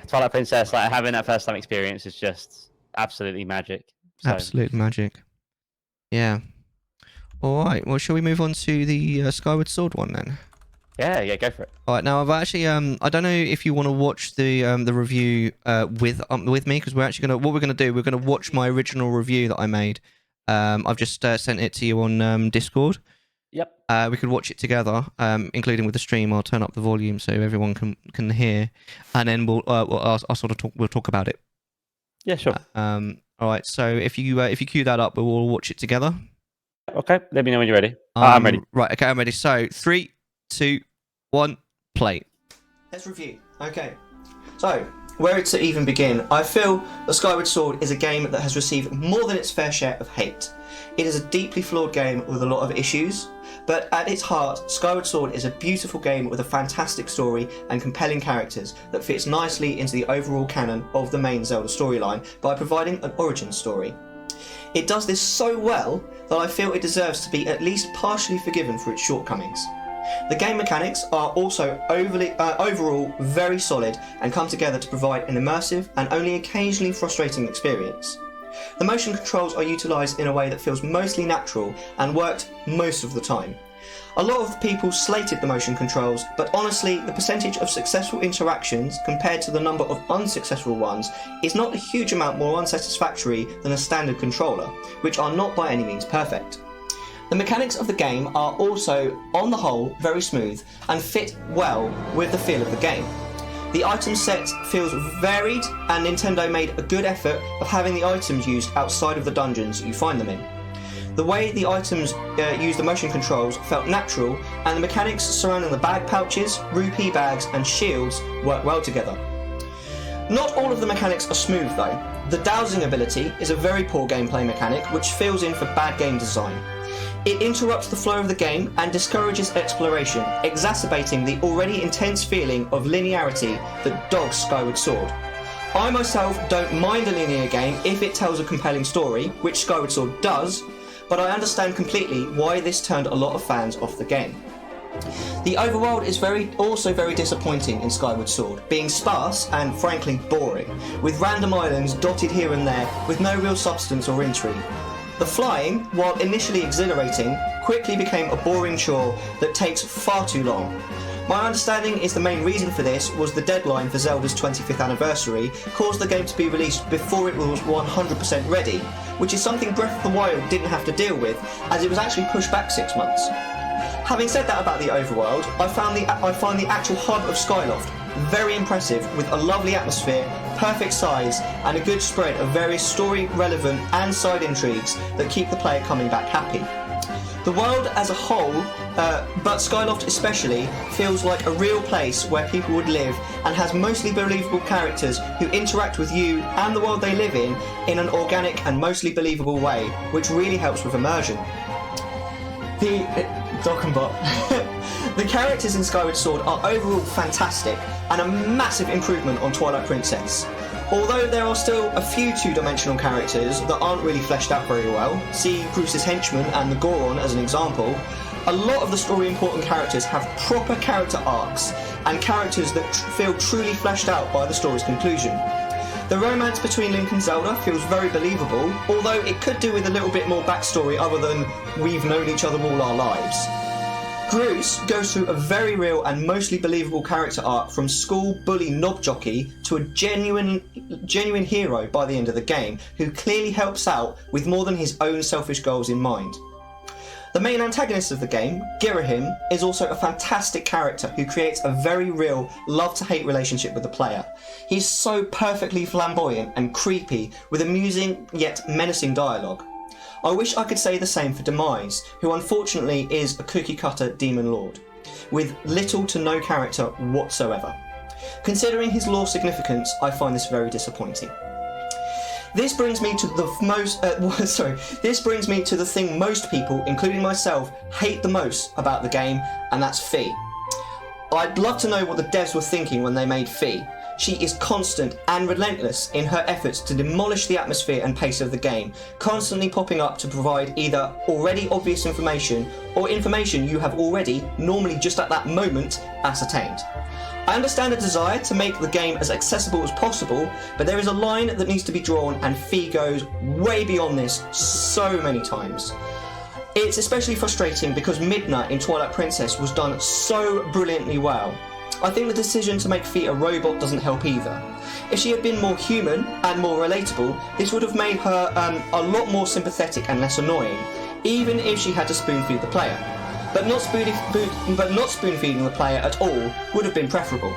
Twilight Princess, like having that first time experience is just absolutely magic. So, Absolute magic. Yeah. All right. Well, shall we move on to the Skyward Sword one then? yeah, go for it. All right. Now, I've actually I don't know if you want to watch the review with me, because we're actually what we're gonna do. We're gonna watch my original review that I made. I've just sent it to you on Discord. Yep. We could watch it together, including with the stream. I'll turn up the volume so everyone can hear, and then I'll sort of we'll talk about it. Yeah, sure. All right. So if you cue that up, we'll all watch it together. Okay. Let me know when you're ready. I'm ready. Right. Okay. I'm ready. So 3, 2, 1, play. Let's review. Okay. So where to even begin? I feel that Skyward Sword is a game that has received more than its fair share of hate. It is a deeply flawed game with a lot of issues, but at its heart, Skyward Sword is a beautiful game with a fantastic story and compelling characters that fits nicely into the overall canon of the main Zelda storyline by providing an origin story. It does this so well that I feel it deserves to be at least partially forgiven for its shortcomings. The game mechanics are also overall very solid and come together to provide an immersive and only occasionally frustrating experience. The motion controls are utilised in a way that feels mostly natural and worked most of the time. A lot of people slated the motion controls, but honestly, the percentage of successful interactions compared to the number of unsuccessful ones is not a huge amount more unsatisfactory than a standard controller, which are not by any means perfect. The mechanics of the game are also, on the whole, very smooth and fit well with the feel of the game. The item set feels varied, and Nintendo made a good effort of having the items used outside of the dungeons you find them in. The way the items use the motion controls felt natural, and the mechanics surrounding the bag pouches, rupee bags and shields work well together. Not all of the mechanics are smooth though. The dowsing ability is a very poor gameplay mechanic which fills in for bad game design. It interrupts the flow of the game and discourages exploration, exacerbating the already intense feeling of linearity that dogs Skyward Sword. I myself don't mind a linear game if it tells a compelling story, which Skyward Sword does, but I understand completely why this turned a lot of fans off the game. The overworld is also very disappointing in Skyward Sword, being sparse and frankly boring, with random islands dotted here and there with no real substance or intrigue. The flying, while initially exhilarating, quickly became a boring chore that takes far too long. My understanding is the main reason for this was the deadline for Zelda's 25th anniversary caused the game to be released before it was 100% ready, which is something Breath of the Wild didn't have to deal with, as it was actually pushed back 6 months. Having said that about the overworld, I find the actual hub of Skyloft very impressive, with a lovely atmosphere, perfect size, and a good spread of various story-relevant and side intrigues that keep the player coming back happy. The world as a whole, but Skyloft especially, feels like a real place where people would live and has mostly believable characters who interact with you and the world they live in an organic and mostly believable way, which really helps with immersion. The characters in Skyward Sword are overall fantastic and a massive improvement on Twilight Princess. Although there are still a few two-dimensional characters that aren't really fleshed out very well, see Bruce's henchman and the Goron as an example, a lot of the story-important characters have proper character arcs and characters that feel truly fleshed out by the story's conclusion. The romance between Link and Zelda feels very believable, although it could do with a little bit more backstory other than we've known each other all our lives. Bruce goes through a very real and mostly believable character arc from school bully knob jockey to a genuine hero by the end of the game, who clearly helps out with more than his own selfish goals in mind. The main antagonist of the game, Girahim, is also a fantastic character who creates a very real love-to-hate relationship with the player. He's so perfectly flamboyant and creepy, with amusing yet menacing dialogue. I wish I could say the same for Demise, who unfortunately is a cookie-cutter demon lord, with little to no character whatsoever. Considering his lore significance, I find this very disappointing. This brings me to the thing most people, including myself, hate the most about the game, and that's Fee. I'd love to know what the devs were thinking when they made Fee. she is constant and relentless in her efforts to demolish the atmosphere and pace of the game, constantly popping up to provide either already obvious information or information you have already, normally just at that moment, ascertained. I understand a desire to make the game as accessible as possible, but there is a line that needs to be drawn, and Fee goes way beyond this so many times. It's especially frustrating because Midna in Twilight Princess was done so brilliantly well. I think the decision to make Fee a robot doesn't help either. If she had been more human and more relatable, this would have made her a lot more sympathetic and less annoying, even if she had to spoon-feed the player. But not spoon-feeding the player at all would have been preferable.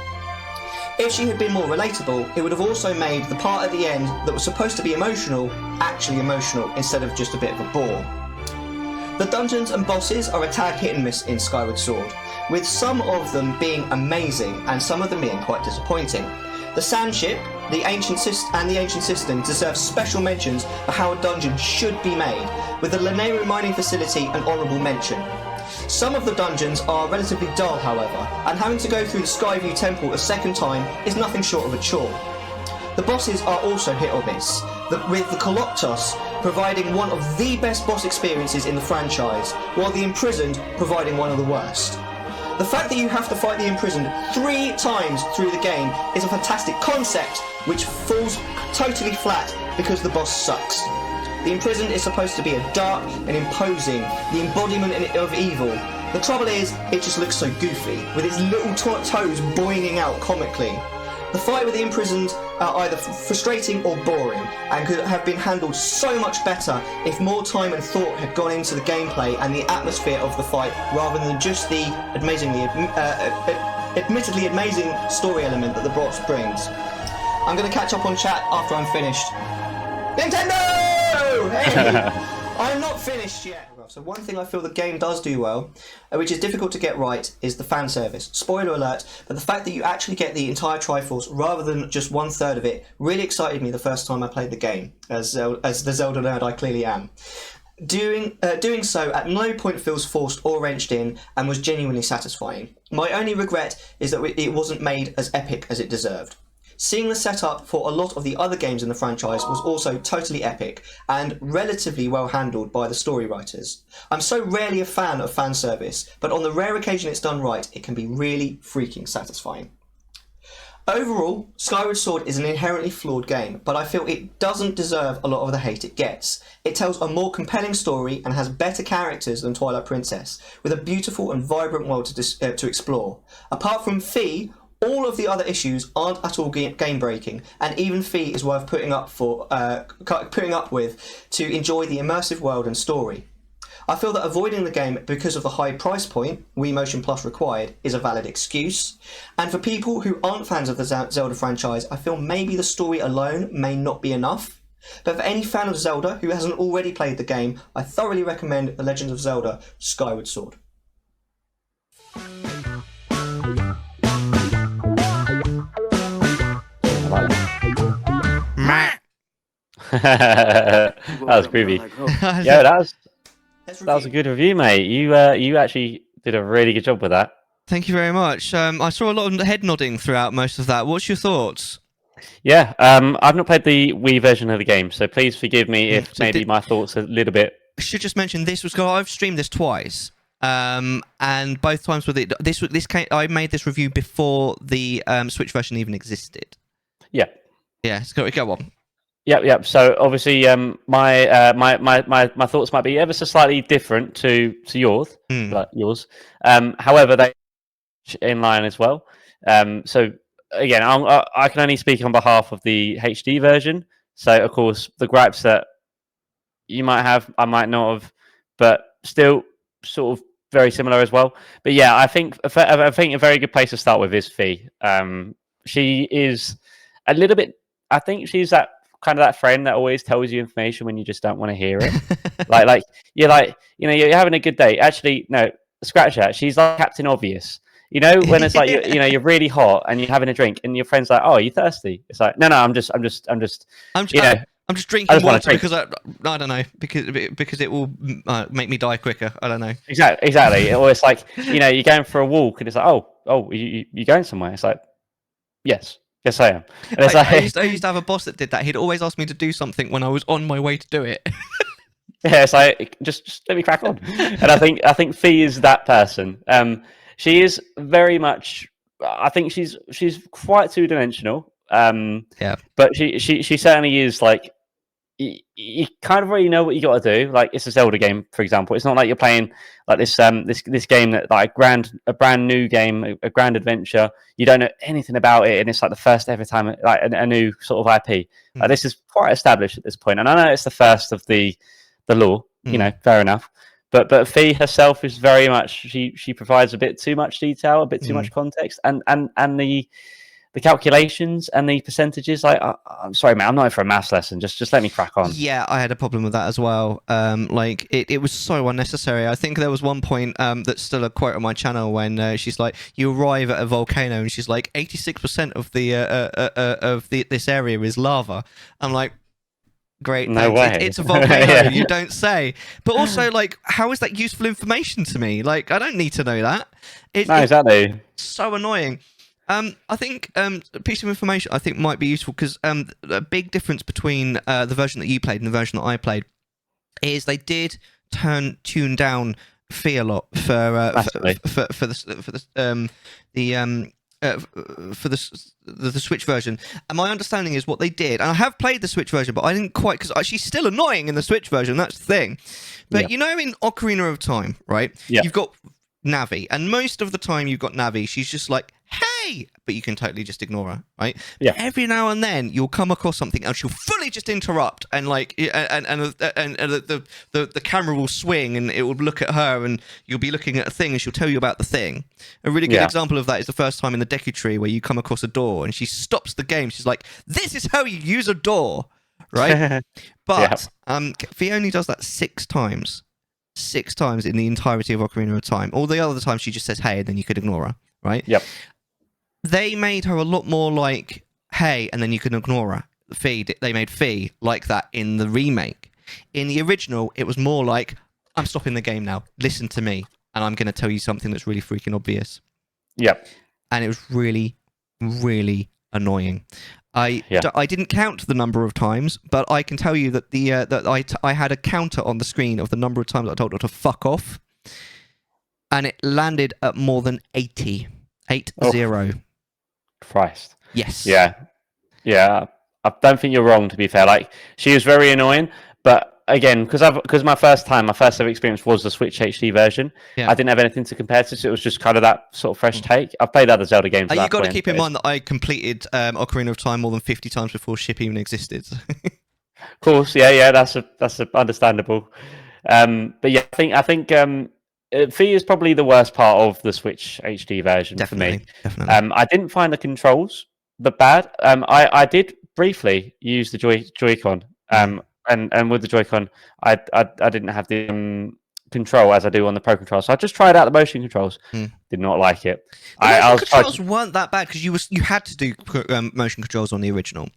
If she had been more relatable, it would have also made the part at the end that was supposed to be emotional, actually emotional, instead of just a bit of a bore. The dungeons and bosses are a tad hit and miss in Skyward Sword, with some of them being amazing and some of them being quite disappointing. The Sand Ship, the Ancient System deserve special mentions for how a dungeon should be made, with the Lanayru mining facility an honourable mention. Some of the dungeons are relatively dull, however, and having to go through the Skyview Temple a second time is nothing short of a chore. The bosses are also hit or miss, with the Koloktos providing one of the best boss experiences in the franchise, while the Imprisoned providing one of the worst. The fact that you have to fight the Imprisoned 3 times through the game is a fantastic concept, which falls totally flat because the boss sucks. The Imprisoned is supposed to be a dark and imposing, the embodiment of evil. The trouble is, it just looks so goofy, with its little toes boinging out comically. The fight with the Imprisoned are either frustrating or boring, and could have been handled so much better if more time and thought had gone into the gameplay and the atmosphere of the fight, rather than just the admittedly amazing story element that the boss brings. I'm going to catch up on chat after I'm finished. Nintendo! Hey! I'm not finished yet. So one thing I feel the game does do well, which is difficult to get right, is the fan service. Spoiler alert, but the fact that you actually get the entire Triforce rather than just 1/3 of it really excited me the first time I played the game, as the Zelda nerd I clearly am. Doing so at no point feels forced or wrenched in, and was genuinely satisfying. My only regret is that it wasn't made as epic as it deserved. Seeing the setup for a lot of the other games in the franchise was also totally epic and relatively well handled by the story writers. I'm so rarely a fan of fan service, but on the rare occasion it's done right, it can be really freaking satisfying. Overall, Skyward Sword is an inherently flawed game, but I feel it doesn't deserve a lot of the hate it gets. It tells a more compelling story and has better characters than Twilight Princess, with a beautiful and vibrant world to explore. Apart from Fee, all of the other issues aren't at all game-breaking, and even Fee is worth putting up with to enjoy the immersive world and story. I feel that avoiding the game because of the high price point, Wii Motion Plus required, is a valid excuse. And for people who aren't fans of the Zelda franchise, I feel maybe the story alone may not be enough. But for any fan of Zelda who hasn't already played the game, I thoroughly recommend The Legend of Zelda: Skyward Sword. That was groovy. Yeah, that was a good review, mate. You actually did a really good job with that. Thank you very much. I saw a lot of head nodding throughout most of that. What's your thoughts? Yeah, I've not played the Wii version of the game, so please forgive me if maybe my thoughts are a little bit. I should just mention this was I've streamed this twice, and both times with it. I made this review before the Switch version even existed. Yeah. Yeah. Go on. Yep. So obviously, my thoughts might be ever so slightly different to yours, like yours. However, they in line as well. So again, I can only speak on behalf of the HD version. So of course, the gripes that you might have, I might not have, but still sort of very similar as well. But yeah, I think a very good place to start with is Fee. She is a little bit. I think she's that kind of that friend that always tells you information when you just don't want to hear it. you're having a good day. Actually, no, scratch that. She's like Captain Obvious. You know, when it's like you're really hot and you're having a drink and your friend's like, "Oh, are you thirsty?" It's like, "No, I'm just drinking water because I don't know because it will make me die quicker. I don't know." Exactly. Or it's like you're going for a walk and it's like, "Oh, you going somewhere?" It's like, "Yes." Yes, I am. And it's like, I used to have a boss that did that. He'd always ask me to do something when I was on my way to do it. yeah, it's like just let me crack on. And I think Fee is that person. She is very much. I think she's quite two dimensional. Yeah. But she certainly is like. You kind of already know what you got to do. Like it's a Zelda game, for example. It's not like you're playing like this this game that like a brand new game, a grand adventure. You don't know anything about it, and it's like the first ever time like a new sort of IP. Like, this is quite established at this point, and I know it's the first of the lore. You know, fair enough. But Fee herself is very much she provides a bit too much detail, a bit too much context, and the calculations and the percentages. Like, I'm sorry, man, I'm not in for a maths lesson. Just let me crack on. Yeah, I had a problem with that as well. Like, it was so unnecessary. I think there was one point that's still a quote on my channel when she's like, you arrive at a volcano, and she's like, 86% of this area is lava. I'm like, great, no way. It's a volcano. Yeah. You don't say. But also, like, how is that useful information to me? Like, I don't need to know that. No, exactly. It's so annoying. I think a piece of information I think might be useful because a big difference between the version that you played and the version that I played is they did tune down Fee a lot for the Switch version. And my understanding is what they did, and I have played the Switch version, but I didn't quite, because she's still annoying in the Switch version. That's the thing. But you know, in Ocarina of Time, right? Yeah. You've got Navi, and most of the time you've got Navi, she's just like, hey, but you can totally just ignore her, right? Yeah. But every now and then you'll come across something and she'll fully just interrupt, and like the camera will swing and it will look at her, and you'll be looking at a thing and she'll tell you about the thing. A really good example of that is the first time in the Deku Tree where you come across a door and she stops the game. She's like, this is how you use a door, right? But Fee only does that 6 times. 6 times in the entirety of Ocarina of Time. All the other times she just says hey, and then you could ignore her, right? Yep. They made her a lot more like hey, and then you can ignore her. They made Fee like that in the remake. In the original, it was more like, I'm stopping the game now. Listen to me, and I'm going to tell you something that's really freaking obvious. Yep. And it was really, really annoying. I didn't count the number of times, but I can tell you that I had a counter on the screen of the number of times I told her to fuck off, and it landed at more than 80. 80. Christ. Yes. Yeah. I don't think you're wrong, to be fair. Like, she was very annoying, but again, because my first ever experience was the Switch HD version. Yeah. I didn't have anything to compare to, so it was just kind of that sort of fresh take. I've played other Zelda games. You've got to keep in mind that I completed Ocarina of Time more than 50 times before ship even existed. Of course, yeah, that's understandable. But yeah, I think Fee is probably the worst part of the Switch HD version for me. Definitely. I didn't find the controls that bad. I did briefly use the Joy-Con. And with the Joy-Con, I didn't have the control as I do on the Pro Controller. So I just tried out the motion controls. Did not like it. The controls weren't that bad because you had to do motion controls on the original.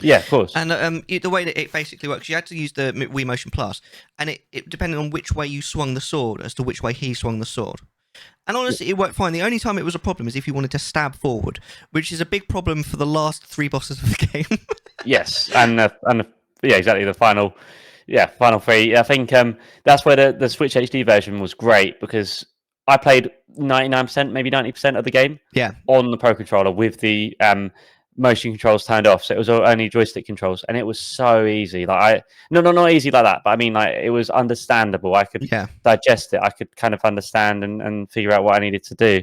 Yeah, of course. And the way that it basically works, you had to use the Wii Motion Plus, and it depended on which way you swung the sword as to which way he swung the sword. And honestly, it worked fine. The only time it was a problem is if you wanted to stab forward, which is a big problem for the last 3 bosses of the game. Yes, and yeah, exactly. The final 3. I think that's where the Switch HD version was great, because I played 99%, maybe 90% of the game on the Pro Controller with the motion controls turned off, so it was only joystick controls, and it was so easy. Like not easy like that, but I mean, like, it was understandable. I could digest it. I could kind of understand and figure out what I needed to do.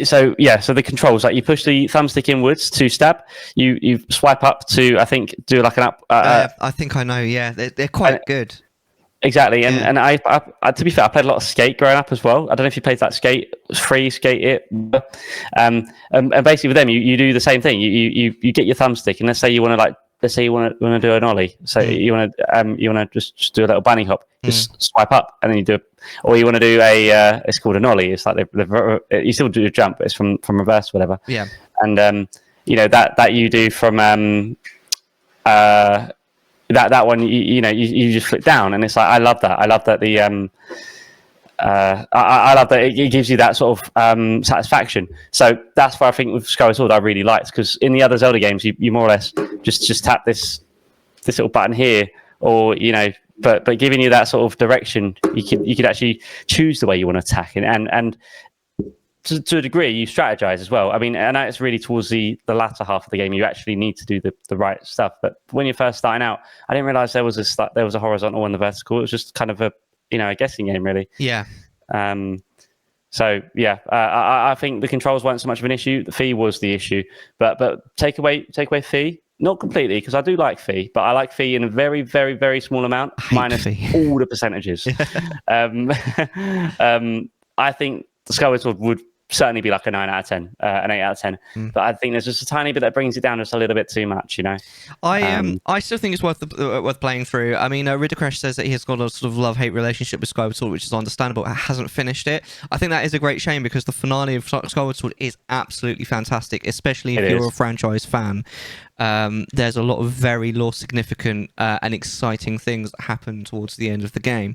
So the controls, like, you push the thumbstick inwards to stab, you swipe up to, I think, do like an up. I think I know. Yeah, they're quite good. Exactly, and I to be fair, I played a lot of Skate growing up as well. I don't know if you played that Skate. It was free, Skate It, and basically with them, you do the same thing. You get your thumbstick, and let's say you want to do an ollie. So you want to just do a little bunny hop, just swipe up, and then you do, or you want to do it's called an ollie. It's like you still do a jump, but it's from reverse, whatever. Yeah, and that you do from that one, you just flip down, and it's like, I love that I love that it gives you that sort of satisfaction. So that's why I think with Skyward Sword I really liked, because in the other Zelda games you more or less just tap this little button here, or but giving you that sort of direction, you could actually choose the way you want to attack, and to a degree you strategize as well. I mean, and it's really towards the latter half of the game you actually need to do the right stuff. But when you're first starting out, I didn't realize there was a horizontal and the vertical. It was just kind of a guessing game, really. Yeah. So yeah, I think the controls weren't so much of an issue. The fee was the issue, but take away fee, not completely, because I do like fee, but I like fee in a very, very, very small amount, minus fee. all the percentages. I think the Skyward Sword would certainly be like a 9 out of 10, an 8 out of 10. But I think there's just a tiny bit that brings it down just a little bit too much, I still think it's worth playing through. I mean, Riddercrash says that he has got a sort of love-hate relationship with Skyward Sword, which is understandable. Hasn't finished it. I think that is a great shame, because the finale of Skyward Sword is absolutely fantastic, especially if you're a franchise fan. There's a lot of very significant and exciting things that happen towards the end of the game.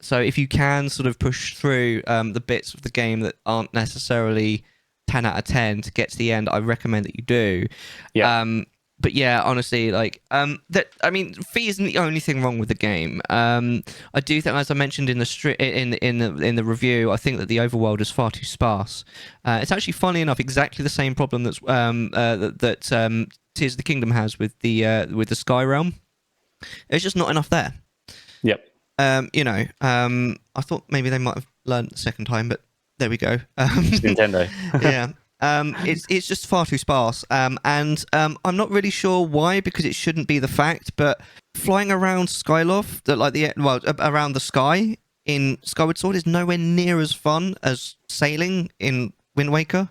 So if you can sort of push through the bits of the game that aren't necessarily 10 out of 10 to get to the end, I recommend that you do. Yeah. But yeah, honestly, fee isn't the only thing wrong with the game. I do think, as I mentioned in the review, I think that the overworld is far too sparse. It's actually, funny enough, exactly the same problem that's that Tears of the Kingdom has with the Sky Realm. There's just not enough there. Yep. I thought maybe they might have learned the second time, but there we go. It's Nintendo. Yeah. It's just far too sparse, and I'm not really sure why, because it shouldn't be the fact, but flying around Skyloft, around the sky in Skyward Sword is nowhere near as fun as sailing in Wind Waker.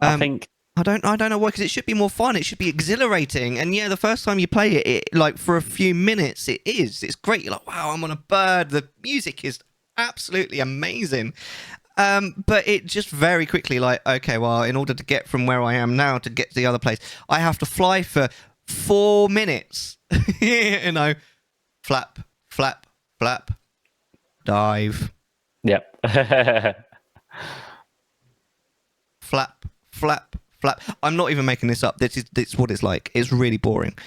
I think I don't know why, because it should be more fun. It should be exhilarating, and yeah, the first time you play it like for a few minutes, it's great. You're like, wow, I'm on a bird. The music is absolutely amazing. But it just very quickly, okay, well, in order to get from where I am now to get to the other place, I have to fly for 4 minutes. Flap, flap, flap, dive. Yep. Flap, flap, flap. I'm not even making this up. This is what it's like. It's really boring.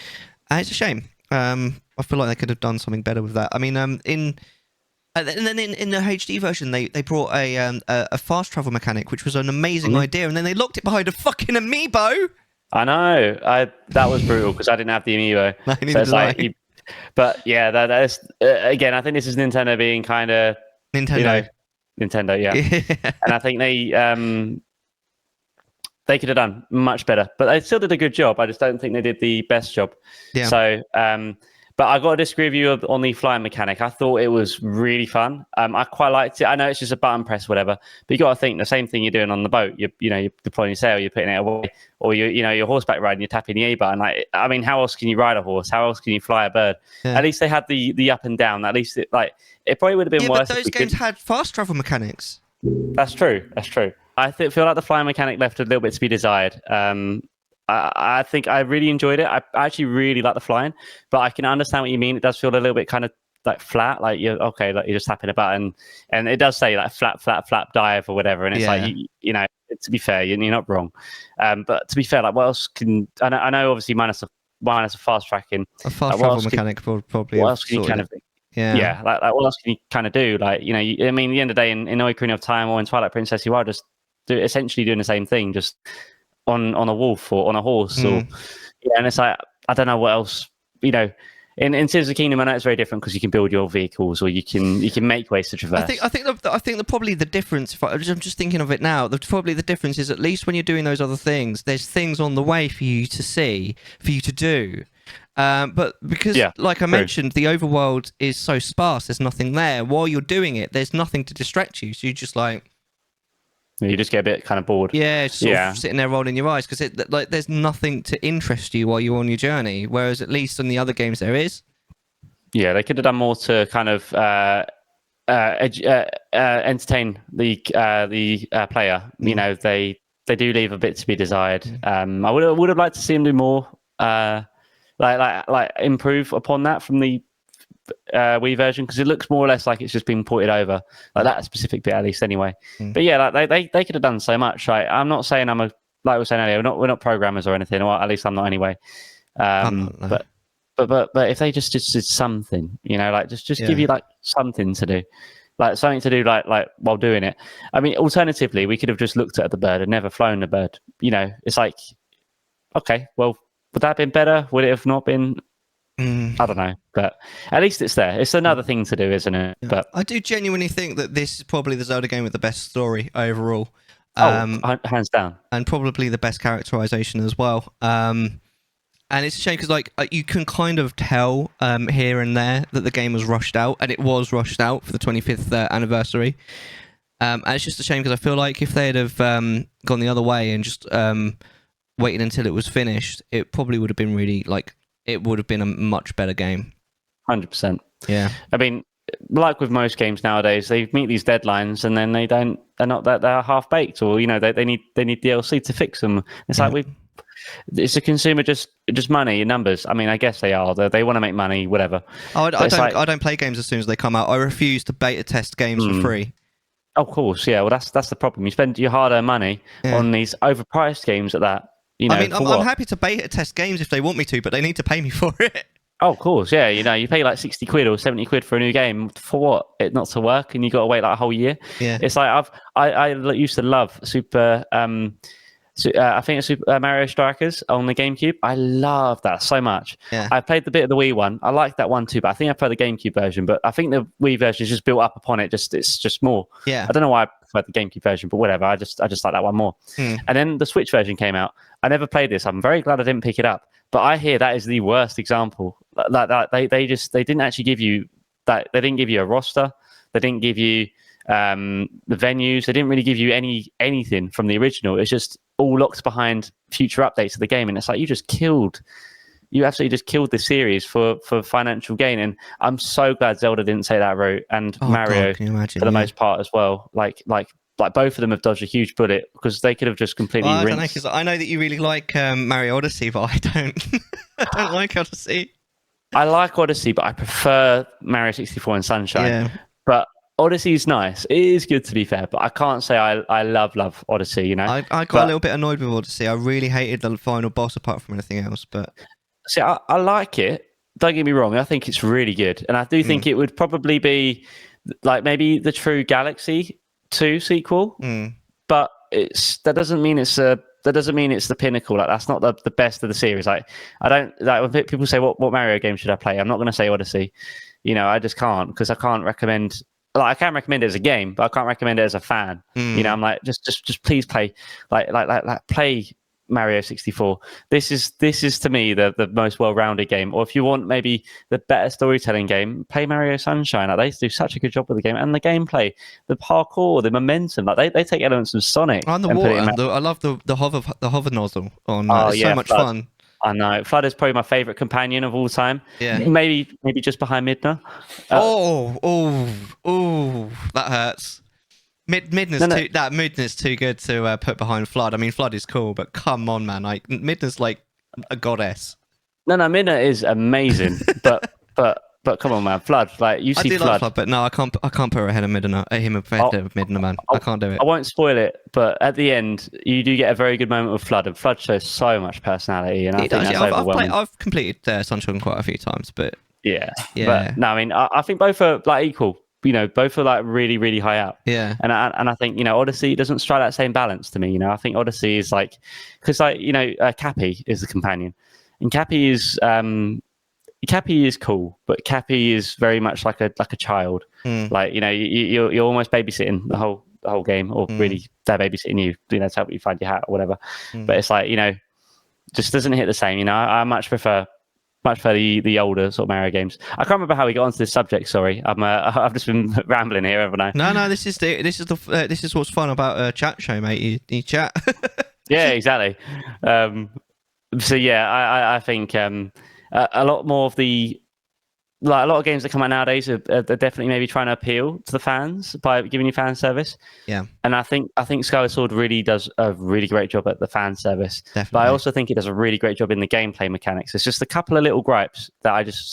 And it's a shame. I feel like they could have done something better with that. I mean, and then in the HD version, they brought a fast travel mechanic, which was an amazing idea, and then they locked it behind a fucking amiibo. I know. That was brutal, because I didn't have the amiibo. But yeah, that is again. I think this is Nintendo being kind of Nintendo, yeah. And I think they could have done much better, but they still did a good job. I just don't think they did the best job. Yeah. So, but I got to disagree with you on the flying mechanic. I thought it was really fun. I quite liked it. I know it's just a button press, whatever, but you got to think the same thing you're doing on the boat. You're deploying your sail, you're putting it away, or you're horseback riding, you're tapping the A button. I mean, how else can you ride a horse? How else can you fly a bird? Yeah. At least they had the up and down. At least it probably would have been worse. But those games had fast travel mechanics. That's true. I feel like the flying mechanic left a little bit to be desired. I think I really enjoyed it. I actually really like the flying, but I can understand what you mean. It does feel a little bit kind of like flat, like you're just tapping a button, and it does say like flap, flap, flap, dive or whatever, and it's like to be fair, you're not wrong. But to be fair, like what else can I know? Obviously, minus a fast tracking, a fast travel mechanic probably. What else can you kind of? Yeah. Like what else can you kind of do? Like I mean, at the end of the day, in Ocarina of Time or in Twilight Princess, you are just essentially doing the same thing, just on a wolf or on a horse, or and it's like I don't know what else. In Tears of the Kingdom, I know it's very different because you can build your vehicles, or you can make ways to traverse. I think probably the difference. I'm just thinking of it now. Probably the difference is, at least when you're doing those other things, there's things on the way for you to see, for you to do. But because, like I mentioned, the overworld is so sparse, there's nothing there. While you're doing it, there's nothing to distract you. So you just you just get a bit kind of bored. Yeah, sort of sitting there rolling your eyes, because there's nothing to interest you while you're on your journey. Whereas at least in the other games there is. Yeah, they could have done more to kind of entertain the player. They do leave a bit to be desired. I would have liked to see them do more. Like improve upon that from the Wii version because it looks more or less like it's just been ported over, like that specific bit at least. Anyway, but yeah, like they could have done so much. Right? I'm not saying like we were saying earlier, we're not programmers or anything, or at least I'm not anyway. I'm not, no. But if they just did something, like just give you like something to do. Like something to do, like while doing it. I mean, alternatively, we could have just looked at the bird and never flown the bird. It's like, okay, well, would that have been better? Would it have not been? I don't know, but at least it's there. It's another thing to do, isn't it? Yeah. But I do genuinely think that this is probably the Zelda game with the best story overall. Hands down, and probably the best characterization as well. And it's a shame because like you can kind of tell here and there that the game was rushed out, and it was rushed out for the 25th anniversary. And it's just a shame because I feel like if they'd have gone the other way and just waited until it was finished, it probably would have been really it would have been a much better game. 100%. Yeah. I mean, like with most games nowadays, they meet these deadlines and then they're half baked, or they need DLC to fix them. It's like it's a consumer just money and numbers. I mean, I guess they are. They want to make money, whatever. I don't play games as soon as they come out. I refuse to beta test games for free. Of course, yeah. Well, that's the problem. You spend your hard-earned money on these overpriced games at that. I mean, I'm happy to beta test games if they want me to, but they need to pay me for it. Oh, of course, yeah. You pay like 60 quid or 70 quid for a new game for what? It not to work, and you got to wait like a whole year. Yeah. It's like I used to love Super. I think it's Super Mario Strikers on the GameCube. I love that so much. Yeah. I played the bit of the Wii one. I like that one too, but I think I prefer the GameCube version. But I think the Wii version is just built up upon it. It's just more. Yeah. I don't know why I prefer the GameCube version, but whatever. I just like that one more. And then the Switch version came out. I never played this. I'm very glad I didn't pick it up. But I hear that is the worst example. They didn't actually give you that. They didn't give you a roster. They didn't give you the venues. They didn't really give you anything from the original. It's just all locked behind future updates of the game, and it's like you absolutely just killed the series for financial gain. And I'm so glad Zelda didn't take that route, and Mario for the most part as well. Like both of them have dodged a huge bullet because they could have just completely rinsed. I don't know, because I know that you really like Mario Odyssey, but I don't. I don't like Odyssey. I like Odyssey, but I prefer Mario 64 and Sunshine. Yeah. But Odyssey is nice. It is good, to be fair, but I can't say I love Odyssey. I got a little bit annoyed with Odyssey. I really hated the final boss apart from anything else. But see, I like it. Don't get me wrong. I think it's really good, and I do think it would probably be like maybe the true Galaxy 2 sequel. But that doesn't mean it's the pinnacle. Like that's not the best of the series. Like I don't like when people say what Mario game should I play. I'm not going to say Odyssey. I just can't, because I can't recommend. Like I can recommend it as a game, but I can't recommend it as a fan. I'm like, just please play, like play Mario 64. This is to me the most well-rounded game. Or if you want maybe the better storytelling game, play Mario Sunshine. Like they do such a good job with the game and the gameplay, the parkour, the momentum. Like they take elements from Sonic. On the water, I love the hover nozzle on. It's so much fun. I know. Flood is probably my favourite companion of all time. Yeah. Maybe just behind Midna. That hurts. Midna's too good to put behind Flood. I mean, Flood is cool, but come on, man. Like Midna's like a goddess. No, Midna is amazing, but come on, man. Flood, like you see I do Flood. like Flood, but no, I can't put her ahead of Midna. Him ahead of Midna, man. I can't do it. I won't spoil it, but at the end, you do get a very good moment with Flood, and Flood shows so much personality, and I think that's overwhelming. I've completed Sunshine quite a few times, but yeah. But no, I mean, I think both are like equal. Both are like really, really high up. Yeah. And I think Odyssey doesn't strike that same balance to me. I think Odyssey is like, because Cappy is the companion, and Cappy is cool, but Cappy is very much like a child. Like you're almost babysitting the whole game, or really they're babysitting you. To help you find your hat or whatever. But it's like just doesn't hit the same. I much prefer the older sort of Mario games. I can't remember how we got onto this subject. Sorry, I've just been rambling here, haven't I? No, this is what's fun about a chat show, mate. You chat. Yeah, exactly. So yeah, I think a lot more of a lot of games that come out nowadays are definitely maybe trying to appeal to the fans by giving you fan service. Yeah. And I think Skyward Sword really does a really great job at the fan service. Definitely. But I also think it does a really great job in the gameplay mechanics. It's just a couple of little gripes that I just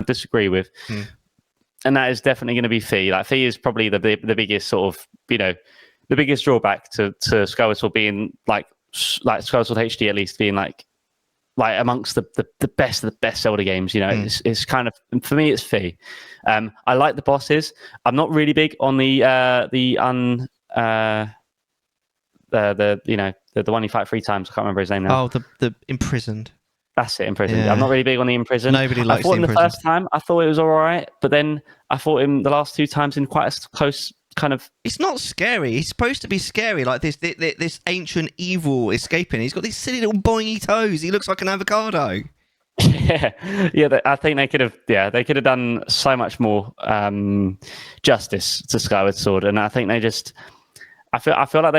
disagree with. And that is definitely going to be Fee. Like Fee is probably the biggest sort of, the biggest drawback to Skyward Sword being like Skyward Sword HD at least being like amongst the best of the best Zelda games. It's kind of, for me it's Fee. I like the bosses. I'm not really big on the one you fight 3 times. I can't remember his name now. Oh, the imprisoned. That's it, imprisoned. Yeah. I'm not really big on the imprisoned. Nobody likes I fought him the imprisoned. first time. I thought it was all right, but then I fought him the last 2 times in quite a close kind of. It's not scary. He's supposed to be scary, like this ancient evil escaping. He's got these silly little boingy toes. He looks like an avocado. Yeah. I think they could have done so much more justice to Skyward Sword, and I think I feel like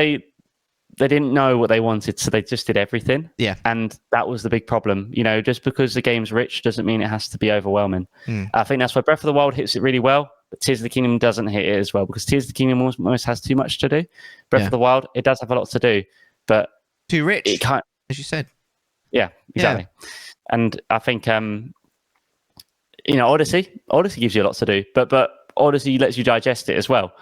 they didn't know what they wanted, so they just did everything. Yeah. And that was the big problem. Just because the game's rich doesn't mean it has to be overwhelming. I think that's why Breath of the Wild hits it really well, but Tears of the Kingdom doesn't hit it as well, because Tears of the Kingdom almost has too much to do. Breath of the Wild, it does have a lot to do, but too rich, it can't, as you said. Yeah, exactly. Yeah. And I think Odyssey gives you a lot to do, but Odyssey lets you digest it as well.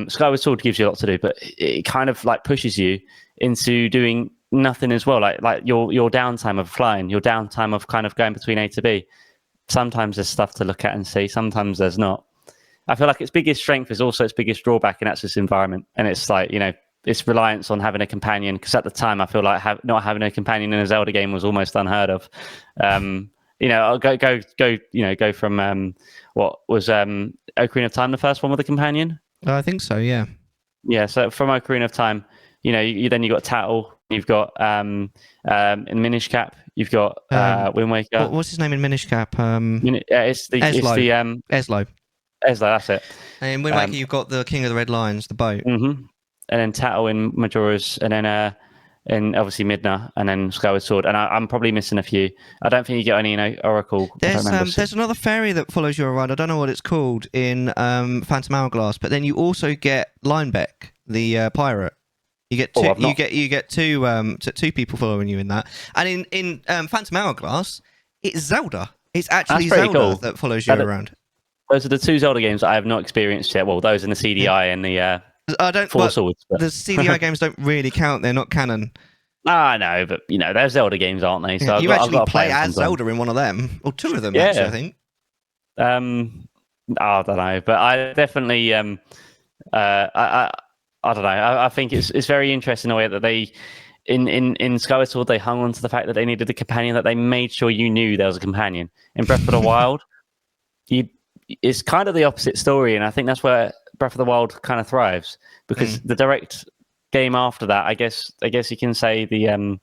Skyward Sword gives you a lot to do, but it kind of like pushes you into doing nothing as well. Like your downtime of flying, your downtime of kind of going between A to B. Sometimes there's stuff to look at and see. Sometimes there's not. I feel like its biggest strength is also its biggest drawback, and that's its environment. And it's like, its reliance on having a companion. Because at the time, I feel like not having a companion in a Zelda game was almost unheard of. I'll go from what was Ocarina of Time, the first one with a companion. I think so, yeah. Yeah, so from Ocarina of Time, you got Tattle, you've got in Minish Cap, you've got Wind Waker. What's his name in Minish Cap? It's the Eslo. Eslo, that's it. And in Wind Waker, you've got the King of the Red Lions, the boat. Mm-hmm. And then Tattle in Majora's, and then and obviously Midna, and then Skyward Sword. And I'm probably missing a few. I don't think you get any Oracle. There's another fairy that follows you around. I don't know what it's called in Phantom Hourglass, but then you also get Linebeck, the pirate. You get two. You get two people following you in that. And in Phantom Hourglass, it's Zelda. It's actually Zelda that follows you around. Those are the 2 Zelda games that I have not experienced yet. Well, those in the CDI and the. Four Swords, but... The CDI games don't really count. They're not canon. I know, but they're Zelda games, aren't they? So you actually play as Zelda in one of them, or 2 of them. Actually, I think. I don't know, but I definitely I don't know. I think it's very interesting the way that they in Skyward Sword they hung on to the fact that they needed a companion, that they made sure you knew there was a companion. In Breath of the Wild, it's kind of the opposite story, and I think that's where Breath of the Wild kind of thrives, because the direct game after that, I guess you can say the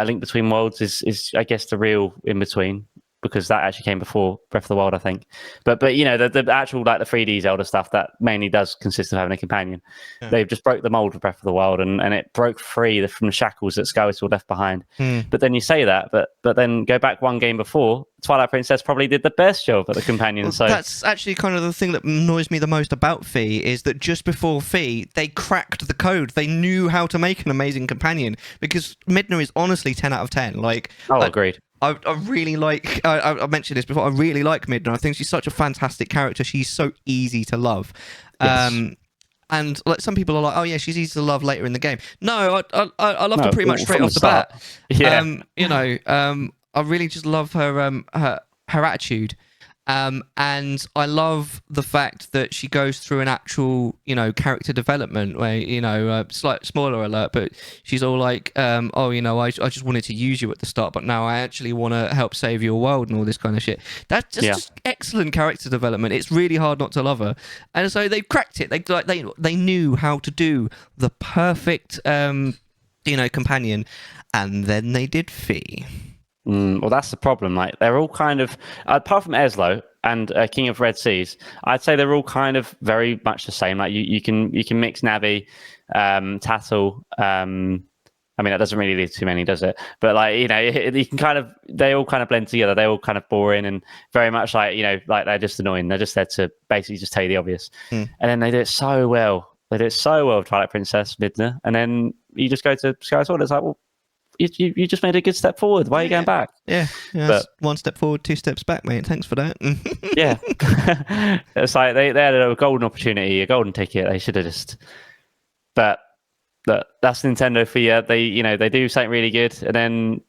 Link Between Worlds is I guess the real in between, because that actually came before Breath of the Wild, I think. But the actual like the 3D Zelda stuff, that mainly does consist of having a companion. Yeah. They've just broke the mold of Breath of the Wild, and it broke free from the shackles that Skyward Sword left behind. But then you say that, but then go back one game before, Twilight Princess probably did the best job at the companion. Well, so that's actually kind of the thing that annoys me the most about Fee, is that just before Fee, they cracked the code. They knew how to make an amazing companion, because Midna is honestly 10 out of 10. Agreed. I really like. I mentioned this before. I really like Midna. I think she's such a fantastic character. She's so easy to love. Yes. And like some people are like, oh yeah, she's easy to love later in the game. No, I loved her pretty much straight off the bat. Yeah. I really just love her attitude. And I love the fact that she goes through an actual, character development where, slight spoiler alert, but she's all like, I just wanted to use you at the start, but now I actually want to help save your world and all this kind of shit. That's just excellent character development. It's really hard not to love her. And so they cracked it. They knew how to do the perfect, companion. And then they did Fee. Well, that's the problem. Like, they're all kind of, apart from Eslo and King of Red Seas, I'd say they're all kind of very much the same. Like, you can mix Navi, Tattle. I mean, that doesn't really leave too many, does it? But you can they all kind of blend together. They're all kind of boring and very much like they're just annoying. They're just there to basically just tell you the obvious. And then they do it so well. They do it so well, Twilight Princess, Midna, and then you just go to Skyward Sword. It's like, well, you just made a good step forward. Why are you going back? Yeah, But- one step forward, two steps back, mate. Thanks for that. Yeah, it's like they had a golden opportunity, a golden ticket. They should have just. But that's Nintendo for you. They do something really good, and then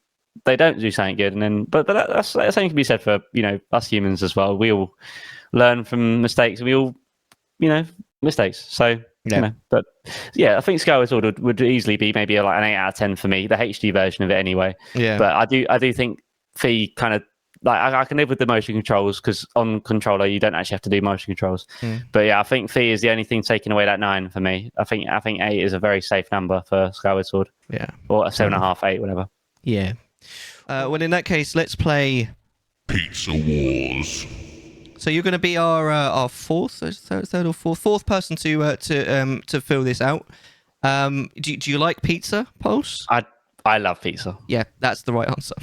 they don't do something good, and then but that's something can be said for us humans as well. We all learn from mistakes. We all mistakes. So but yeah, I think Skyward Sword would easily be maybe like an 8 out of 10 for me. The HD version of it anyway. Yeah, But I do think Fee kind of like I can live with the motion controls because on controller you don't actually have to do motion controls. But yeah, I think Fee is the only thing taking away that 9 for me. I think 8 is a very safe number for Skyward Sword. Yeah, Or a 7.5, 8, whatever. yeah. Well, in that case, let's play Pizza Wars. So you're going to be our third or fourth person to fill this out. Do you like pizza, Pulse? I love pizza. Yeah, that's the right answer.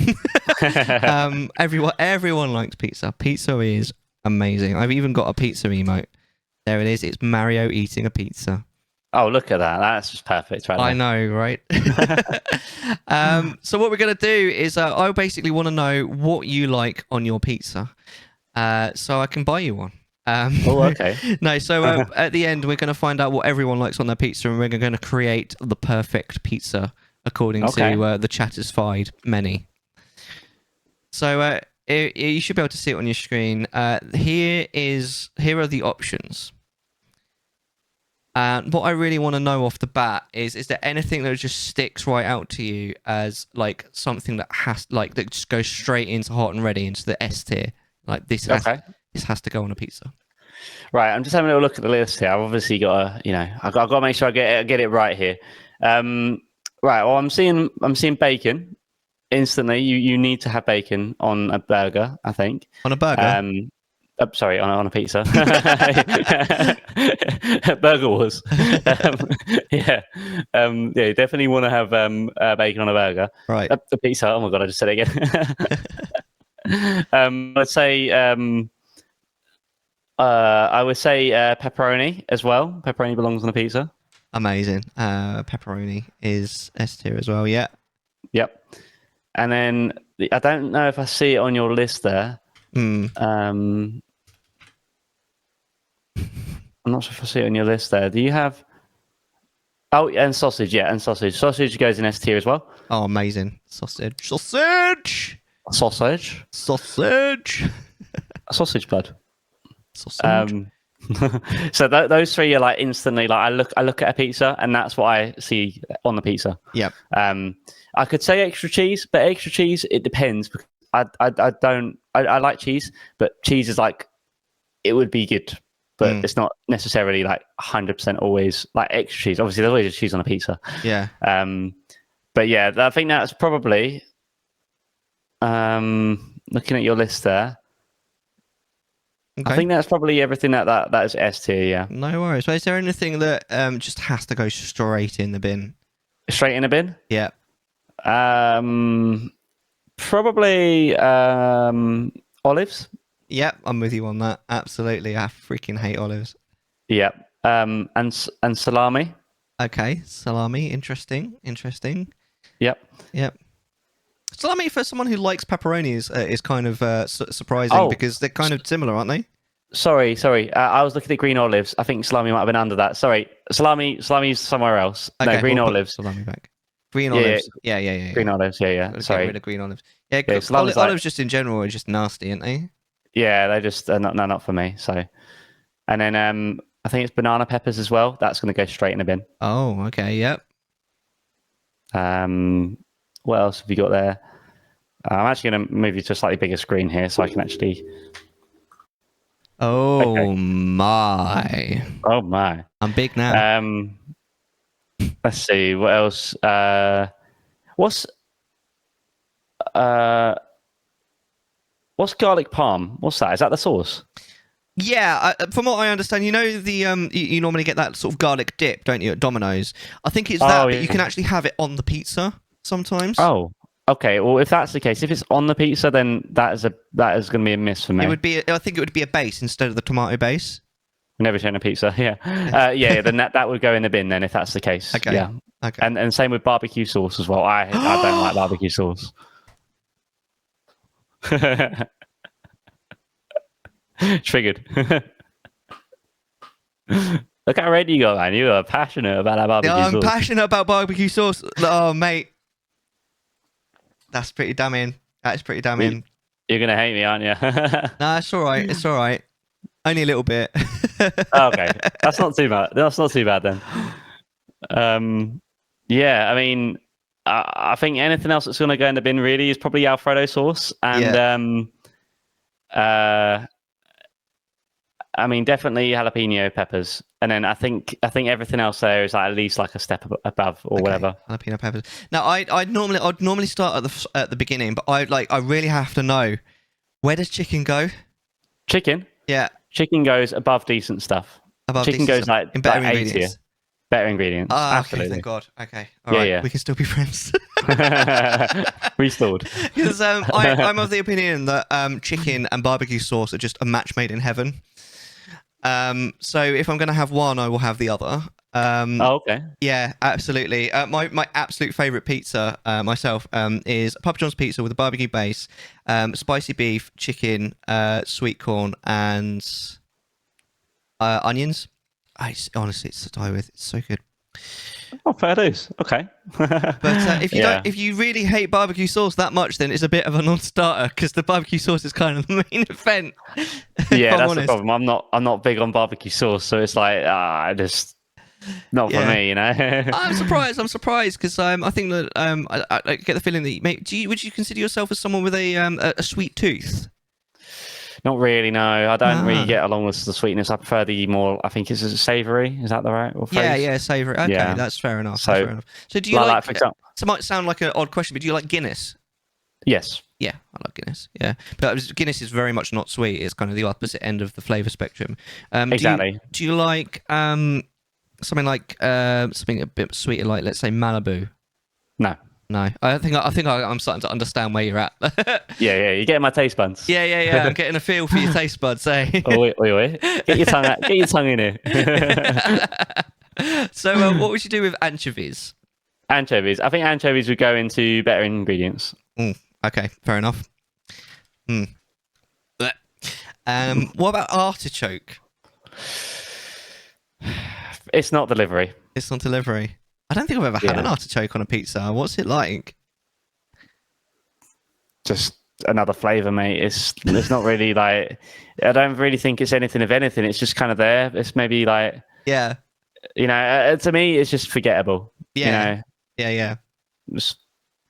Everyone likes pizza. Pizza is amazing. I've even got a pizza emote. There it is. It's Mario eating a pizza. Oh, look at that. That's just perfect, right? I know, right? So what we're going to do is I basically want to know what you like on your pizza. So I can buy you one. Oh, okay. No, so at the end, we're going to find out what everyone likes on their pizza, and we're going to create the perfect pizza according to the Chattisfying many. So you should be able to see it on your screen. Here are the options. What I really want to know off the bat is there anything that just sticks right out to you as like something that that just goes straight into hot and ready into the S tier? Like this has to go on a pizza. Right, I'm just having a little look at the list here. I've obviously got to, I've got to make sure I get it right here. Right, well, I'm seeing bacon instantly. You need to have bacon on a burger, I think. On a burger? Sorry, on a pizza. Burger Wars. Yeah, you definitely want to have bacon on a burger. Right. The pizza. Oh my god, I just said it again. I would say pepperoni as well. Pepperoni belongs on a pizza. Amazing. Pepperoni is S tier as well. Yeah. Yep. And then I don't know if I see it on your list there. I'm not sure if I see it on your list there. Do you have? Oh, and sausage. Yeah, and sausage. Sausage goes in S tier as well. Oh, amazing. Sausage. Sausage. Sausage. Sausage. Sausage blood. Sausage. So those three are like instantly like I look at a pizza and that's what I see on the pizza. Yep. I could say extra cheese, but extra cheese it depends. Because I like cheese, but cheese is like it would be good, but it's not necessarily like 100% always like extra cheese. Obviously, there's always cheese on a pizza. Yeah. But yeah, I think that's probably looking at your list there. Okay. I think that's probably everything that is S tier. Yeah. No worries. So is there anything that just has to go straight in the bin? Straight in a bin? Yeah. Probably olives. Yep, I'm with you on that. Absolutely. I freaking hate olives. Yep. And salami. Okay, salami. Interesting. Yep. Salami for someone who likes pepperoni is kind of surprising because they're kind of similar, aren't they? Sorry. I was looking at green olives. I think salami might have been under that. Sorry, salami's somewhere else. Okay, No, green we'll put olives. salami back. Green olives. Yeah. Green olives. Yeah. Let's Sorry. get rid of green olives. Yeah, salami's olives just in general are just nasty, aren't they? Yeah, they just not for me. So, and then I think it's banana peppers as well. That's going to go straight in the bin. Oh, okay. Yep. What else have you got there? I'm actually going to move you to a slightly bigger screen here so I can actually. Oh Okay. my! Oh my! I'm big now. Let's see what else. What's garlic parm? What's that? Is that the sauce? Yeah, from what I understand, you know the you normally get that sort of garlic dip, don't you, at Domino's? I think it's that, but yeah. you can actually have it on the pizza sometimes. Oh, okay. Well, if that's the case, if it's on the pizza, then that is going to be a miss for me. It would be. I think it would be a base instead of the tomato base. Never turn a pizza. Yeah. Yeah. Then that would go in the bin then if that's the case. Okay. Yeah. Okay. And same with barbecue sauce as well. I don't like barbecue sauce. Triggered. Look how ready you got, man. You are passionate about that barbecue Yeah, I'm sauce. passionate about barbecue sauce. Oh, mate. That's pretty damning. That's pretty damning. You're going to hate me, aren't you? No, it's all right. It's all right. Only a little bit. Okay. That's not too bad. That's not too bad then. Yeah, I mean, I think anything else that's going to go in the bin really is probably Alfredo sauce. And I mean, definitely jalapeno peppers, and then I think everything else there is like at least like a step above or whatever. Jalapeno peppers. Now, I'd normally start at the beginning, but I really have to know, where does chicken go? Chicken, Yeah, chicken goes above decent stuff. above Chicken decent goes stuff. like in better like ingredients. better ingredients. Ah, okay, Absolutely. thank God. Okay, all right, Yeah. we can still be friends. Restored. Because I'm of the opinion that chicken and barbecue sauce are just a match made in heaven. So if I'm going to have one, I will have the other. Oh, okay. Yeah, absolutely. My absolute favorite pizza myself is Papa John's pizza with a barbecue base, spicy beef, chicken, sweet corn, and onions. Honestly, it's to die with. It's so good. Oh, fair dues. Okay. But if you really hate barbecue sauce that much, then it's a bit of a non-starter because the barbecue sauce is kind of the main event. Yeah, that's the problem. I'm not big on barbecue sauce, so it's like just not for me, you know. I'm surprised because I think that I get the feeling that would you consider yourself as someone with a sweet tooth? Not really, no. I don't really get along with the sweetness. I prefer the more, I think it's savoury. Is that the right phrase? Yeah, savoury. Okay, Yeah. that's fair enough. So do you like, for example, it might sound like an odd question, but do you like Guinness? yes. Yeah, I like Guinness. Yeah, but Guinness is very much not sweet. It's kind of the opposite end of the flavour spectrum. Exactly. Do you like something like something a bit sweeter, like let's say Malibu? No. No, I'm starting to understand where you're at. Yeah. You get my taste buds. Yeah. I'm getting a feel for your taste buds, eh? Oh, wait. Get your tongue out. Get your tongue in here. So, what would you do with anchovies? Anchovies. I think anchovies would go into better ingredients. Okay, fair enough. What about artichoke? It's not delivery. It's not delivery. I don't think I've ever had an artichoke on a pizza. What's it like? Just another flavour, mate. It's not really like, I don't really think it's anything of anything. It's just kind of there. It's maybe like, Yeah. you know, to me, it's just forgettable. Yeah. You know, Yeah. just,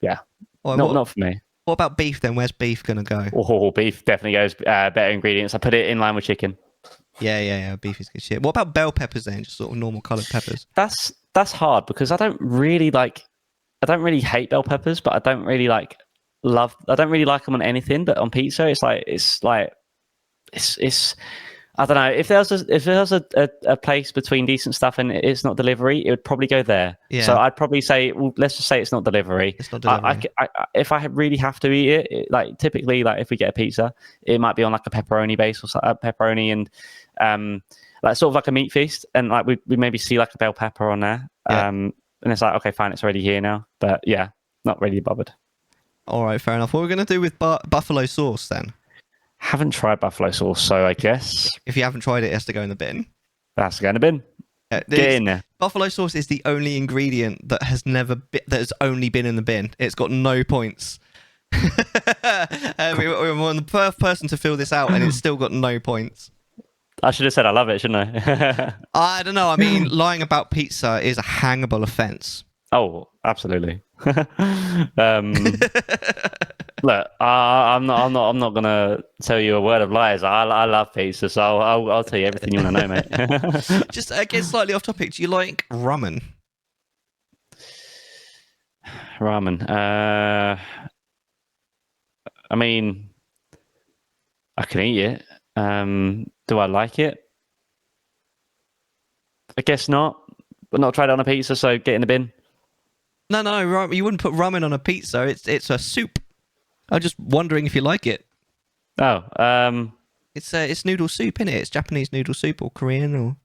yeah. Well, Not for me. What about beef then? Where's beef gonna go? Oh, beef definitely goes better ingredients. I put it in line with chicken. Yeah. Beef is good shit. What about bell peppers then? Just sort of normal coloured peppers. That's hard because I don't really hate bell peppers, but I don't really like them on anything. But on pizza, it's I don't know. If there was a place between decent stuff and it's not delivery, it would probably go there. Yeah. So I'd probably say, well, let's just say it's not delivery. It's not delivery. If I really have to eat it, like typically, like if we get a pizza, it might be on like a pepperoni base or pepperoni and like sort of like a meat feast, and like we maybe see like a bell pepper on there. Yeah. And it's like, okay, fine, it's already here now. But yeah, not really bothered. All right, fair enough. What are we gonna do with buffalo sauce then? Haven't tried buffalo sauce, so I guess If you haven't tried it, it has to go in the bin. that's going to bin. Get in there. Buffalo sauce is the only ingredient that has only been in the bin. It's got no points. We're on the first person to fill this out, and it's still got no points. I should have said I love it, shouldn't I? I don't know. I mean, lying about pizza is a hangable offence. Oh, absolutely. Look, I'm not gonna tell you a word of lies. I love pizza, so I'll tell you everything you want to know, mate. Just get slightly off topic. Do you like ramen? Ramen. I mean, I can eat it. Do I like it? I guess not. But not tried it on a pizza, so get in the bin. No, you wouldn't put ramen on a pizza. It's a soup. I'm just wondering if you like it. Oh, it's noodle soup, innit? It's Japanese noodle soup or Korean or.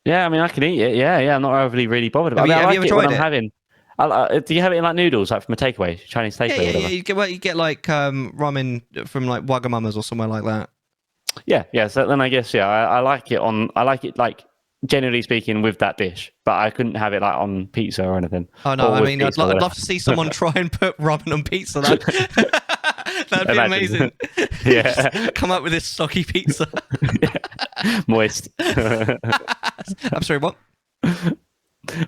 yeah. I mean, I can eat it. Yeah. I'm not overly really bothered about it. Have I you like ever it when tried I'm it? having. Do you have it in like noodles, like from a takeaway, Chinese takeaway? Yeah, or whatever? you get like ramen from like Wagamama's or somewhere like that. Yeah. So then I guess I like it like generally speaking with that dish, but I couldn't have it like on pizza or anything. Oh no, Or I with mean, pizza, I'd whatever. love to see someone try and put ramen on pizza. That'd be Imagine. amazing. Yeah. Come up with this soggy pizza. Moist. I'm sorry, what?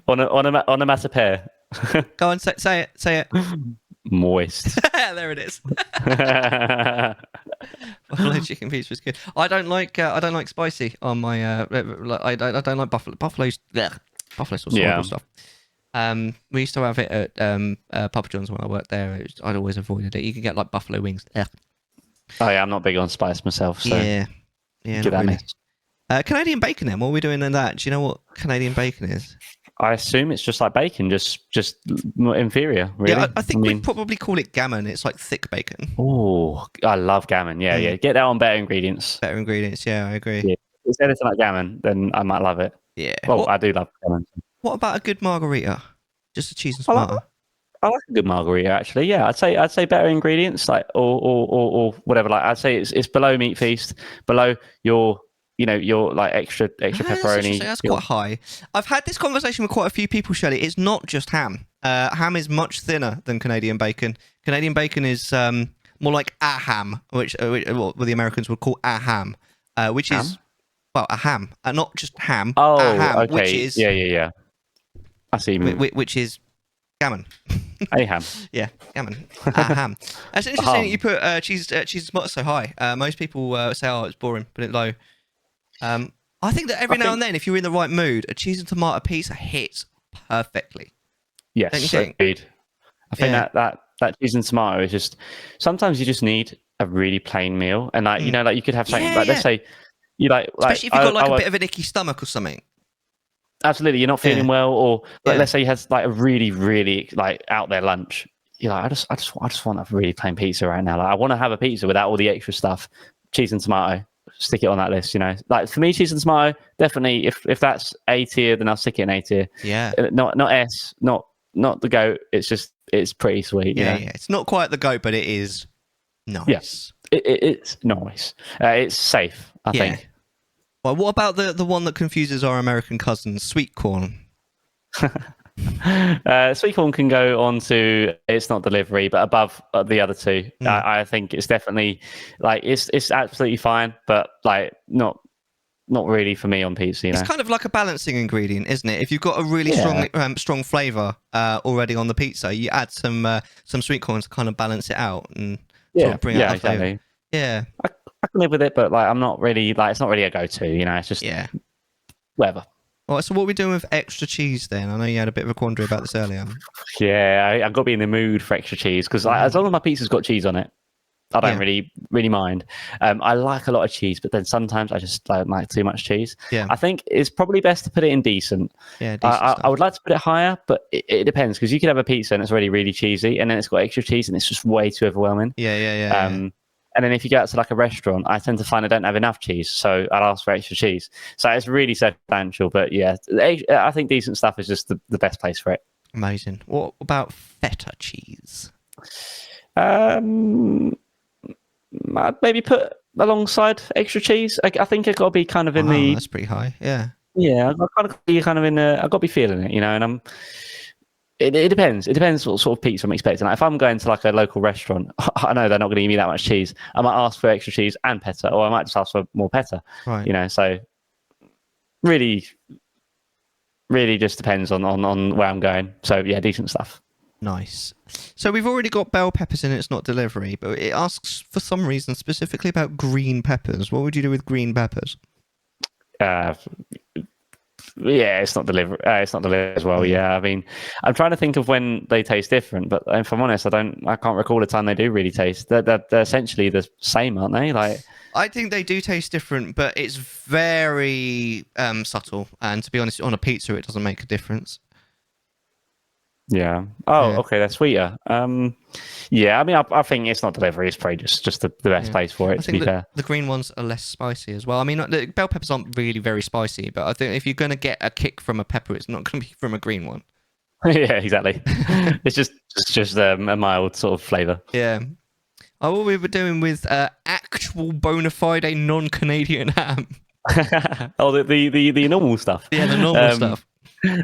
on a matter pear. Go on, say it. Moist. There it is. Buffalo chicken pizza is good. I don't like spicy on my. I don't like buffalo. Buffalo sauce. Yeah. Stuff. We used to have it at Papa John's when I worked there. I'd always avoided it. You could get like buffalo wings. Ugh. Oh yeah, I'm not big on spice myself. So Yeah, give not that really. me. Canadian bacon. Then what are we doing in that? Do you know what Canadian bacon is? I assume it's just like bacon, just more inferior. Really. Yeah, I think we'd probably call it gammon. It's like thick bacon. Oh, I love gammon. Yeah. Get that on better ingredients. Better ingredients. Yeah, I agree. Yeah. If it's anything like gammon, then I might love it. Yeah. Well, I do love gammon. What about a good margarita? Just a cheese and tomato. I like a good margarita, actually. Yeah, I'd say better ingredients, like or whatever. Like I'd say it's below Meat Feast, below your like extra pepperoni. That's quite high. I've had this conversation with quite a few people, Shelley. It's not just ham. Ham is much thinner than Canadian bacon. Canadian bacon is more like a ham, which what the Americans would call a ham, which Ham? is a ham, not just ham. Oh, a ham, okay. which is Yeah. I see. which is gammon. A ham. Yeah, gammon. A ham. It's interesting that you put cheese and tomato so high. Most people say, "Oh, it's boring," put it low. I think that every now and then, if you're in the right mood, a cheese and tomato pizza hits perfectly. Yes, Don't you think? agreed. I think Yeah. that cheese and tomato is just sometimes you just need a really plain meal, and like like you could have something like let's say you Especially if you've got a bit of an icky stomach or something. Absolutely, you're not feeling well, or Yeah. let's say you had like a really, really like out there lunch. You're like, I just want a really plain pizza right now. Like, I want to have a pizza without all the extra stuff. Cheese and tomato, stick it on that list. Like for me, cheese and tomato, definitely. If that's A tier, then I'll stick it in A tier. Yeah. Not S, not the goat. It's pretty sweet. Yeah. It's not quite the goat, but it is nice. Yeah. It's nice. It's safe, I think. Well, what about the one that confuses our American cousins, sweet corn? Sweet corn can go on to it's not delivery, but above the other two. I think it's definitely like it's absolutely fine, but like not really for me on pizza. It's kind of like a balancing ingredient, isn't it? If you've got a really strong flavour already on the pizza, you add some sweet corn to kind of balance it out and sort of bring out the flavour. Exactly. Yeah. I can live with it, but like I'm not really like it's not really a go-to. It's just whatever. All right, so what are we doing with extra cheese then? I know you had a bit of a quandary about this earlier. Yeah, I've got to be in the mood for extra cheese because as long as my pizza's got cheese on it, I don't really mind. I like a lot of cheese, but then sometimes I just don't like too much cheese. Yeah. I think it's probably best to put it in decent. Yeah, decent I would like to put it higher, but it depends because you could have a pizza and it's already really cheesy, and then it's got extra cheese and it's just way too overwhelming. Yeah. And then if you go out to like a restaurant, I tend to find I don't have enough cheese, so I'll ask for extra cheese. So it's really substantial, but yeah, I think decent stuff is just the best place for it. Amazing. What about feta cheese? I'd maybe put alongside extra cheese. I think it's got to be kind of in the. That's pretty high. Yeah. Yeah, I've got to be kind of in the. I've got to be feeling it, and It depends. It depends what sort of pizza I'm expecting. Like if I'm going to like a local restaurant, I know they're not going to give me that much cheese. I might ask for extra cheese and petta, or I might just ask for more petta. Right. So really just depends on where I'm going. So yeah, decent stuff. Nice. So we've already got bell peppers in It's Not Delivery, but it asks for some reason specifically about green peppers. What would you do with green peppers? Yeah, it's not delivery. It's not delivery as well. Yeah, I mean, I'm trying to think of when they taste different, but if I'm honest, I can't recall a time they do really taste. They're essentially the same, aren't they? Like, I think they do taste different, but it's very subtle. And to be honest, on a pizza, it doesn't make a difference. Yeah. Oh, okay. They're sweeter. Yeah. I mean, I think It's Not Delivery is probably just the best place for it. I To be think fair. the green ones are less spicy as well. I mean, the bell peppers aren't really very spicy, but I think if you're going to get a kick from a pepper, it's not going to be from a green one. Yeah, exactly. It's just a mild sort of flavour. Yeah. Oh, what we were doing with actual bona fide non-Canadian ham. Oh, the normal stuff. Yeah, the normal stuff.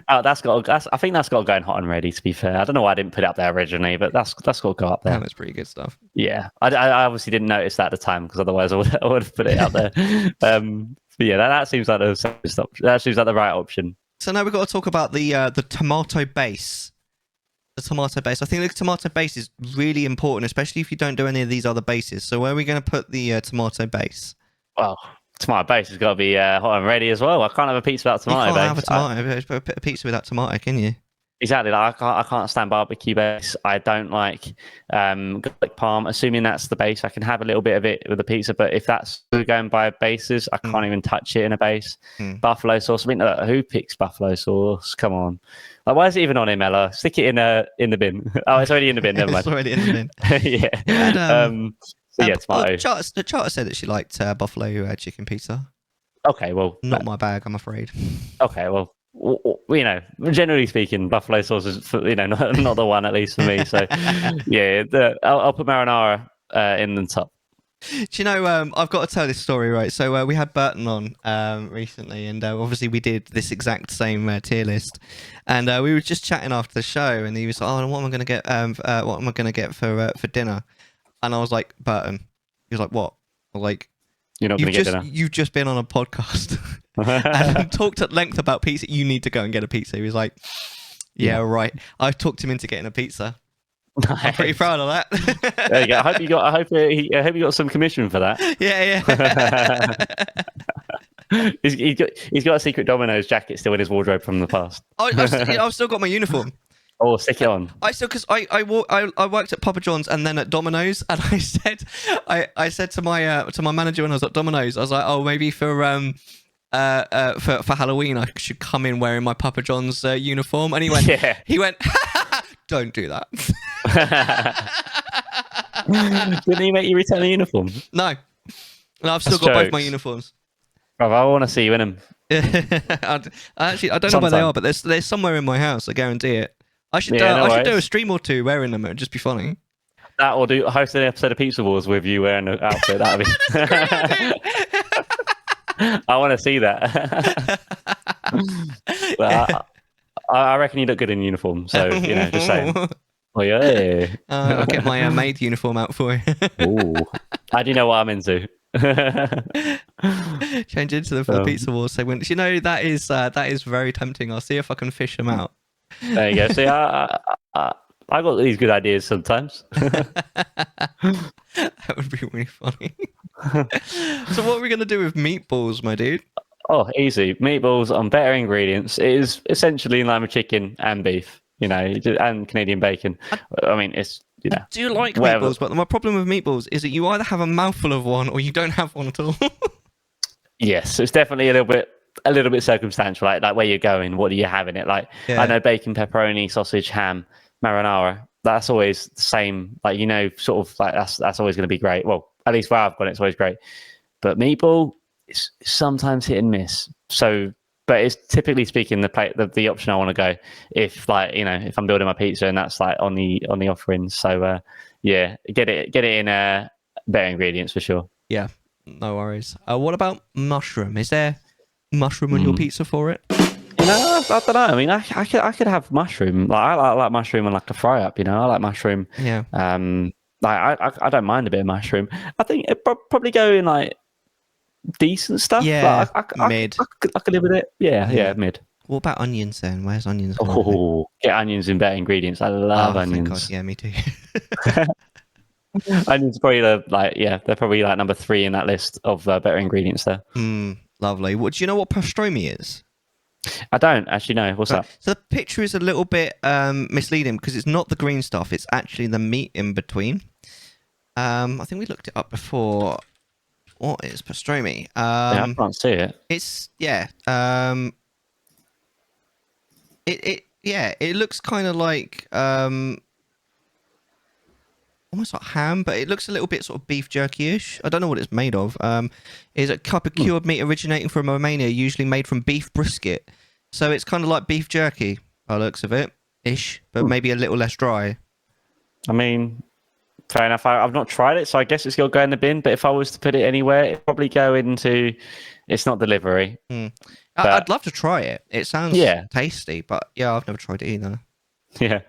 Oh, I think that's got to go in hot and ready. To be fair, I don't know why I didn't put it up there originally, but that's got to go up there. Ham is pretty good stuff. Yeah, I obviously didn't notice that at the time because otherwise I would have put it out there. But yeah, that seems like that seems like the right option. So now we've got to talk about the tomato base. The tomato base. I think the tomato base is really important, especially if you don't do any of these other bases. So where are we going to put the tomato base? Well, tomato base has got to be hot and ready as well. I can't have a pizza without tomato base. You can't have a pizza without tomato, can you? Exactly. Like I can't stand barbecue base. I don't like garlic parm. Assuming that's the base, I can have a little bit of it with the pizza. But if that's going by bases, I can't even touch it in a base. Buffalo sauce. I mean, who picks buffalo sauce? Come on. Like, why is it even on here, Mellar? Stick it in the bin. Oh, it's already in the bin. Never mind. It's already in the bin. Yeah. And, yeah, tomato. The charter said that she liked buffalo chicken pizza. Okay, well, Not my bag, I'm afraid. Okay, well, you know, generally speaking, buffalo sauce is, you know, not the one, at least for me. So, yeah, I'll put marinara in the top. Do you know, I've got to tell this story, right? So we had Burton on recently, and obviously we did this exact same tier list, and we were just chatting after the show, and he was like, "Oh, what am I going to get? What am I going to get for dinner?" And I was like, "Burton." He was like, "What?" I was like, "You're not going to get dinner. You've just been on a podcast and talked at length about pizza. You need to go and get a pizza." He was like, "Yeah, right." I talked him into getting a pizza. Nice. I'm pretty proud of that. There you go. I hope you got some commission for that. Yeah. he's got a secret Domino's jacket still in his wardrobe from the past. I've still got my uniform. Oh, stick it on. Because I worked at Papa John's and then at Domino's, and I said to my manager when I was at Domino's, I was like, "Oh, maybe for Halloween I should come in wearing my Papa John's uniform," and he went, "Don't do that." Didn't he make you return the uniform? No, I've still got both my uniforms. Brother, I want to see you in them. I don't know where they are, but they're somewhere in my house. I guarantee it. I should do a stream or two wearing them. It'd just be funny. That or host an episode of Pizza Wars with you wearing an outfit. That'd be. I want to see that. I reckon you look good in uniform. So just saying. Oh yeah. I'll get my maid uniform out for you. Ooh. How do you know what I'm into? Change into them for the Pizza Wars. So that is very tempting. I'll see if I can fish them out. There you go. See, I got these good ideas sometimes. That would be really funny. So what are we going to do with meatballs, my dude? Oh, easy. Meatballs on better ingredients. It is essentially in line with chicken and beef, and Canadian bacon. I mean, it's, I do like meatballs, but my problem with meatballs is that you either have a mouthful of one or you don't have one at all. Yes, it's definitely a little bit circumstantial, like where you're going, what do you have in it? Like, I know bacon, pepperoni, sausage, ham, marinara. That's always the same. Like, sort of like that's always going to be great. Well, at least where I've gone, it's always great. But meatball is sometimes hit and miss. So, but it's typically speaking the option I want to go if if I'm building my pizza and that's like on the offerings. So get it in better ingredients for sure. Yeah, no worries. What about mushroom? Is there mushroom on your pizza for it? I don't know. I mean, I could have mushroom. Like I like mushroom on like a fry up. I like mushroom. Yeah. I don't mind a bit of mushroom. I think it probably go in like decent stuff. Yeah. Mid. I could live with it. Yeah, mid. What about onions then? Where's onions? Get onions in better ingredients. I love onions. God. Yeah, me too. Onions probably they're probably like number 3 in that list of better ingredients there. Lovely. Do you know what pastrami is? I don't actually know. What's that? So the picture is a little bit misleading because it's not the green stuff. It's actually the meat in between. I think we looked it up before. What is pastrami? I can't see it. It's it looks kind of like almost like ham, but it looks a little bit sort of beef jerky-ish. I don't know what it's made of. Is a cup of cured meat originating from Romania, usually made from beef brisket. So it's kind of like beef jerky by the looks of it. ish, but maybe a little less dry. I mean, fair enough. I've not tried it, so I guess it's got to go in the bin. But if I was to put it anywhere, it'd probably go into. It's not delivery. I'd love to try it. It sounds tasty, but yeah, I've never tried it either. Yeah.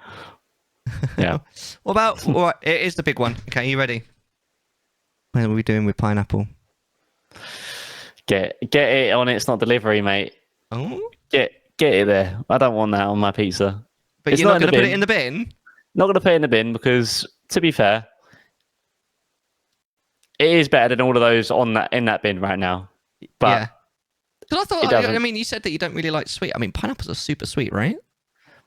Yeah. What about? All right, it is the big one. Okay, you ready? What are we doing with pineapple? Get it on. It's not delivery, mate. Oh, Get it there. I don't want that on my pizza. but It's you're not not going to in put the it in the bin? Not going to put it in the bin because, to be fair, it is better than all of those in that bin right now. But Yeah. Because I thought, it doesn't. I mean, you said that you don't really like sweet. I mean, pineapples are super sweet, right?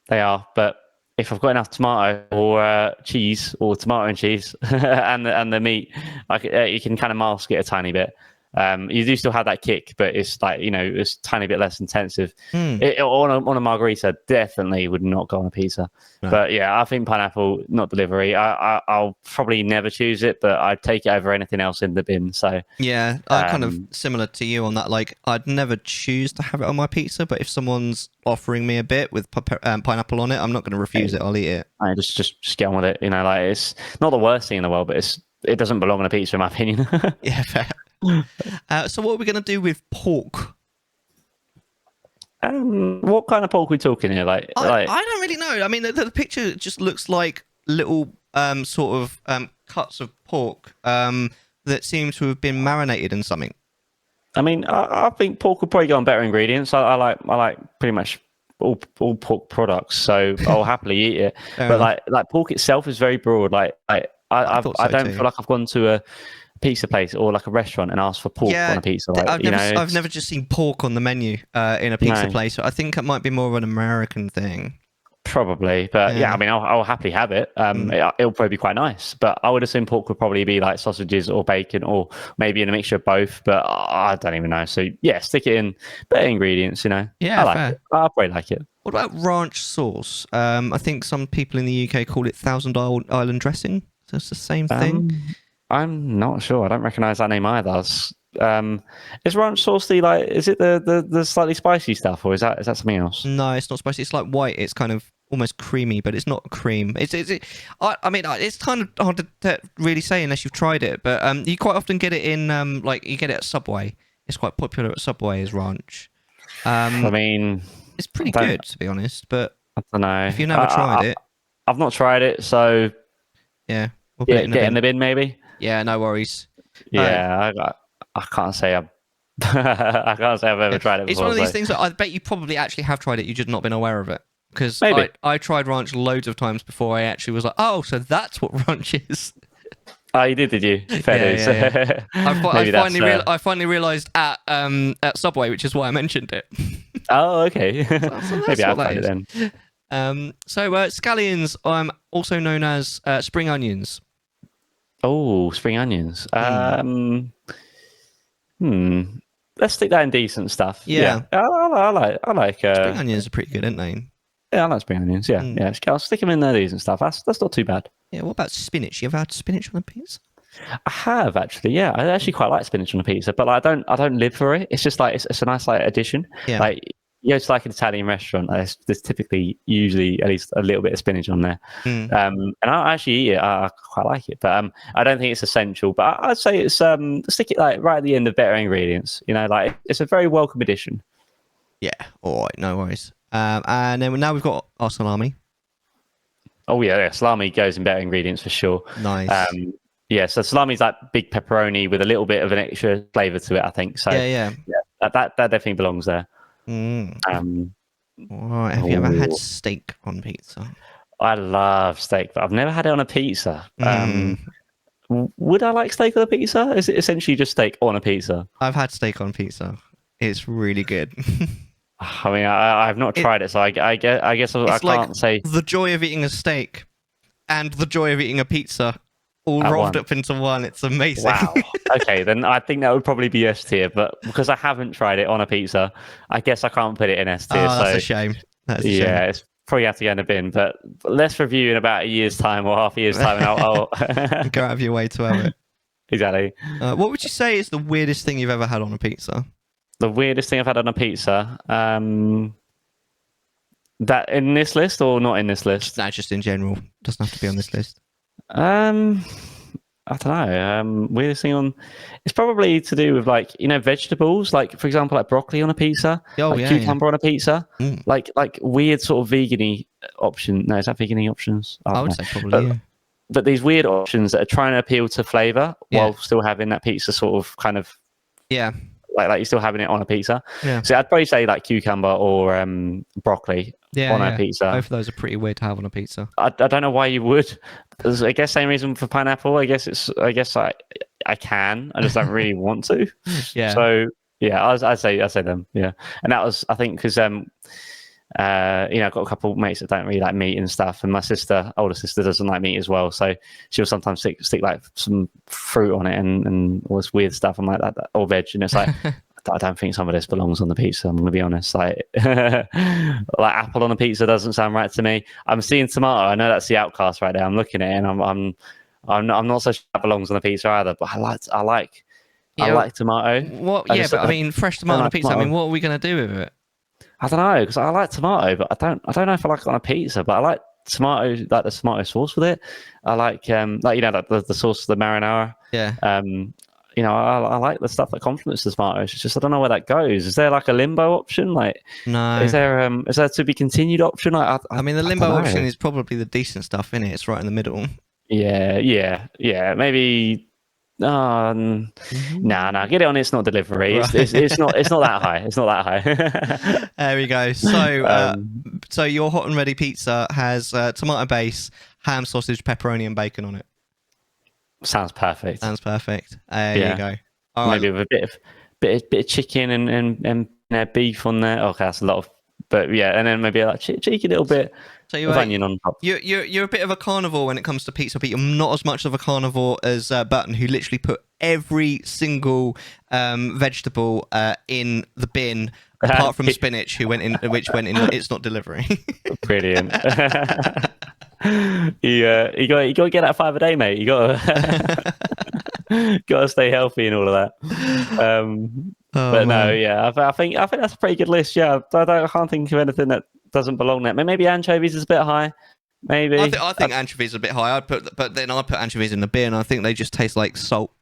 They are. But if I've got enough tomato or cheese or tomato and cheese and the meat, you can kind of mask it a tiny bit. You do still have that kick, but it's like, it's a tiny bit less intensive. On a margarita, definitely would not go on a pizza. No. But yeah, I think pineapple, not delivery. I'll probably never choose it, but I'd take it over anything else in the bin. So Yeah, I'm kind of similar to you on that. Like, I'd never choose to have it on my pizza, but if someone's offering me a bit with pineapple on it, I'm not going to refuse it. I'll eat it. I just get on with it. Like, it's not the worst thing in the world, but it doesn't belong on a pizza, in my opinion. Yeah, fair. So what are we going to do with pork? What kind of pork are we talking here? I don't really know. I mean, the picture just looks like little sort of cuts of pork that seem to have been marinated in something. I mean, I think pork would probably go on better ingredients. I like pretty much all pork products, so I'll happily eat it. But like pork itself is very broad. I don't feel like I've gone to a pizza place or like a restaurant and asked for pork on a pizza. I've never just seen pork on the menu in a pizza place. So I think it might be more of an American thing. Probably, but yeah, I mean, I'll happily have it. It'll probably be quite nice, but I would assume pork would probably be like sausages or bacon or maybe in a mixture of both, but I don't even know. So yeah, stick it in better ingredients, Yeah, I like it. I'll probably like it. What about ranch sauce? I think some people in the UK call it Thousand Island dressing. So it's the same thing. I'm not sure. I don't recognise that name either. Is ranch sauce is it the slightly spicy stuff, or is that something else? No, it's not spicy. It's like white. It's kind of almost creamy, but it's not cream. I mean, it's kind of hard to really say unless you've tried it. But you quite often get it in like you get it at Subway. It's quite popular at Subway as ranch. I mean, it's pretty good to be honest. But I don't know if you've never tried it. I've not tried it, so yeah, we'll get in the bin maybe. Yeah, no worries. Yeah, I can't say I've I can't say I've ever tried it before. It's one of these things that I bet you probably actually have tried it. You've just not been aware of it. Because I tried ranch loads of times before I actually was like, oh, so that's what ranch is. Oh, you did you? Fair dues. Yeah. I finally realised at Subway, which is why I mentioned it. Oh, okay. So maybe I'll find it then. So scallions, also known as spring onions. Oh, spring onions. Let's stick that in decent stuff. Yeah. I like spring onions are pretty good, aren't they? Yeah, I like spring onions. Yeah, yeah. I'll stick them in there, decent stuff. That's not too bad. Yeah. What about spinach? You ever had spinach on a pizza? I have actually. Yeah, I actually quite like spinach on a pizza, but I don't live for it. It's just like it's a nice addition. Yeah. Like you go to like an Italian restaurant, there's typically usually at least a little bit of spinach on there. And I actually eat it. I quite like it, but I don't think it's essential. But I'd say it's stick it like right at the end of better ingredients. Like it's a very welcome addition. Yeah. All right. No worries. And then now we've got our salami. Oh yeah, salami goes in better ingredients for sure. Nice. Yeah, so salami's like big pepperoni with a little bit of an extra flavour to it, I think. So yeah, that definitely belongs there. Right. Have you ever had steak on pizza? I love steak, but I've never had it on a pizza. Would I like steak on a pizza? Is it essentially just steak on a pizza? I've had steak on pizza. It's really good. I mean, I've not tried it, so I guess I can't say. The joy of eating a steak and the joy of eating a pizza all rolled up into one. It's amazing. Wow. Okay, then I think that would probably be S tier, but because I haven't tried it on a pizza, I guess I can't put it in S tier. Oh, that's a shame. It's probably have to go in the bin, but let's review in about a year's time or half a year's time, and I'll go out of your way to have it. Exactly. What would you say is the weirdest thing you've ever had on a pizza? The weirdest thing I've had on a pizza? That in this list or not in this list? No, just in general. Doesn't have to be on this list. I don't know. Weirdest thing on, it's probably to do with like vegetables, like for example like broccoli on a pizza, cucumber on a pizza, like weird sort of vegan-y option. No, is that vegan-y options? I would say probably. But these weird options that are trying to appeal to flavour while still having that pizza sort of kind of like you're still having it on a pizza. Yeah. So I'd probably say like cucumber or broccoli on a pizza. Both of those are pretty weird to have on a pizza. I don't know why you would. I guess same reason for pineapple. I guess I can. I just don't really want to. Yeah. So yeah, I'd say them. Yeah. And that was I think because I've got a couple of mates that don't really like meat and stuff, and my older sister doesn't like meat as well, so she'll sometimes stick like some fruit on it and all this weird stuff. I'm like that or veg, and it's like I don't think some of this belongs on the pizza. I'm gonna be honest. Like apple on a pizza doesn't sound right to me. I'm seeing tomato. I know that's the outcast right there. I'm looking at it, and I'm not so sure that belongs on a pizza either. But I like tomato. What? Yeah, but I mean, fresh tomato on a pizza. Tomato. I mean, what are we gonna do with it? I don't know, because I like tomato, but I don't know if I like it on a pizza. But I like tomato, like the tomato sauce with it. I like the sauce, the marinara. Yeah. I like the stuff that complements the tomatoes. It's just I don't know where that goes. Is there like a limbo option? Like, no. Is there to be continued option? I mean, the limbo option is probably the decent stuff in it. It's right in the middle. Yeah. Maybe. Nah, get it on. It's not delivery. Right. It's not that high. It's not that high. There we go. So, so your hot and ready pizza has tomato base, ham, sausage, pepperoni, and bacon on it. Sounds perfect. There you go. All maybe right. With a bit of chicken and beef on there. Okay, that's a lot of. But yeah, and then maybe like cheeky little bit of onion on top. You're a bit of a carnivore when it comes to pizza, but you're not as much of a carnivore as Button, who literally put every single vegetable in the bin, apart from spinach, which went in. It's not delivering. Brilliant. You got to get that 5 a day, mate. You got to stay healthy and all of that. I think that's a pretty good list. Yeah, I can't think of anything that doesn't belong there. Maybe anchovies is a bit high. Maybe I think anchovies are a bit high. But then I put anchovies in the bin. I think they just taste like salt.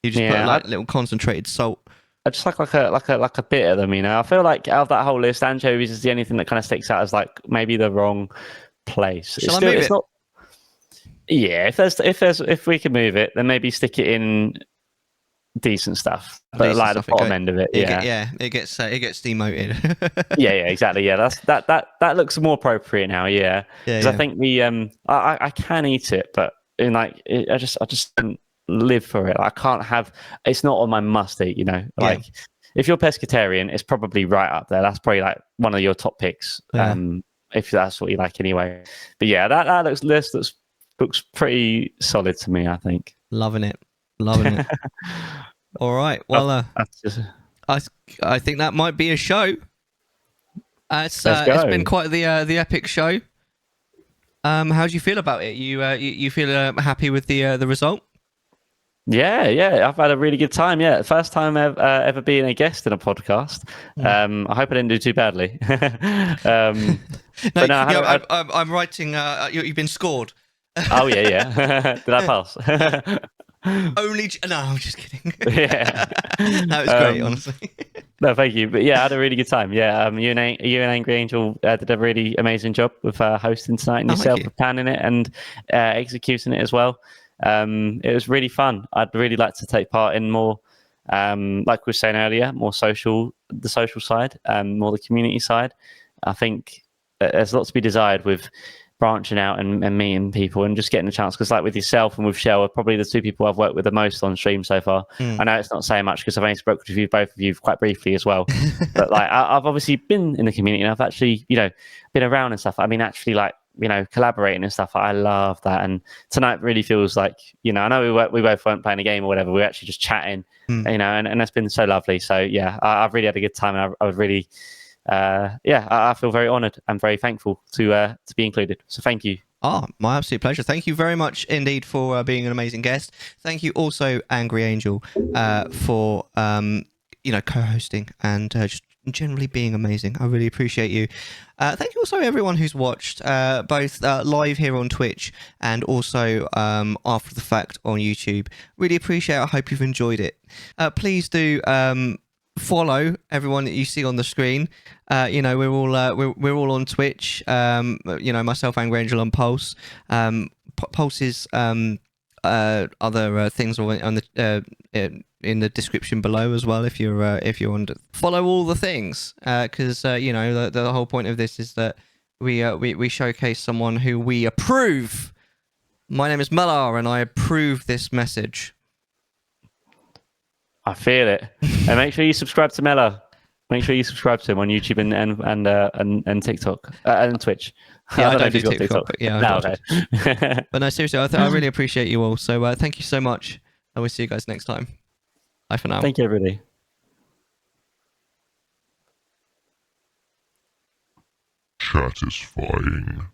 You just put like little concentrated salt. I just like a bit of them. I feel like out of that whole list, anchovies is the only thing that kind of sticks out as like maybe the wrong place. It's not. Yeah, if we can move it, then maybe stick it in decent stuff, but like the bottom end of it. It gets demoted. yeah, exactly. Yeah, that looks more appropriate now. Yeah, because I think I can eat it, but I just don't live for it. I can't have. It's not on my must eat. Like if you're pescatarian, it's probably right up there. That's probably like one of your top picks. Yeah. If that's what you like anyway. But yeah, that looks pretty solid to me, I think. Loving it. All right. Well, I think that might be a show. It's been quite the epic show. How do you feel about it? You feel happy with the result? Yeah, I've had a really good time. Yeah, first time ever being a guest in a podcast. I hope I didn't do too badly. I'm writing. You've been scored. Oh yeah. Did I pass? No, I'm just kidding. Yeah, that was great, honestly. No, thank you. But yeah, I had a really good time. Yeah, you and Angry Angel did a really amazing job with hosting tonight, and yourself with planning it and executing it as well. It was really fun. I'd really like to take part in more, like we were saying earlier, more the social side, more the community side. I think there's lots to be desired with branching out and meeting people and just getting a chance, because like with yourself and with Shell are probably the two people I've worked with the most on stream so far. I know it's not saying much because I've only spoken with both of you quite briefly as well, but like I've obviously been in the community and I've actually been around and stuff. I mean, actually like collaborating and stuff. I love that, and tonight really feels like I know we both weren't playing a game or whatever, we were actually just chatting, and that's been so lovely. So yeah, I've really had a good time, and I was really I feel very honoured and very thankful to be included. So thank you. Oh, my absolute pleasure. Thank you very much indeed for being an amazing guest. Thank you also, Angry Angel, for co-hosting and just generally being amazing. I really appreciate you. Thank you also everyone who's watched both live here on Twitch and also after the fact on YouTube. Really appreciate it. I hope you've enjoyed it. Please do follow everyone that you see on the screen. You know, we're all on Twitch. You know, myself, Angry Angel, and Pulse. Pulse's other things are on the in the description below as well. If you're on, follow all the things because you know the whole point of this is that we showcase someone who we approve. My name is Mellar, and I approve this message. I feel it. And make sure you subscribe to Mellar. Make sure you subscribe to him on YouTube and TikTok and Twitch. Yeah, I don't know if do he's got TikTok, but yeah, No, okay. But no, seriously, I really appreciate you all. So thank you so much. I will see you guys next time. Bye for now. Thank you, everybody. Chattisfying.